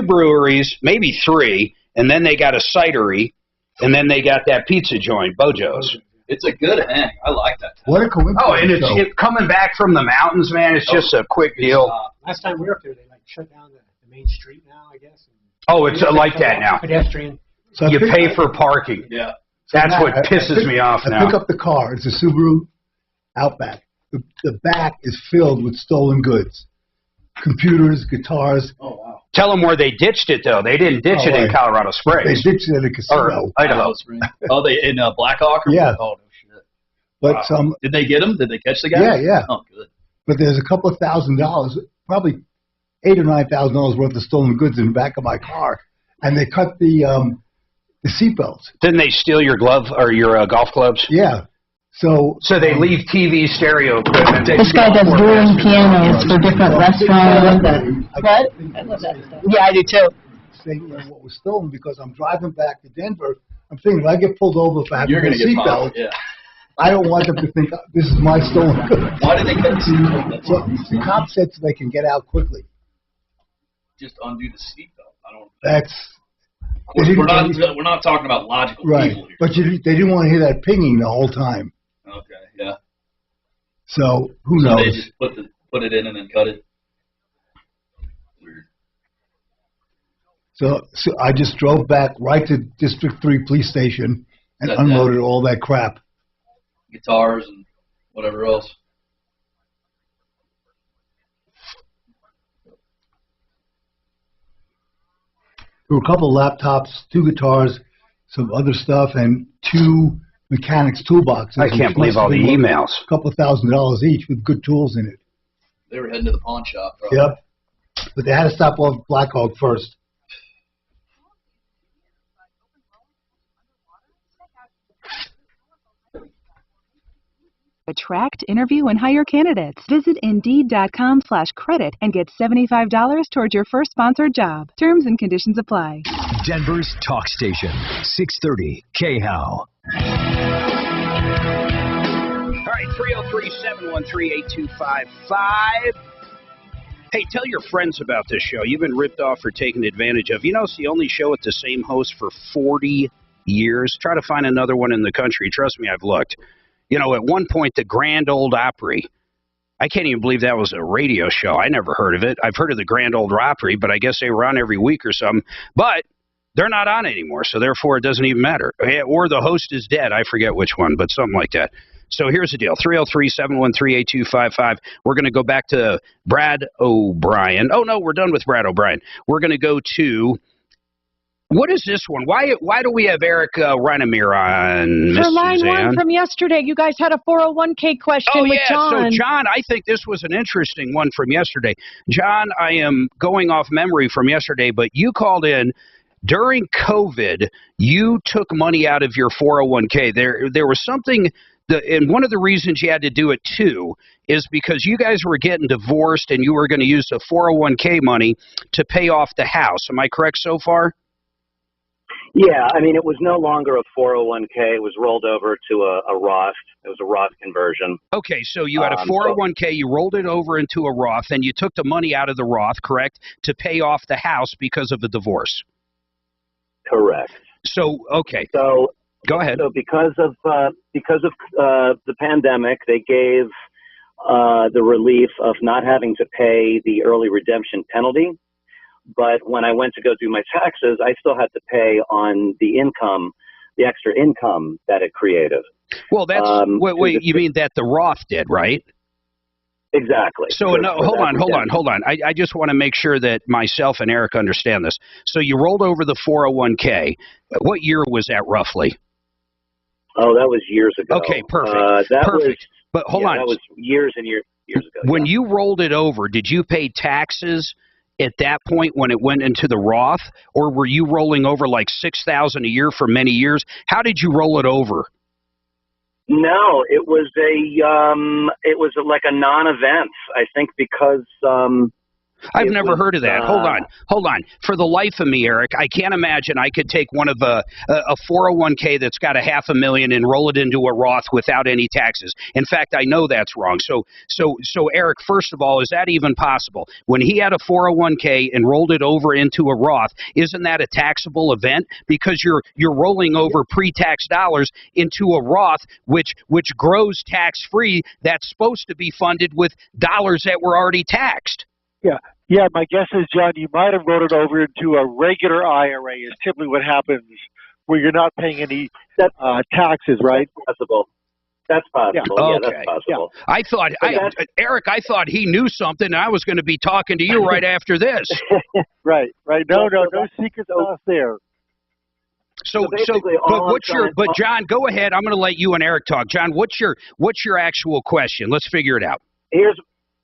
breweries, maybe 3, and then they got a cidery, and then they got that pizza joint, Bojo's. It's a good hang. I like that. What a coincidence. Oh, and it's coming back from the mountains, man. It's just a quick deal. Last time we were up there, they like shut down the main street now, I guess. Oh, it's like that now. Pedestrian. So you pay for parking. Yeah. That's what pisses me off now. I pick up the car. It's a Subaru Outback. The back is filled with stolen goods. Computers, guitars. Oh, wow. Tell them where they ditched it, though. They didn't ditch it in Colorado Springs. They ditched it at a casino. Or Idaho. Oh, they in Blackhawk? Yeah. Oh, no shit. But did they get him? Did they catch the guy? Yeah, yeah. Oh, good. But there's a couple of $1,000, probably $8,000 or $9,000 worth of stolen goods in the back of my car, and they cut the seatbelts. Didn't they steal your glove or your golf clubs? Yeah. So they leave TV, stereo equipment. This guy does dueling pianos for different restaurants. I love that. What? I love that stuff. Yeah, I do too. saying, what was stolen, because I'm driving back to Denver. I'm thinking, if I get pulled over if I have You're a going to get seatbelt, yeah. I don't want them to think this is my stolen goods. Why did they cut the seatbelt? So the cop said so they can get out quickly. Just undo the seatbelt. I don't. That's. Of course, we're not talking about logical people here. But they didn't want to hear that pinging the whole time. Okay, yeah. So who knows? They just put it in and then cut it. Weird. So I just drove back right to District 3 Police Station and unloaded all that crap. Guitars and whatever else. There were a couple of laptops, 2 guitars, some other stuff, and 2 mechanics toolboxes. I can't believe all the emails. A couple of $1,000s each with good tools in it. They were heading to the pawn shop, probably. Yep. But they had to stop off Black Hawk first. Attract, interview, and hire candidates. Visit Indeed.com/credit and get $75 towards your first sponsored job. Terms and conditions apply. Denver's talk station, 630 KHOW. All right, 303-713-8255. Hey, tell your friends about this show. You've been ripped off or taken advantage of. It's the only show with the same host for 40 years. Try to find another one in the country. Trust me, I've looked. At one point, the Grand Ole Opry, I can't even believe that was a radio show. I never heard of it. I've heard of the Grand Ole Opry, but I guess they were on every week or something. But they're not on anymore, so therefore it doesn't even matter. Or the host is dead. I forget which one, but something like that. So here's the deal. 303-713-8255. We're going to go back to Brad O'Brien. Oh, no, we're done with Brad O'Brien. We're going to go to... What is this one? Why do we have Eric Reinemir on, Miss For line Suzanne? 1 from yesterday, you guys had a 401k question with John. So, John, I think this was an interesting one from yesterday. John, I am going off memory from yesterday, but you called in during COVID. You took money out of your 401k. There was something, and one of the reasons you had to do it, too, is because you guys were getting divorced and you were going to use the 401k money to pay off the house. Am I correct so far? Yeah, I mean, it was no longer a 401k. It was rolled over to a Roth. It was a Roth conversion. Okay, so you had a 401k, you rolled it over into a Roth, and you took the money out of the Roth, correct, to pay off the house because of the divorce? Correct. So, okay. So go ahead. So because of the pandemic, they gave the relief of not having to pay the early redemption penalty. But when I went to go do my taxes, I still had to pay on the income, the extra income that it created. Well, that's wait. You mean that the Roth did, right? Exactly. So no, hold on. I just want to make sure that myself and Eric understand this. So you rolled over the 401k. What year was that roughly? Oh, that was years ago. Okay, perfect. Perfect. But hold on. That was years and years ago. When you rolled it over, did you pay taxes at that point when it went into the Roth, or were you rolling over like $6,000 a year for many years? How did you roll it over? No, it was like a non-event. I think because I've never heard of that. Hold on. For the life of me, Eric, I can't imagine I could take one of a 401k that's got $500,000 and roll it into a Roth without any taxes. In fact, I know that's wrong. So Eric, first of all, is that even possible? When he had a 401k and rolled it over into a Roth, isn't that a taxable event? Because you're rolling over pre-tax dollars into a Roth, which grows tax-free. That's supposed to be funded with dollars that were already taxed. Yeah, my guess is, John, you might have rolled it over into a regular IRA is typically what happens where you're not paying any taxes, right? That's possible. That's possible. Yeah, okay. That's possible. Yeah. Eric, I thought he knew something, and I was going to be talking to you right after this. Right. No secret sauce there. But John, go ahead. I'm going to let you and Eric talk. John, what's your actual question? Let's figure it out.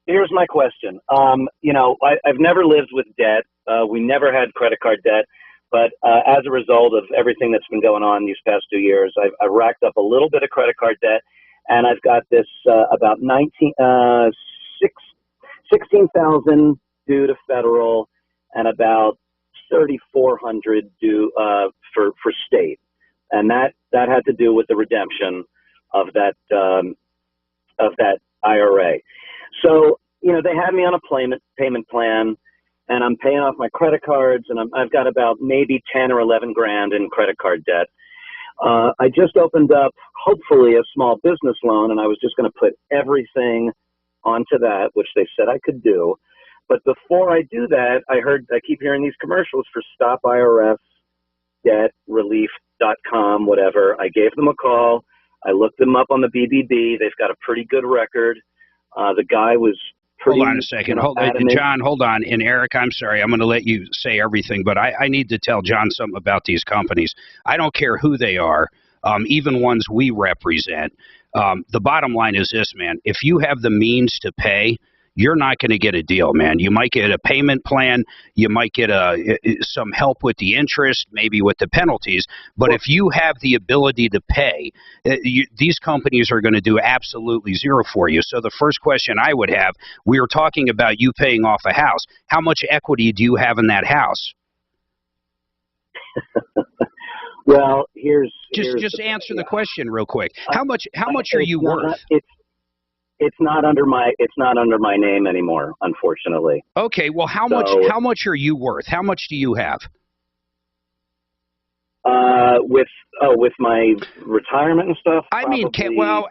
Here's my question. I've never lived with debt. We never had credit card debt, but as a result of everything that's been going on these past 2 years, I've racked up a little bit of credit card debt, and I've got this about $16,000 due to federal, and about $6,400 due for state, and that had to do with the redemption of that IRA. So they had me on a payment plan, and I'm paying off my credit cards, and I've got about maybe 10 or 11 grand in credit card debt. I just opened up, hopefully, a small business loan, and I was just going to put everything onto that, which they said I could do. But before I do that, I keep hearing these commercials for Stop IRS, DebtRelief.com, whatever. I gave them a call. I looked them up on the BBB. They've got a pretty good record. The guy was pretty... Hold on a second. John, hold on. And Eric, I'm sorry. I'm going to let you say everything, but I need to tell John something about these companies. I don't care who they are, even ones we represent. The bottom line is this, man. If you have the means to pay, you're not going to get a deal, man. You might get a payment plan. You might get some help with the interest, maybe with the penalties. But if you have the ability to pay, these companies are going to do absolutely zero for you. So the first question I would have, we were talking about you paying off a house. How much equity do you have in that house? Well, just answer the question real quick. How much are you worth? It's not under my name anymore, unfortunately. Okay, well, how much are you worth? How much do you have? With my retirement and stuff. I mean,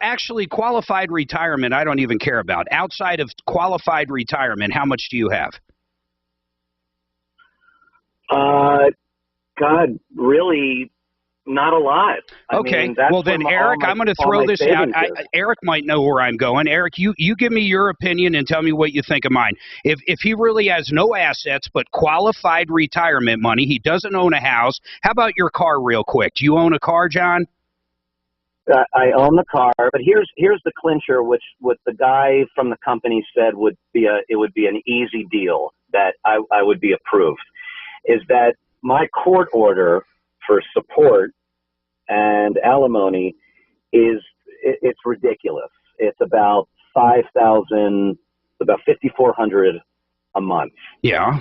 actually, qualified retirement, I don't even care about. Outside of qualified retirement, how much do you have? God, really. Not a lot. Okay, well then, Eric, I'm going to throw this out. Eric might know where I'm going. Eric, you give me your opinion and tell me what you think of mine. If he really has no assets but qualified retirement money, he doesn't own a house. How about your car, real quick? Do you own a car, John? I own the car, but here's the clincher, which what the guy from the company said would be an easy deal that I would be approved. Is that my court order for support and alimony it's ridiculous. It's about $5,000, about $5,400 a month. Yeah.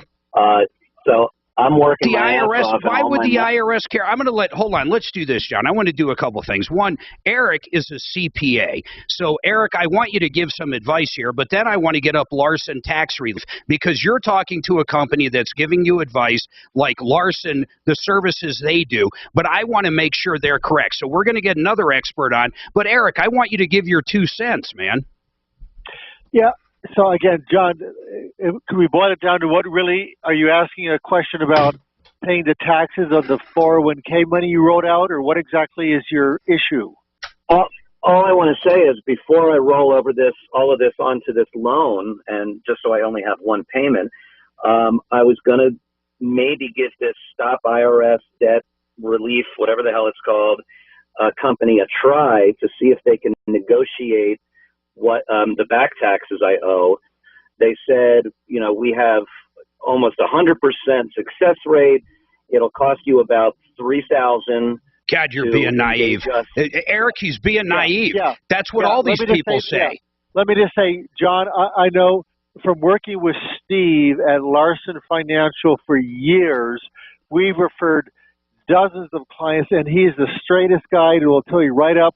So I'm working the my IRS. ass off. Why would the IRS care? I'm going to hold on. Let's do this, John. I want to do a couple things. One, Eric is a CPA. So, Eric, I want you to give some advice here, but then I want to get up Larson Tax Relief because you're talking to a company that's giving you advice like Larson, the services they do, but I want to make sure they're correct. So we're going to get another expert on. But, Eric, I want you to give your 2 cents, man. Yeah. So again, John, can we boil it down to what really are you asking a question about paying the taxes on the 401k money you wrote out, or what exactly is your issue? All I want to say is before I roll over all of this onto this loan, and just so I only have one payment, I was going to maybe give this Stop IRS Debt Relief, whatever the hell it's called, company a try to see if they can negotiate what the back taxes I owe. They said, we have almost 100% success rate. It'll cost you about $3,000. God, you're being naive. Eric, he's being naive. Yeah. That's what all these people say. Yeah. Let me just say, John, I know from working with Steve at Larson Financial for years, we've referred dozens of clients, and he's the straightest guy who will tell you right up,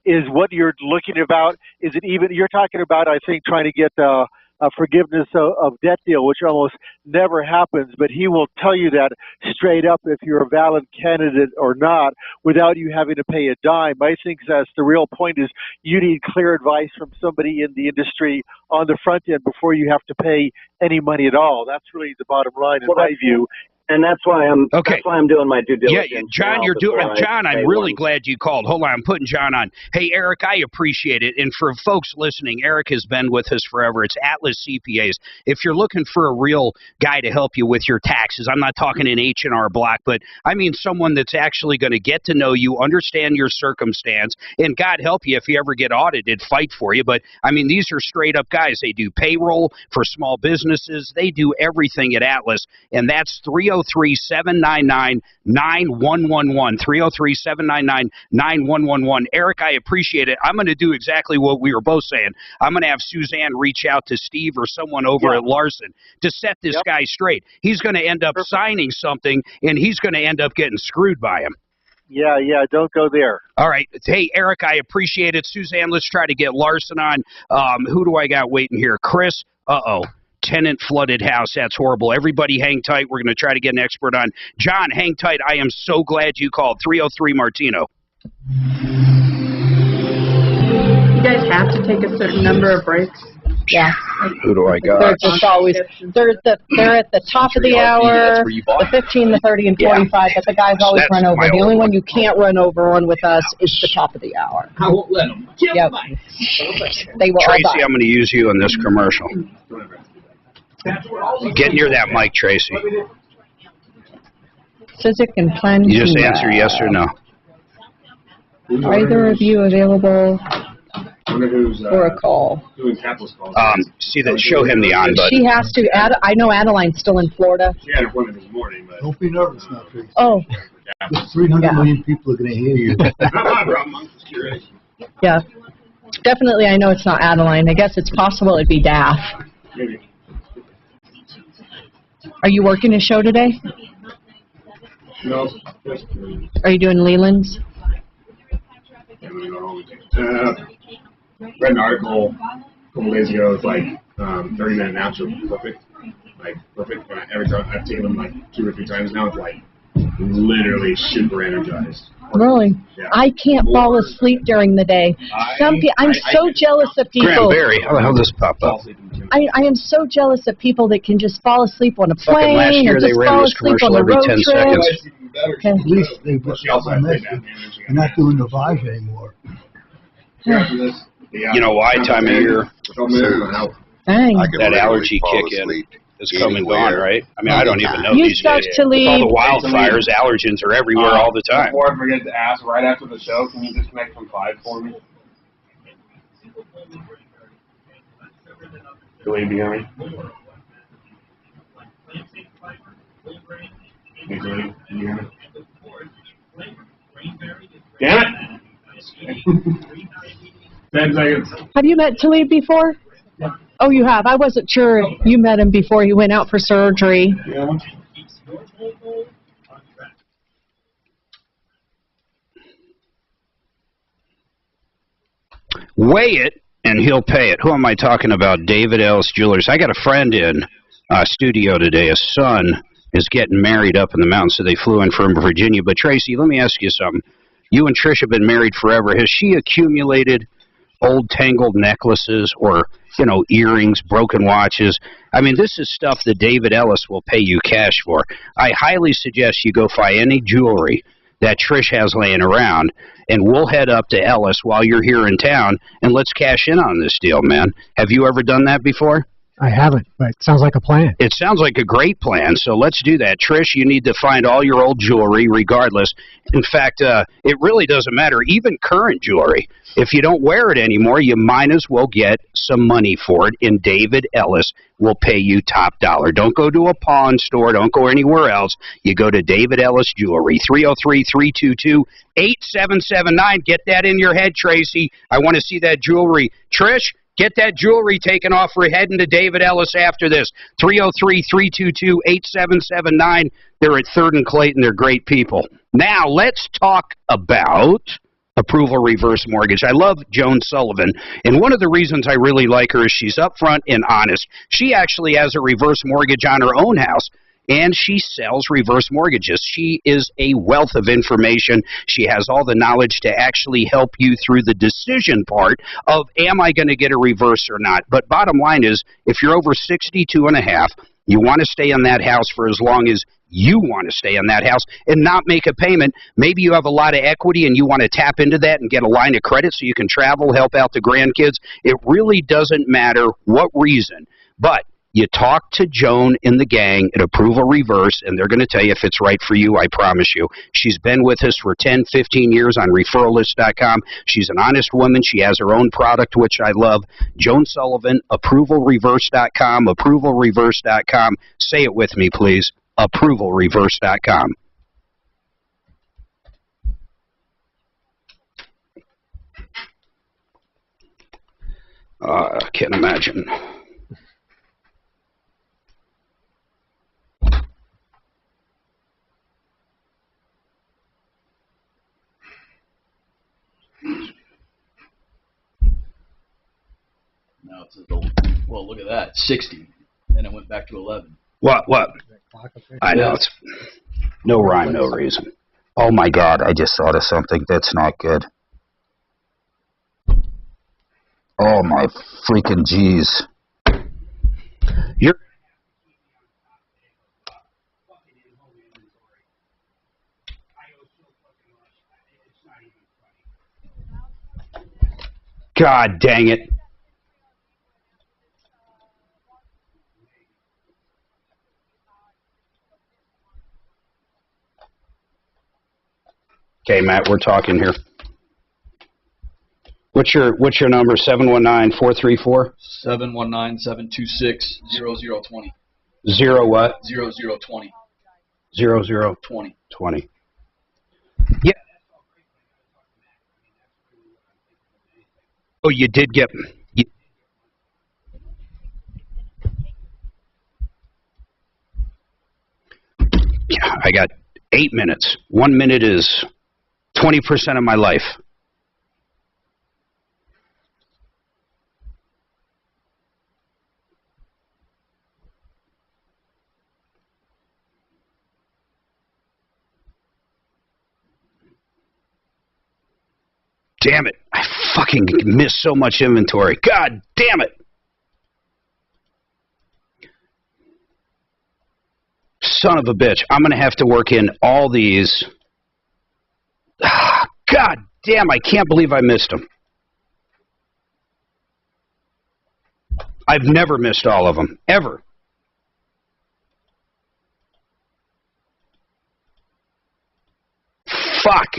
is what you're looking about. Is it even, you're talking about, I think, trying to get a forgiveness of debt deal, which almost never happens, but he will tell you that straight up if you're a valid candidate or not without you having to pay a dime. I think that's the real point, is you need clear advice from somebody in the industry on the front end before you have to pay any money at all. That's really the bottom line in my view. And that's why I'm doing my due diligence. Yeah, John, John, I'm really glad you called. Hold on, I'm putting John on. Hey, Eric, I appreciate it. And for folks listening, Eric has been with us forever. It's Atlas CPAs. If you're looking for a real guy to help you with your taxes, I'm not talking an H&R Block, but I mean someone that's actually going to get to know you, understand your circumstance, and God help you if you ever get audited, fight for you. But I mean, these are straight up guys. They do payroll for small businesses. They do everything at Atlas, and that's 303 303-799-9111. 303-799-9111. Eric, I appreciate it. I'm going to do exactly what we were both saying. I'm going to have Suzanne reach out to Steve or someone over at Larson to set this guy straight. He's going to end up signing something, and he's going to end up getting screwed by him. Yeah, don't go there. All right. Hey, Eric, I appreciate it. Suzanne, let's try to get Larson on. Who do I got waiting here? Chris? Tenant flooded house. That's horrible. Everybody hang tight. We're going to try to get an expert on. John, hang tight. I am so glad you called. 303 Martino. You guys have to take a certain number of breaks. Yeah. Who do I got? They're just always, they're at the top of the hour, the 15, the 30, and 45, but the guys always run over. The only one you can't run over on with us is the top of the hour. I won't let them. Yep. They will Tracy, all die. I'm going to use you in this commercial. Get near that mic, Tracy. Physic and plan. You just answer yes or no. Are either of you available for a call? See that. Show him the on button. She has to. I know Adeline's still in Florida. She had an appointment this morning, but... Don't be nervous now, Tracy. Oh. There's 300 million people are going to hear you. Not my problem. I'm just curious. Yeah. Definitely, I know it's not Adeline. I guess it's possible it'd be Daff. Maybe. Are you working a show today? No. Are you doing Leland's? Read an article a couple days ago. It's like 30-minute naps are perfect. Like, perfect. And every time I've taken them like 2 or 3 times now, it's like literally super energized. Really? Yeah. I can't fall asleep during the day. I'm so jealous of people. Cranberry. How the hell does this pop up? I am so jealous of people that can just fall asleep on a plane. Last year or they just ran fall this asleep commercial on a every road 10 trip. seconds. At least they put my message. You're not doing the Vaj anymore. You know why? Time of year. Dang. That allergy kick in is come and gone, right? I mean, I don't even know You these suck days. to leave. All the wildfires, allergens are everywhere all the time. Before I forget to ask, right after the show, can you disconnect from 5 for me? Will you be hearing me? Hey, Julie, can you hear me? Damn it! 10 seconds. Have you met Talib before? Yeah. Oh, you have. I wasn't sure if you met him before he went out for surgery. Yeah. Weigh it, and he'll pay it. Who am I talking about? David Ellis Jewelers. I got a friend in studio today. His son is getting married up in the mountains, so they flew in from Virginia. But, Tracy, let me ask you something. You and Trish have been married forever. Has she accumulated old tangled necklaces or, earrings, broken watches? I mean, this is stuff that David Ellis will pay you cash for. I highly suggest you go find any jewelry that Trish has laying around, and we'll head up to Ellis while you're here in town, and let's cash in on this deal, man. Have you ever done that before? I haven't, but it sounds like a plan. It sounds like a great plan, so let's do that. Trish, you need to find all your old jewelry regardless. In fact, it really doesn't matter, even current jewelry. If you don't wear it anymore, you might as well get some money for it, and David Ellis will pay you top dollar. Don't go to a pawn store. Don't go anywhere else. You go to David Ellis Jewelry, 303-322-8779. Get that in your head, Tracy. I want to see that jewelry. Trish, get that jewelry taken off. We're heading to David Ellis after this. 303-322-8779. They're at 3rd and Clayton. They're great people. Now, let's talk about approval reverse mortgage. I love Joan Sullivan, and one of the reasons I really like her is she's upfront and honest. She actually has a reverse mortgage on her own house, and she sells reverse mortgages. She is a wealth of information. She has all the knowledge to actually help you through the decision part of, am I going to get a reverse or not? But bottom line is, if you're over 62 and a half, you want to stay in that house for as long as you want to stay in that house and not make a payment. Maybe you have a lot of equity and you want to tap into that and get a line of credit so you can travel, help out the grandkids. It really doesn't matter what reason, but you talk to Joan in the gang at Approval Reverse, and they're going to tell you if it's right for you, I promise you. She's been with us for 10, 15 years on referralist.com. She's an honest woman. She has her own product, which I love. Joan Sullivan, approvalreverse.com, approvalreverse.com. Say it with me, please. approvalreverse.com. I can't imagine. Now it's well, look at that, 60. Then it went back to 11. What? I know. It's no rhyme, no reason. Oh, my God. I just thought of something that's not good. Oh, my freaking jeez. God dang it. Okay, Matt, we're talking here. What's your number? 719-434? 719-726-0020. Zero what? 0020. 0020. 20. Yeah. Oh, you did get... Yeah, I got 8 minutes. 1 minute is 20% of my life. Damn it. I fucking missed so much inventory. God damn it. Son of a bitch. I'm going to have to work in all these. God damn, I can't believe I missed them. I've never missed all of them, ever. Fuck.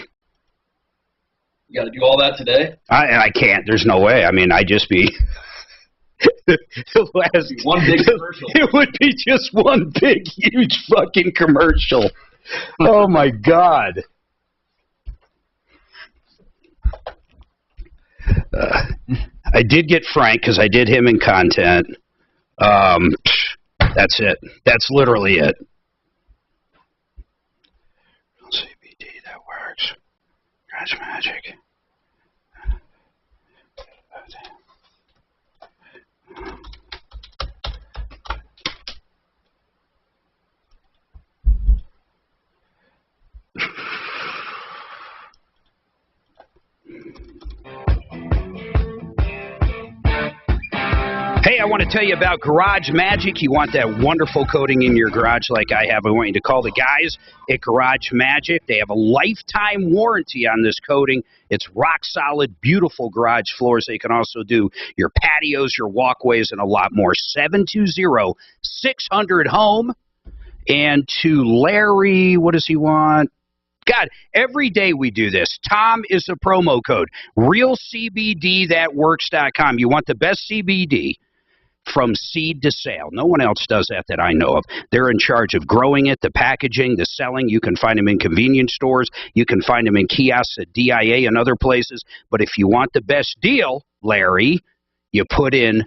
You got to do all that today? I can't. There's no way. I mean, I'd just be... One big commercial. It would be just one big, huge fucking commercial. Oh, my God. I did get Frank because I did him in content. That's it. That's literally it. CBD, that works. That's magic. Hey, I want to tell you about Garage Magic. You want that wonderful coating in your garage like I have. I want you to call the guys at Garage Magic. They have a lifetime warranty on this coating. It's rock solid, beautiful garage floors. They can also do your patios, your walkways, and a lot more. 720-600-HOME. And to Larry, what does he want? God, every day we do this. Tom is the promo code. RealCBDThatWorks.com. You want the best CBD from seed to sale. No one else does that I know of. They're in charge of growing it, the packaging, the selling. You can find them in convenience stores. You can find them in kiosks at DIA and other places. But if you want the best deal, Larry, you put in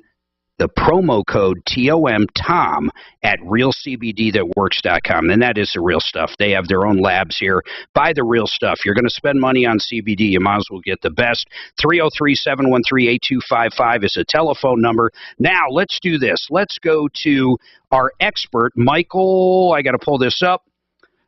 the promo code TOM at realcbdthatworks.com. And that is the real stuff. They have their own labs here. Buy the real stuff. You're going to spend money on CBD. You might as well get the best. 303-713-8255 is a telephone number. Now, let's do this. Let's go to our expert, Michael. I got to pull this up.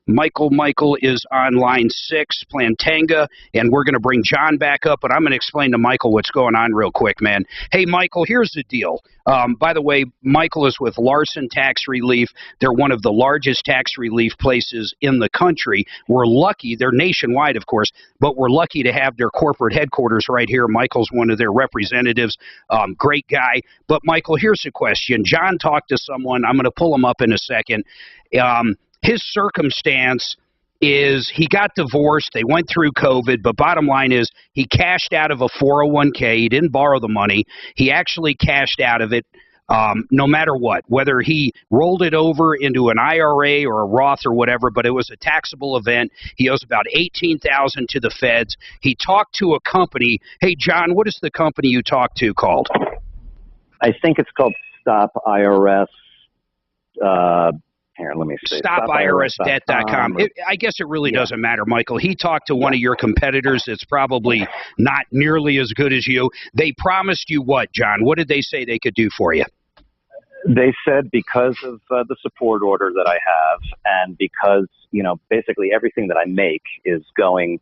Michael is on line 6, Plantanga, and we're going to bring John back up, but I'm going to explain to Michael what's going on real quick, man. Hey, Michael, here's the deal. By the way, Michael is with Larson Tax Relief. They're one of the largest tax relief places in the country. We're lucky. They're nationwide, of course, but we're lucky to have their corporate headquarters right here. Michael's one of their representatives. Great guy. But, Michael, here's the question. John talked to someone. I'm going to pull him up in a second. His circumstance is he got divorced. They went through COVID, but bottom line is he cashed out of a 401k. He didn't borrow the money. He actually cashed out of it. no matter what, whether he rolled it over into an IRA or a Roth or whatever, but it was a taxable event. He owes about $18,000 to the feds. He talked to a company. Hey, John, what is the company you talked to called? I think it's called Stop IRS. Here, let me see. StopIRSDebt.com. I guess it really doesn't matter, Michael. He talked to one of your competitors that's probably not nearly as good as you. They promised you what, John? What did they say they could do for you? They said because of the support order that I have, and because, basically everything that I make is going,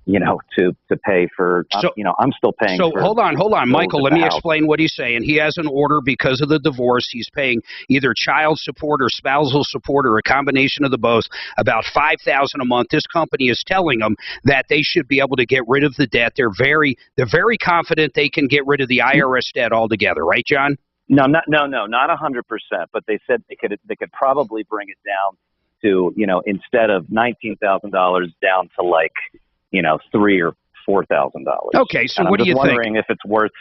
to pay for, I'm still paying. So for hold on, Michael, let me house. explain what he's saying. He has an order because of the divorce. He's paying either child support or spousal support or a combination of the both, about $5,000 a month. This company is telling them that they should be able to get rid of the debt. They're very confident they can get rid of the IRS debt altogether, right, John? No, not 100%, but they said they could probably bring it down to, instead of $19,000 down to like, $3,000 or $4,000. Okay, so what do you think? I'm wondering if it's worth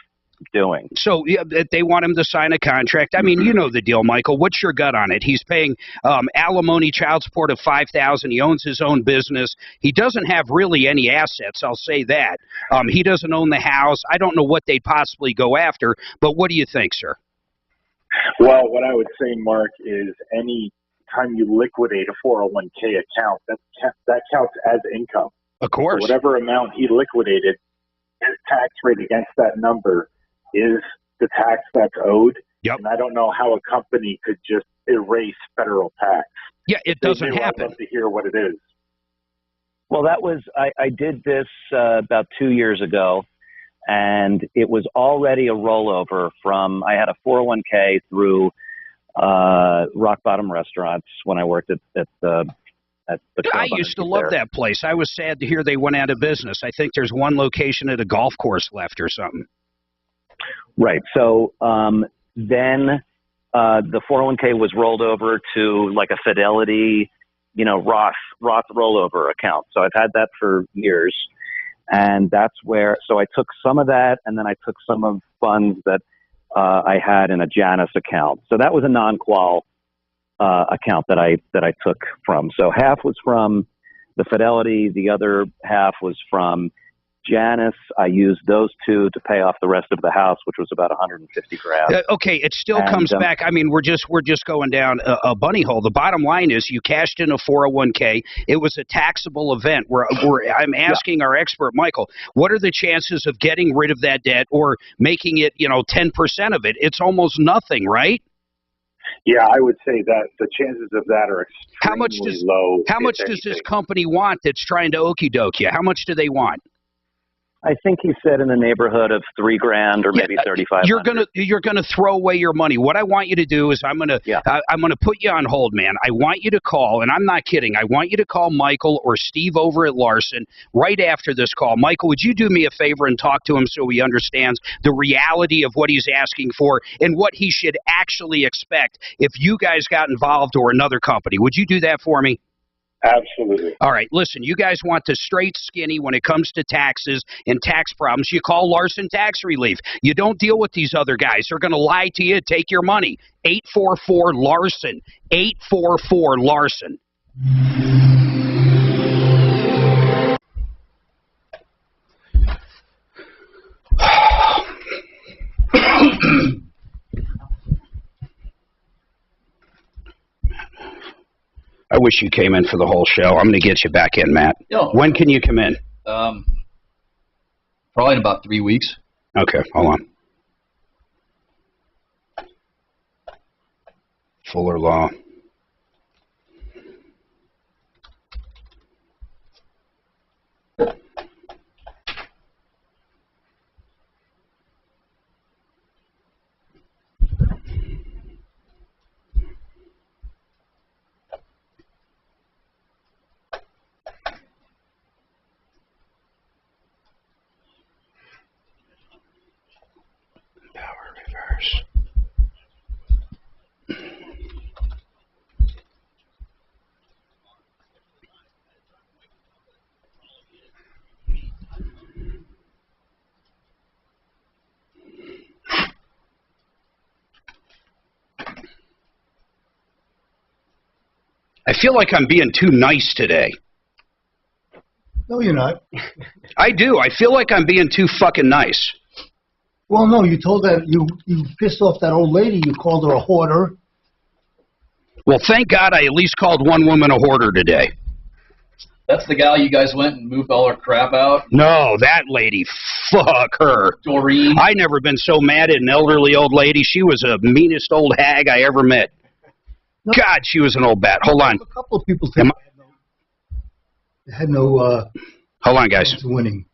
doing. So they want him to sign a contract. I mean, you know the deal, Michael. What's your gut on it? He's paying alimony, child support of $5,000. He owns his own business. He doesn't have really any assets. I'll say that. He doesn't own the house. I don't know what they'd possibly go after. But what do you think, sir? Well, what I would say, Mark, is any time you liquidate a 401k account, that counts as income. Of course. So whatever amount he liquidated, his tax rate against that number is the tax that's owed. Yep. And I don't know how a company could just erase federal tax. Yeah, it doesn't happen. I'd love to hear what it is. Well, I did this about 2 years ago, and it was already a rollover from, I had a 401k through Rock Bottom Restaurants when I worked at the I used to love that place. I was sad to hear they went out of business. I think there's one location at a golf course left or something. Right. So then the 401k was rolled over to like a Fidelity, Roth rollover account. So I've had that for years. And that's where, so I took some of that, and then I took some of funds that I had in a Janus account. So that was a non-qual account that I took from. So half was from the Fidelity, the other half was from Janus. I used those two to pay off the rest of the house, which was about $150,000. Okay, it still comes back. I mean, we're just going down a bunny hole. The bottom line is you cashed in a 401k. It was a taxable event. I'm asking our expert, Michael, what are the chances of getting rid of that debt or making it, 10% of it? It's almost nothing, right? Yeah, I would say that the chances of that are extremely low. How much does this company want that's trying to okie doke you? How much do they want? I think he said in the neighborhood of $3,000 or maybe $3,500. You're gonna throw away your money. What I want you to do is I'm gonna put you on hold, man. I want you to call, and I'm not kidding. I want you to call Michael or Steve over at Larson right after this call. Michael, would you do me a favor and talk to him so he understands the reality of what he's asking for and what he should actually expect if you guys got involved or another company? Would you do that for me? Absolutely. All right, listen, you guys want the straight skinny when it comes to taxes and tax problems. You call Larson Tax Relief. You don't deal with these other guys. They're going to lie to you, take your money. 844-LARSON. 844-LARSON. I wish you came in for the whole show. I'm going to get you back in, Matt. When can you come in? Probably in about 3 weeks. Okay, hold on. Fuller Law. I feel like I'm being too nice today. No, you're not. I do. I feel like I'm being too fucking nice. Well, no, you told that you pissed off that old lady. You called her a hoarder. Well, thank God I at least called one woman a hoarder today. That's the gal you guys went and moved all her crap out? No, that lady, fuck her. Doreen? I never been so mad at an elderly old lady. She was the meanest old hag I ever met. No. God, she was an old bat. Hold on. A couple of people think they had no hold on, guys. Winning.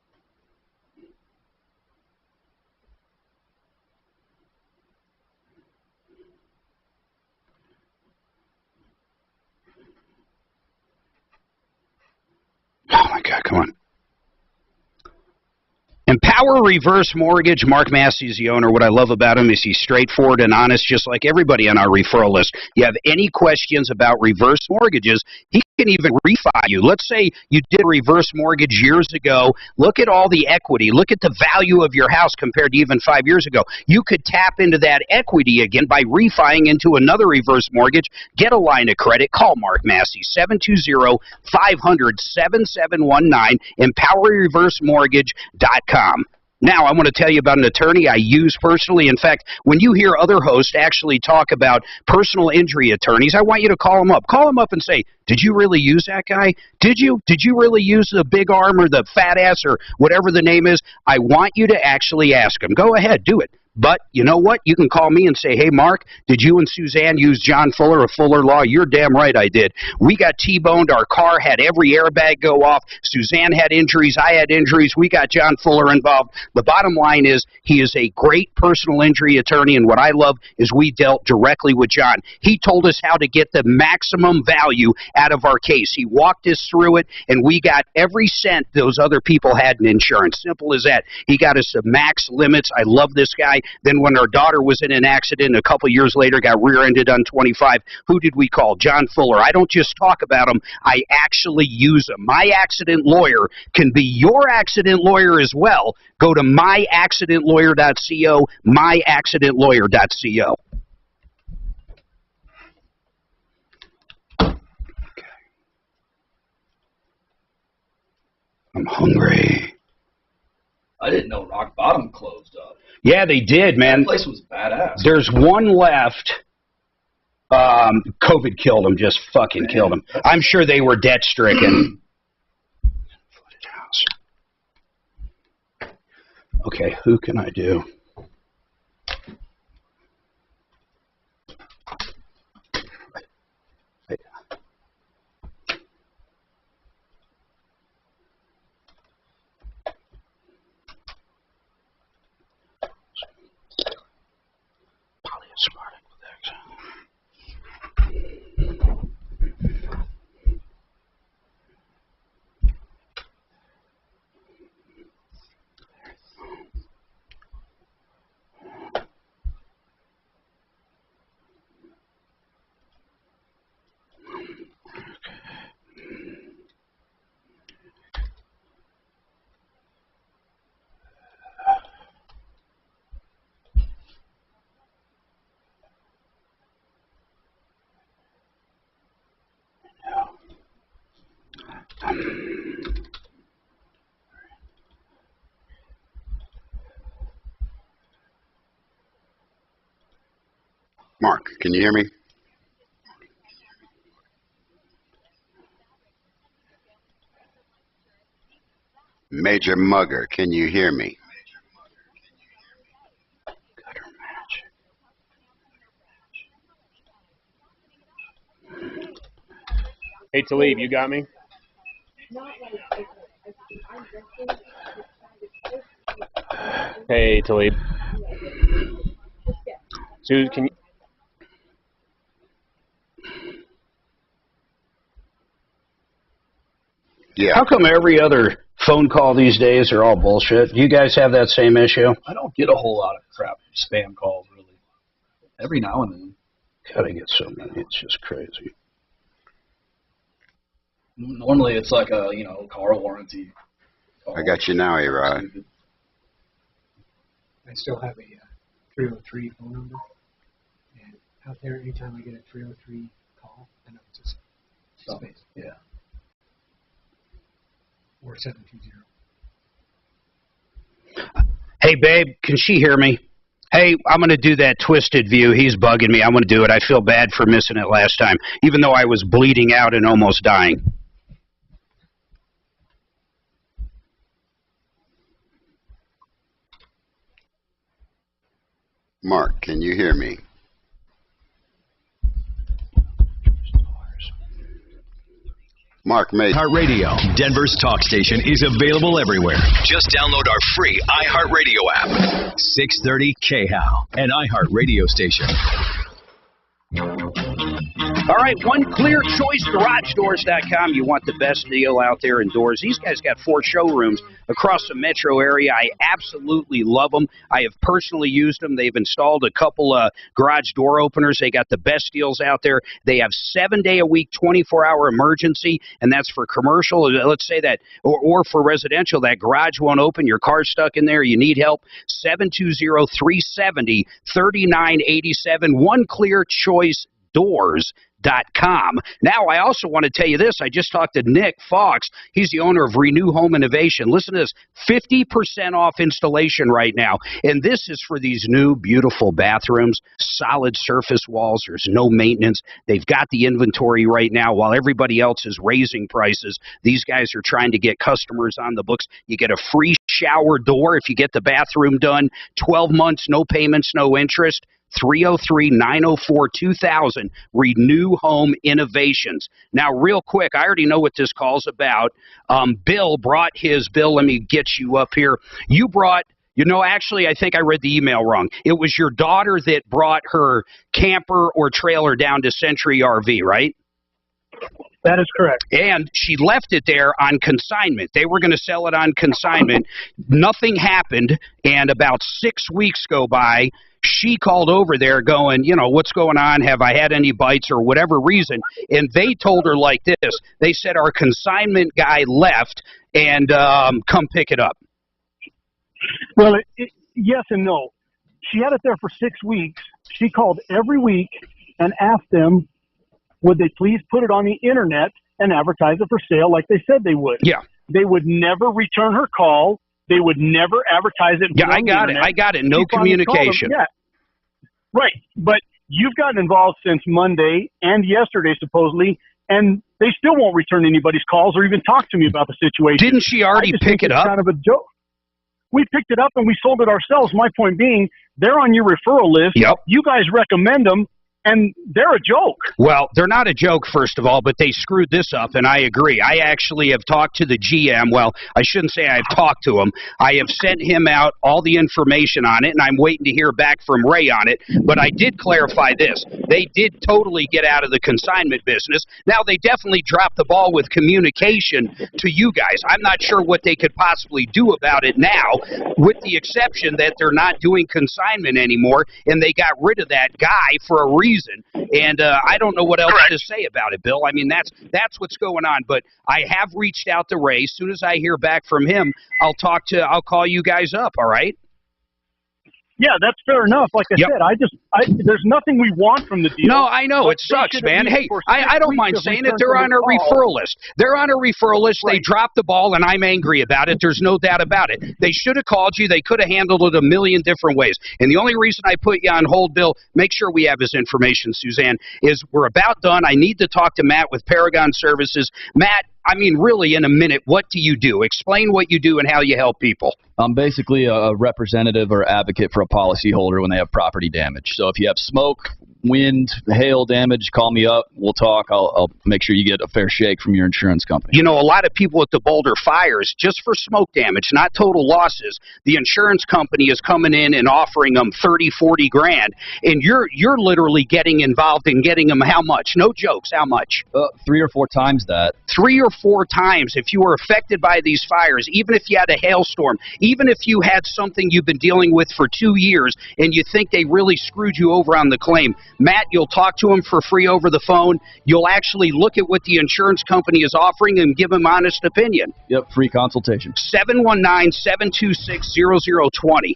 Oh, my God, come on. Empower Reverse Mortgage. Mark Massey is the owner. What I love about him is he's straightforward and honest, just like everybody on our referral list. You have any questions about reverse mortgages, he can even refi you. Let's say you did a reverse mortgage years ago. Look at all the equity. Look at the value of your house compared to even 5 years ago. You could tap into that equity again by refining into another reverse mortgage. Get a line of credit. Call Mark Massey, 720-500-7719, empowerreversemortgage.com. Now, I want to tell you about an attorney I use personally. In fact, when you hear other hosts actually talk about personal injury attorneys, I want you to call them up. Call them up and say, did you really use that guy? Did you really use the big arm or the fat ass or whatever the name is? I want you to actually ask them. Go ahead, do it. But you know what? You can call me and say, hey, Mark, did you and Suzanne use John Fuller of Fuller Law? You're damn right I did. We got T-boned. Our car had every airbag go off. Suzanne had injuries. I had injuries. We got John Fuller involved. The bottom line is he is a great personal injury attorney, and what I love is we dealt directly with John. He told us how to get the maximum value out of our case. He walked us through it, and we got every cent those other people had in insurance. Simple as that. He got us the max limits. I love this guy. Then when our daughter was in an accident a couple years later, got rear-ended on 25, who did we call? John Fuller. I don't just talk about him. I actually use him. My accident lawyer can be your accident lawyer as well. Go to myaccidentlawyer.co, myaccidentlawyer.co. I'm hungry. I didn't know Rock Bottom closed up. Yeah, they did, man. That place was badass. There's one left. COVID killed them, just fucking killed them. I'm sure they were debt-stricken. Okay, who can I do? Mark, can you hear me? Major Mugger, can you hear me? Hey, Talib, you got me? Hey, Talib. Suze, can you... Yeah. How come every other phone call these days are all bullshit? Do you guys have that same issue? I don't get a whole lot of crap spam calls, really. Every now and then. God, I get so many. It's just crazy. Normally it's like a, car warranty call. I got you now, A-Rod. I still have a 303 phone number. And out there, anytime I get a 303 call, I know it's a Space. Yeah. Or 720. Hey, babe, can she hear me? Hey, I'm going to do that twisted view. He's bugging me. I'm going to do it. I feel bad for missing it last time, even though I was bleeding out and almost dying. Mark, can you hear me? Mark Mason. Heart Radio, Denver's talk station, is available everywhere. Just download our free iHeartRadio app. 630 KHOW, an iHeart radio station. All right, OneClearChoiceGarageDoors.com. You want the best deal out there in doors. These guys got 4 showrooms across the metro area. I absolutely love them. I have personally used them. They've installed a couple of garage door openers. They got the best deals out there. They have 7-day-a-week, 24-hour emergency, and that's for commercial. Let's say that, or for residential, that garage won't open, your car's stuck in there, you need help. 720-370-3987. OneClearChoiceDoors.com. Now, I also want to tell you this. I just talked to Nick Fox. He's the owner of Renew Home Innovation. Listen to this, 50% off installation right now. And this is for these new, beautiful bathrooms, solid surface walls. There's no maintenance. They've got the inventory right now while everybody else is raising prices. These guys are trying to get customers on the books. You get a free shower door if you get the bathroom done. 12 months, no payments, no interest. 303-904-2000, Renew Home Innovations. Now, real quick, I already know what this call's about. Bill brought his bill. Let me get you up here. You brought, actually, I think I read the email wrong. It was your daughter that brought her camper or trailer down to Century RV, right? That is correct. And she left it there on consignment. They were going to sell it on consignment. Nothing happened, and about 6 weeks go by. She called over there going, what's going on? Have I had any bites or whatever reason? And they told her like this. They said, our consignment guy left and come pick it up. Well, yes and no. She had it there for 6 weeks. She called every week and asked them, would they please put it on the internet and advertise it for sale like they said they would? Yeah. They would never return her call. They would never advertise it. Yeah, I got it. I got it. No communication. Yeah. Right. But you've gotten involved since Monday and yesterday, supposedly, and they still won't return anybody's calls or even talk to me about the situation. Didn't she already pick it up? Kind of a joke. We picked it up and we sold it ourselves. My point being, they're on your referral list. Yep. You guys recommend them. And they're a joke. Well, they're not a joke, first of all, but they screwed this up, and I agree. I actually have talked to the GM. Well, I shouldn't say I've talked to him. I have sent him out all the information on it, and I'm waiting to hear back from Ray on it. But I did clarify this. They did totally get out of the consignment business. Now, they definitely dropped the ball with communication to you guys. I'm not sure what they could possibly do about it now, with the exception that they're not doing consignment anymore, and they got rid of that guy for a reason. And I don't know what else to say about it, Bill. I mean, that's what's going on. But I have reached out to Ray. As soon as I hear back from him, I'll call you guys up. All right? Yeah, that's fair enough. Like I said, there's nothing we want from the deal. No, I know. It sucks, man. Hey, I don't mind saying it. They're on a referral list. They're on a referral list. Right. They dropped the ball, and I'm angry about it. There's no doubt about it. They should have called you. They could have handled it a million different ways. And the only reason I put you on hold, Bill, make sure we have his information, Suzanne, is we're about done. I need to talk to Matt with Paragon Services. Matt, I mean, really, in a minute, what do you do? Explain what you do and how you help people. I'm basically a representative or advocate for a policyholder when they have property damage. So if you have smoke, wind, hail damage, call me up. We'll talk. I'll make sure you get a fair shake from your insurance company. A lot of people at the Boulder fires, just for smoke damage, not total losses, the insurance company is coming in and offering them 30, 40 grand, and you're literally getting involved in getting them how much? No jokes, how much? 3 or 4 times that. 3 or 4 times if you were affected by these fires, even if you had a hailstorm, even if you had something you've been dealing with for 2 years and you think they really screwed you over on the claim. Matt, you'll talk to him for free over the phone. You'll actually look at what the insurance company is offering and give him honest opinion. Yep, free consultation. 719-726-0020.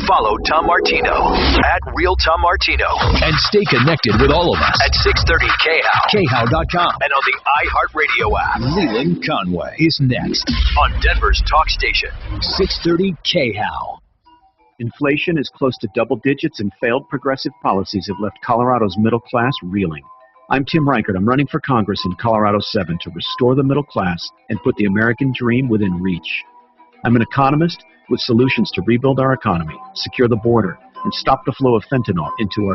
Follow Tom Martino at Real Tom Martino. And stay connected with all of us at 630 KHOW. KHOW.com. And on the iHeartRadio app. Leland Conway is next on Denver's talk station. 630 KHOW. Inflation is close to double digits, and failed progressive policies have left Colorado's middle class reeling. I'm Tim Reichert. I'm running for Congress in Colorado 7 to restore the middle class and put the American dream within reach. I'm an economist with solutions to rebuild our economy, secure the border, and stop the flow of fentanyl into our